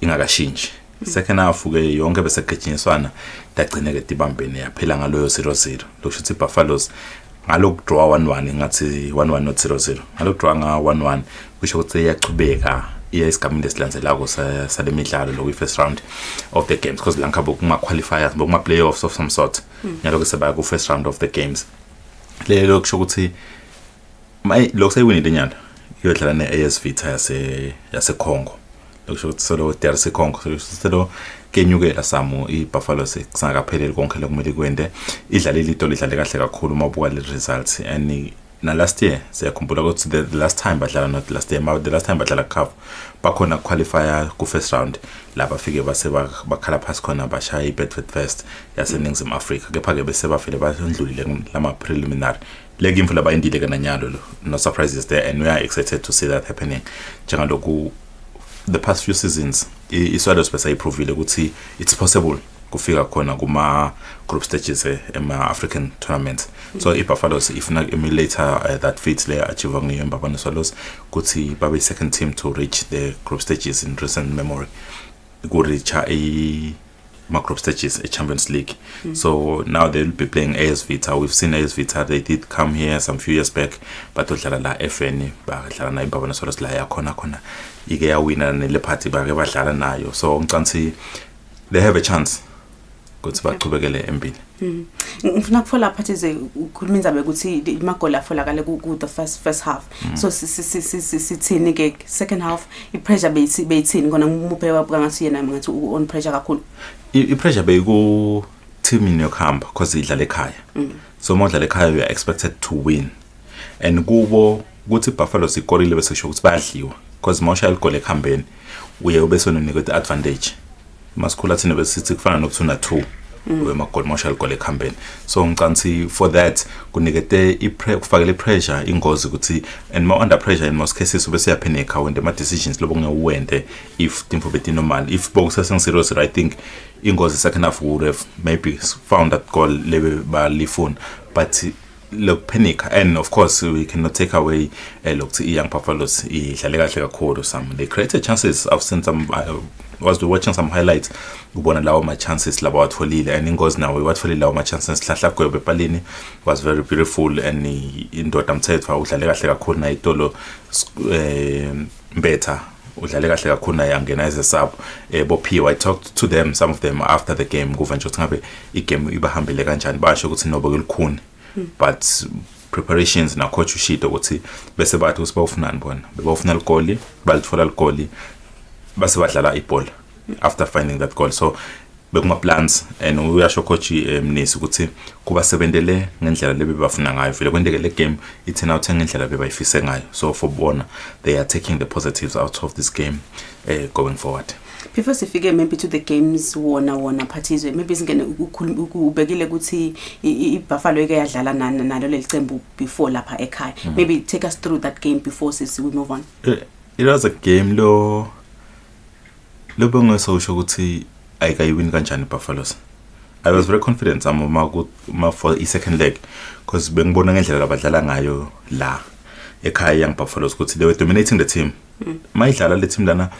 ingakashinji. Second half ke yonke bese gijinyiswana dagcine ke dibambene yaphela ngaloyo 0-0 lokusho ukuthi Buffaloes ngaloku draw 1-1 ngathi 1-1 not 0-0 ngaloku draw nga 1-1 kusho ukuthi iyachubeka iya isigamini esilandzelako salemidlalo lo first round of the games because lanka bokuma qualifiers bokuma playoffs of some sort nyaloku sebaya ku first round of the games lelo kusho ukuthi lokho sayiwinile nyalo iyodlala neAS Vita yase Congo lokusho ukuthi solo DRC Congo solo kenyukela Samu iBuffaloes kusangakapheleli konke lokumele kwende idlala ilito lidlale kahle kakhulu mabuka le results and na last year siyakhumbula ukuthi the last time badlala not last year the last time badlala cup bakhona qualifier ku first round lapha fike base bakhala phasi khona bashaya iBedford First yaseNingizimu Afrika kepha ke bese bafile bandlulile lama preliminary legi imfula bayindile kana nyalo lo no surprises there and we are excited to see that happening njengaloku the past few seasons iSwallows bese iprovile ukuthi it's possible kufika khona kuma group stages ema African tournaments. So iBuffaloes ifuna emulate that feat le achieve ngiyemba bana Swallows ukuthi babe second team to reach the group stages in recent memory go reach ma group stages a Champions League. So now they'll be playing AS Vita. We've seen AS Vita, they did come here some few years back but udlala la FN badlala na iBafana Swallows la yakhona ike ya winner nele party bake badlala nayo. So ngicansi they have a chance ukuthi baqhubekele empini. Ngifuna kufola parties ukhuluma indaba ukuthi imagoli afolakala ku the first half. So sithini ke second half ipressure beyithini kona ngumuphe wabuka ngathi yena ngathi on pressure kakhulu. Ipressure beyiku team inokhamba because idlala ekhaya. So modlala ekhaya we are expected to win. And kubo ukuthi Buffaloes ikolile bese sho ukuthi bayadliwa because mawushaya igoli ekhambeni uye ubese unikwe advantage. Maskula thina besithi kufana nokuthuna 2 wemagoli marshal gole campaign. So ngicansi for that kunikete kufakele pressure ingozi ukuthi and more under pressure in most cases ubese yapheneka when the decisions lobo ngewende if timfo beti normal if box seseng 0-0 I think ingozi second half would have maybe found that goal lebe ba lifun but look panic and of course we cannot take away look to young Buffaloes idlale kahle kakhulu some they created chances. I've seen some was watching some highlights ubona lawo ma chances laba watfolile and ingozi nawe watfolile lawo ma chances hlahla kwebe palini was very beautiful and indoda mthetho udlale kahle kakhulu na itolo better udlale kahle kakhulu na yangena as a sub bophiwe. I talked to them some of them after the game kuva nje ukuthi ngabe igame ibahambile kanjani basho ukuthi nobo kulukhuni but preparations na coach ushito ukuthi bese bathi usibafunani bona bebafuna igoli balithola igoli base badlala ibhola after finding that goal. So bekuma plans and uyasho coach Mnisi ukuthi kuba sebendele ngendlela lebebafuna ngayo vele kwendeke le game it turn out ngendlela bebayifise ngayo so for bona they are taking the positives out of this game going forward. Before sifike maybe to the games wona parties maybe singene ubekile ukuthi iBuffalo ike yadlala nalo lelicembu before lapha ekhaya maybe take us through that game before we move on. It was a game lo bengasho ukuthi ayikayiwin kanjani Buffaloes. I was very confident for the second leg because bengibona ngendlela abadlala ngayo la ekhaya young Buffaloes ukuthi they were dominating the team. Mayidlala le team lana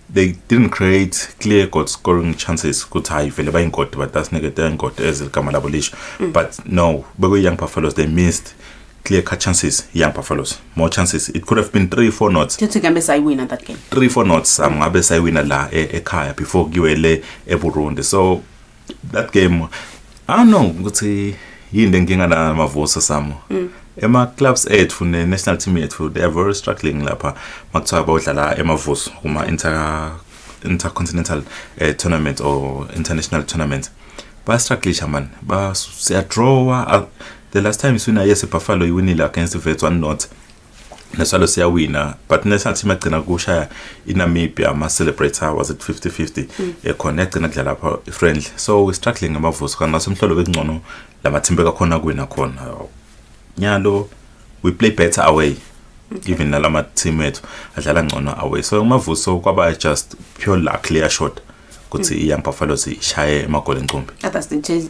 they didn't create clear goal scoring chances ukuthi hayi vele bayinkodi but that's negative inkodi ezigama labo lisho but no bego young Buffaloes they missed clear cut chances young Buffaloes more chances it could have been 3-4 knots to ngambe sayiwina that game 3-4 knots ngabe sayiwina la ekhaya before giwele eBurundi so that game I don't know ukuthi yini nginga na mavuso samo ema clubs ethu ne national team ethu they are very struggling lapha makuthiwa bawudlala emavuso kuma intercontinental tournament or international tournament ba struggle man ba siya draw the last time iswina yes Buffalo iwinile against the Vets 1-0 nesalo siya winner but national team agcina kushaya iNamibia ma celebrator was it 50-50 khona agcina kudlala lapha friendly so we struggling ngamavuso kana somhlolo bekungcono lamathimbe kakhona kuwina khona nyalo we play better away even nalama team ethu adlala ngcono away so ngamavuso kwaba just pure luck clear shot ukuthi young Buffalo sishaye emagoli encumbi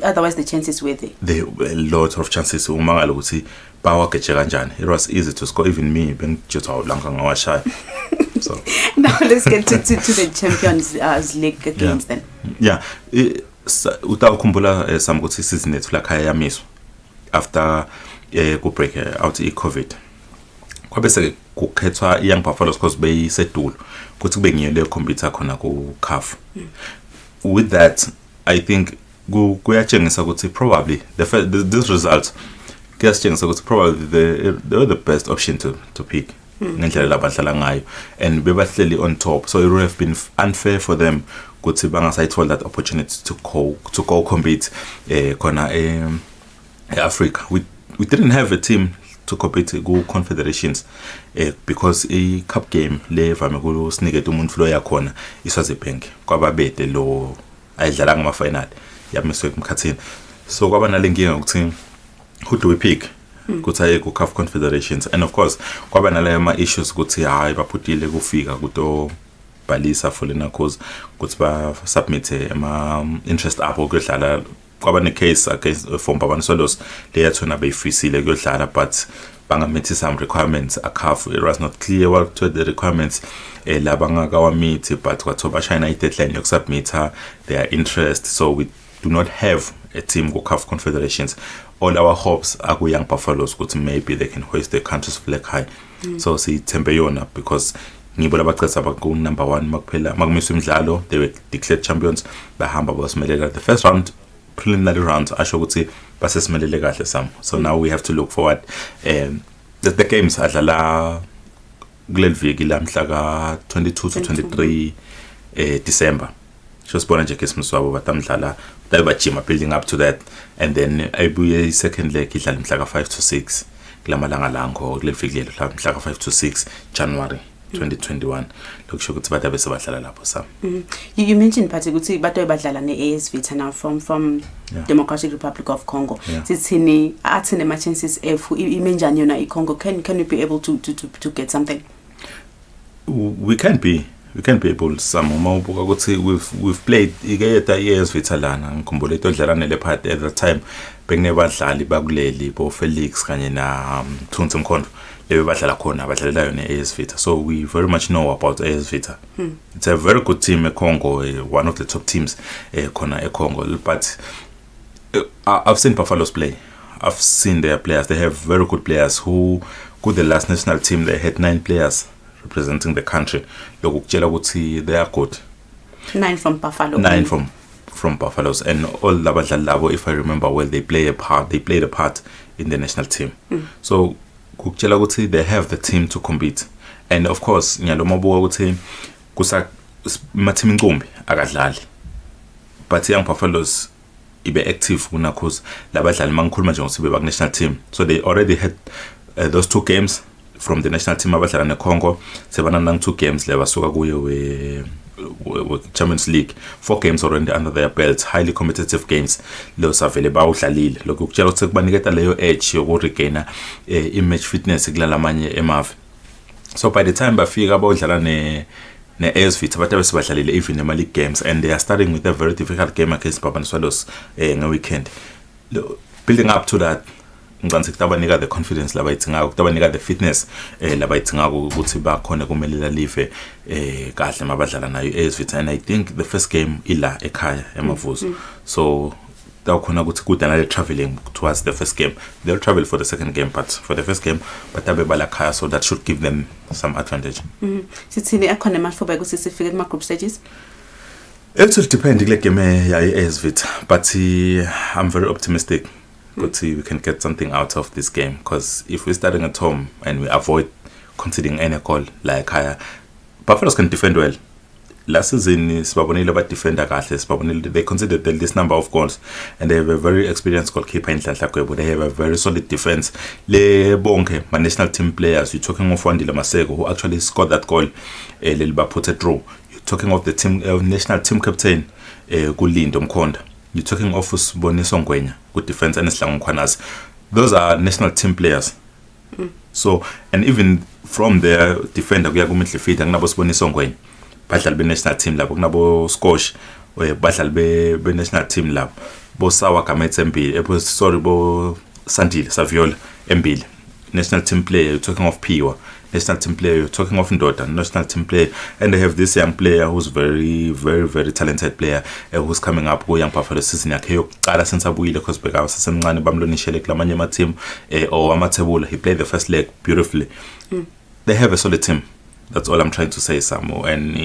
otherwise the chances were there a lot of chances umangala ukuthi bawageje kanjani it was easy to score even me bengijutha ulanga ngawashaya so now let's get to the Champions League games then utawukhumbula some ukuthi season ethu la khaya yamiswa after ku break out i-COVID kwabe se kukhethwa young Buffaloes because beyisedulo ukuthi kube ngiyo le computer khona ku CAF with that I think kuyatshengisa ukuthi probably this result kuyatshengisa ukuthi probably they were the best option to pick ngendlela labadlala ngayo and bebahleli on top so it would have been unfair for them ukuthi bangasayithola that opportunity to go compete khona Africa we didn't have a team to compete go confederations because a cup game le vame ku sniketa umuntu flow yakhona iswazibank kwababede lo ayidlala ngama final yamiswe kumkhathini so kwaba nalenkinga ukuthi who do we pick ukuthi aye ku CAF confederations and of course kwaba nale ma issues ukuthi hayi baphutile kufika kuto balisa for lena cause ukuthi ba submit ama interest abo kudlala kwaba ne case against from Babani Solos leyathona beyifisile kuyodlala but bangamethi some requirements a CAF it was not clear what were the requirements la bangakawameet but kwathoba China deadline yokusubmit their interest so we do not have a team go CAF confederations all our hopes are ku young Buffaloes ukuthi maybe they can hoist the country's flag high so sithembe yona because ngibo labacetha baku number 1 makuphela makumiswa imidlalo they were declared champions bahamba bosimelela the first round preliminary round asho ukuthi basesimelele kahle sam so now we have to look forward the games adlala kulelviki lamhla ka 22 to 23 December so sibona nje Christmas wabo batamdlala bayabajima building up to that and then ayibuye second leg idlala mhla ka 5 to 6 kulamalanga lango kulelviki mhla ka 5 to 6 January 2021 lokusho ukuthi bathu besebadlala lapho sam you mentioned Phathi ukuthi bathu badlala ne-AS Vita now from Democratic Republic of Congo sithini athine ma chances imenjani yona iCongo can we be able to get something we can be able some mawubuka ukuthi we've played igeyeta years Vita lana ngikhumbula itodlala nele part at the time benginebadlali bakuleli bo Felix kanye na Thunzi Mkhondo badlala khona abadlalela yona AS Vita so we very much know about AS Vita it's a very good team eCongo one of the top teams khona eCongo but I've seen Buffaloes play I've seen their players they have very good players who the last national team they had 9 players representing the country lokutshela ukuthi they are good 9 from Buffalo 9 from Buffaloes and all labadlali labo if I remember well they played a part in the national team so kukutshela ukuthi they have the team to compete and of course nyalo mabuka ukuthi kusa ma team incumbi akadlali but young Buffaloes ibe active kuna cause labadlali mangikhuluma nje ngosibe ba national team, so they already had those 2 games from the national team abadlala neCongo, sebanana 2 games leba suka kuyo with Champions League, 4 games already under their belts, highly competitive games. Lo savele bawudlalile lokho ukutshela ukuthi kubaniketa leyo edge yokuregaina image fitness kulala amanye emave. So by the time bafika bawudlala ne-ASV abantu abasebadlalile even ema-league games, and they are starting with a very difficult game against Bafana Swallows nge-weekend. Building up to that, ngicabanga kutabanika the confidence labayithingako, kutabanika the fitness labayithingako ukuthi bakhona kumelela live kahle mabadlala nayo ASV, and I think the first game ila ekhaya emavuzo. So khona ukuthi kudana le traveling towards the first game. They'll travel for the second game, but for the first game batabe balakhaya, so that should give them some advantage. Sithini akhona mathuba ukuthi sifike kuma group stages? It will depend kule game ya ASV, but I'm very optimistic that we can get something out of this game, because if we're starting at home and we avoid conceding any goal like higher, Buffaloes can defend well. Last season, they conceded this number of goals, and they have a very experienced goalkeeper in Tlatlakwe, but they have a very solid defense. Le bonke, my national team players, you're talking of Wandile Masego, who actually scored that goal, Lilba put it through. You're talking of the team national team captain, Gulindo Mkonda. You're talking of Boniso Ngwenya, good defense, and Islang Nkwanas. Those are national team players. So, and even from their defender, we are going to feed Nabo Boniso Ngwenya. Badlal be national team lab, Nabo Scotch, or Badlal be national team lab. Bo Sawa Kamet Mbil, sorry, Bo Sandil, Saviol, Mbil. National team player, you're talking of Piwa. National team player, you're talking of Ndota, national team player, and they have this young player who's very, very, very talented player who's coming up. Go young Buffalo season yakhe yokuqala since abuyile because beka sasemncane bamlonishele kulamanye ama team or amathebula. He played the first leg beautifully. They have a solid team. That's all I'm trying to say, Samu. And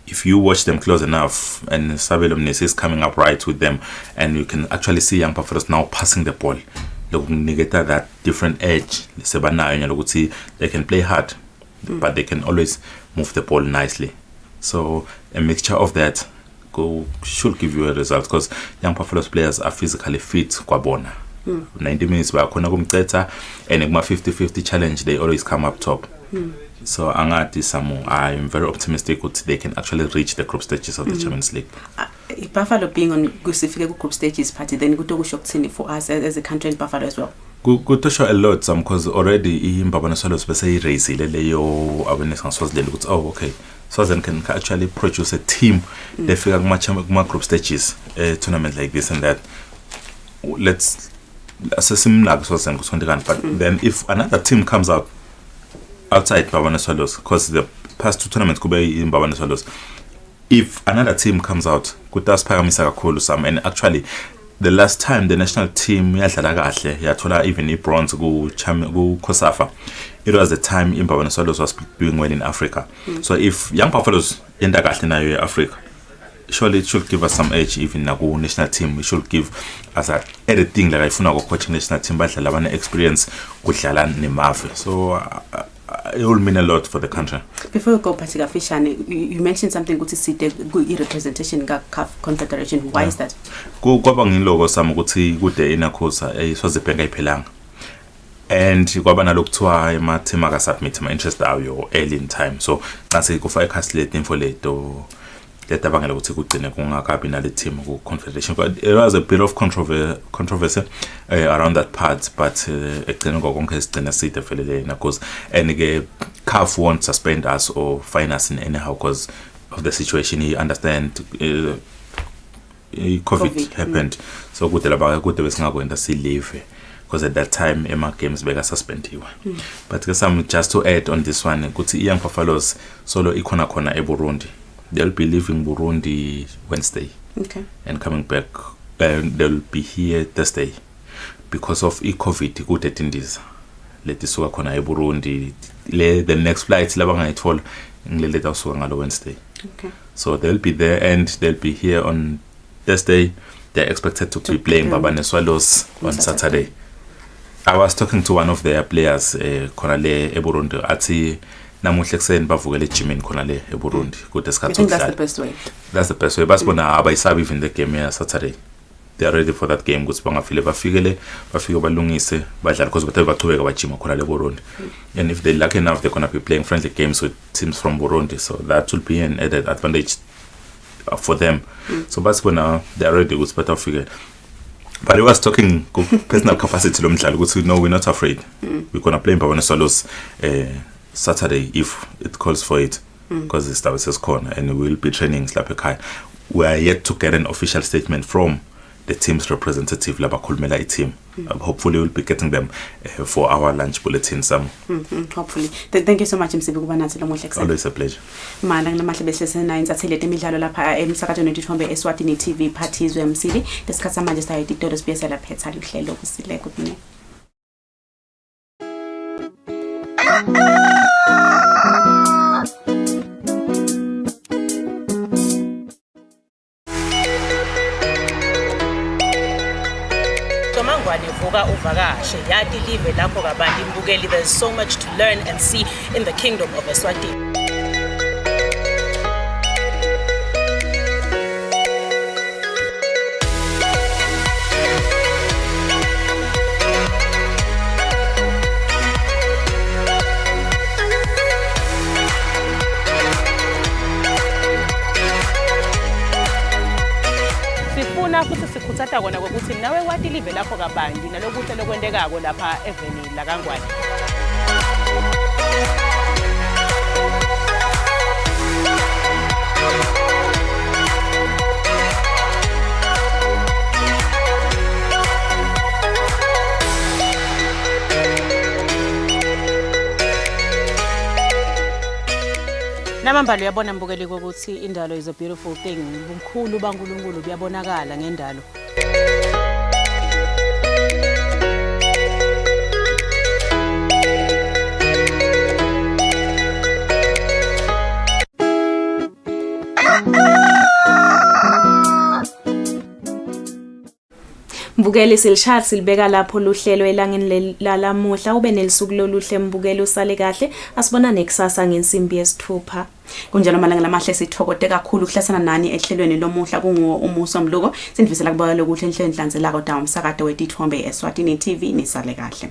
if you watch them close enough, and Sabelo Mnisi is coming up right with them, and you can actually see young Buffaloes now passing the ball. That different edge, they can play hard, but they can always move the ball nicely. So a mixture of that should give you a result, because young Buffaloes players are physically fit. 90 minutes and in my 50-50 challenge, they always come up top. So Angati Samu, I'm very optimistic that they can actually reach the group stages of the Champions League. Buffalo being on Kusile group stages party, then go to shock for us as a country in Buffalo as well. Good to show a lot, some because already in Bafana Swallows say race yo awareness on Swaziland. Oh, okay. Swaziland can actually produce a team. They figure much group stages tournament like this and that. Let's assess him like Swaziland, but then if another team comes out outside Bafana Swallows, because the past 2 tournaments could be in Bafana Swallows. If another team comes out, and actually the last time the national team even in bronze go Kosafa, it was the time in Bafana Swallows was doing well in Africa. So if young Buffaloes in Africa, surely it should give us some edge. Even na go national team, it should give us a everything like if go coaching national team, but la experience kudlala nemave. So it will mean a lot for the country. Before we go, Patika Fishani, you mentioned something good to see the good representation CAF Confederation. Why is that? Go logo some good in a course, was the penga pelang. And you go ban look to my team submit my interest early in time. So that's a go for a cast late info late or let the bangle to good the team confederation. But there was a bit of controversy around that part, but and CAF won't suspend us or fine us in anyhow because of the situation. He understand COVID happened, so good going to see leave because at that time Emma games were suspended. But just to add on this one, good to young Buffaloes solo ikona kona e Burundi. They'll be leaving Burundi Wednesday, and coming back, they'll be here Thursday because of COVID. Good attendees. Let this work on Burundi. The next flight, Labanga fall, let us work on Wednesday. So they'll be there and they'll be here on Thursday. They're expected to be playing Bafana Swallows on Saturday. I was talking to one of their players, Konale Burundi, Ati namuhle kuseni bavukela ejimini khona le eBurundi kude I think that's the best way. That's the best way. Basibona abayisabi even the game ya Saturday. They are ready for that game ukuthi bangafile bafike balungise badlala because bathe bachubeka bajima khona le Burundi. And if they lucky enough they're going to be playing friendly games with teams from Burundi, so that will be an added advantage for them. So basibona they are ready ukuthi batafike. But he was talking personal capacity lomdlalo ukuthi no, we're not afraid. We're going to play in Bafana Swallows Saturday if it calls for it, because it's Davises corner and we will be training Slapekai. We are yet to get an official statement from the team's representative, Labakulmela team. Hopefully we'll be getting them for our lunch bulletin some. Hopefully. Thank you so much, Msibi Kubanathi Lomuhle. Always a pleasure. Mana namahle behlesena insathele temidlalo lapha emsakazweni wethu Eswatini TV phathizwe Msili. Lesikhatsi manje sayita itoro sibuyisela phetha lihlelo Kusile. Good morning. There's so much to learn and see in the kingdom of Eswatini. Futhi sikhuthata kona ukuthi nawe wati live lapho kabandi nalokuthi lokwendekako lapha eveni la kaNgwane. Namambalo uyabona mbukeli ukuthi indalo is a beautiful thing. Umkhulu baNkulunkulu kuyabonakala ngendalo. Mbukeli silshad silibeka lapho luhlelo elangeni lalamuhla ube nelisuku loluhle mbukeli usale kahle asibona nekusasa ngensimbi yesithupha. Kunjalo malanga lamahle sithokote kakhulu ukuhlasana nani ehlelweni lomuhla kungo umuso mluko sindifisela kubona lokuhle enhlanzela kodwa umsakade wetithombe Eswatini TV nisale kahle.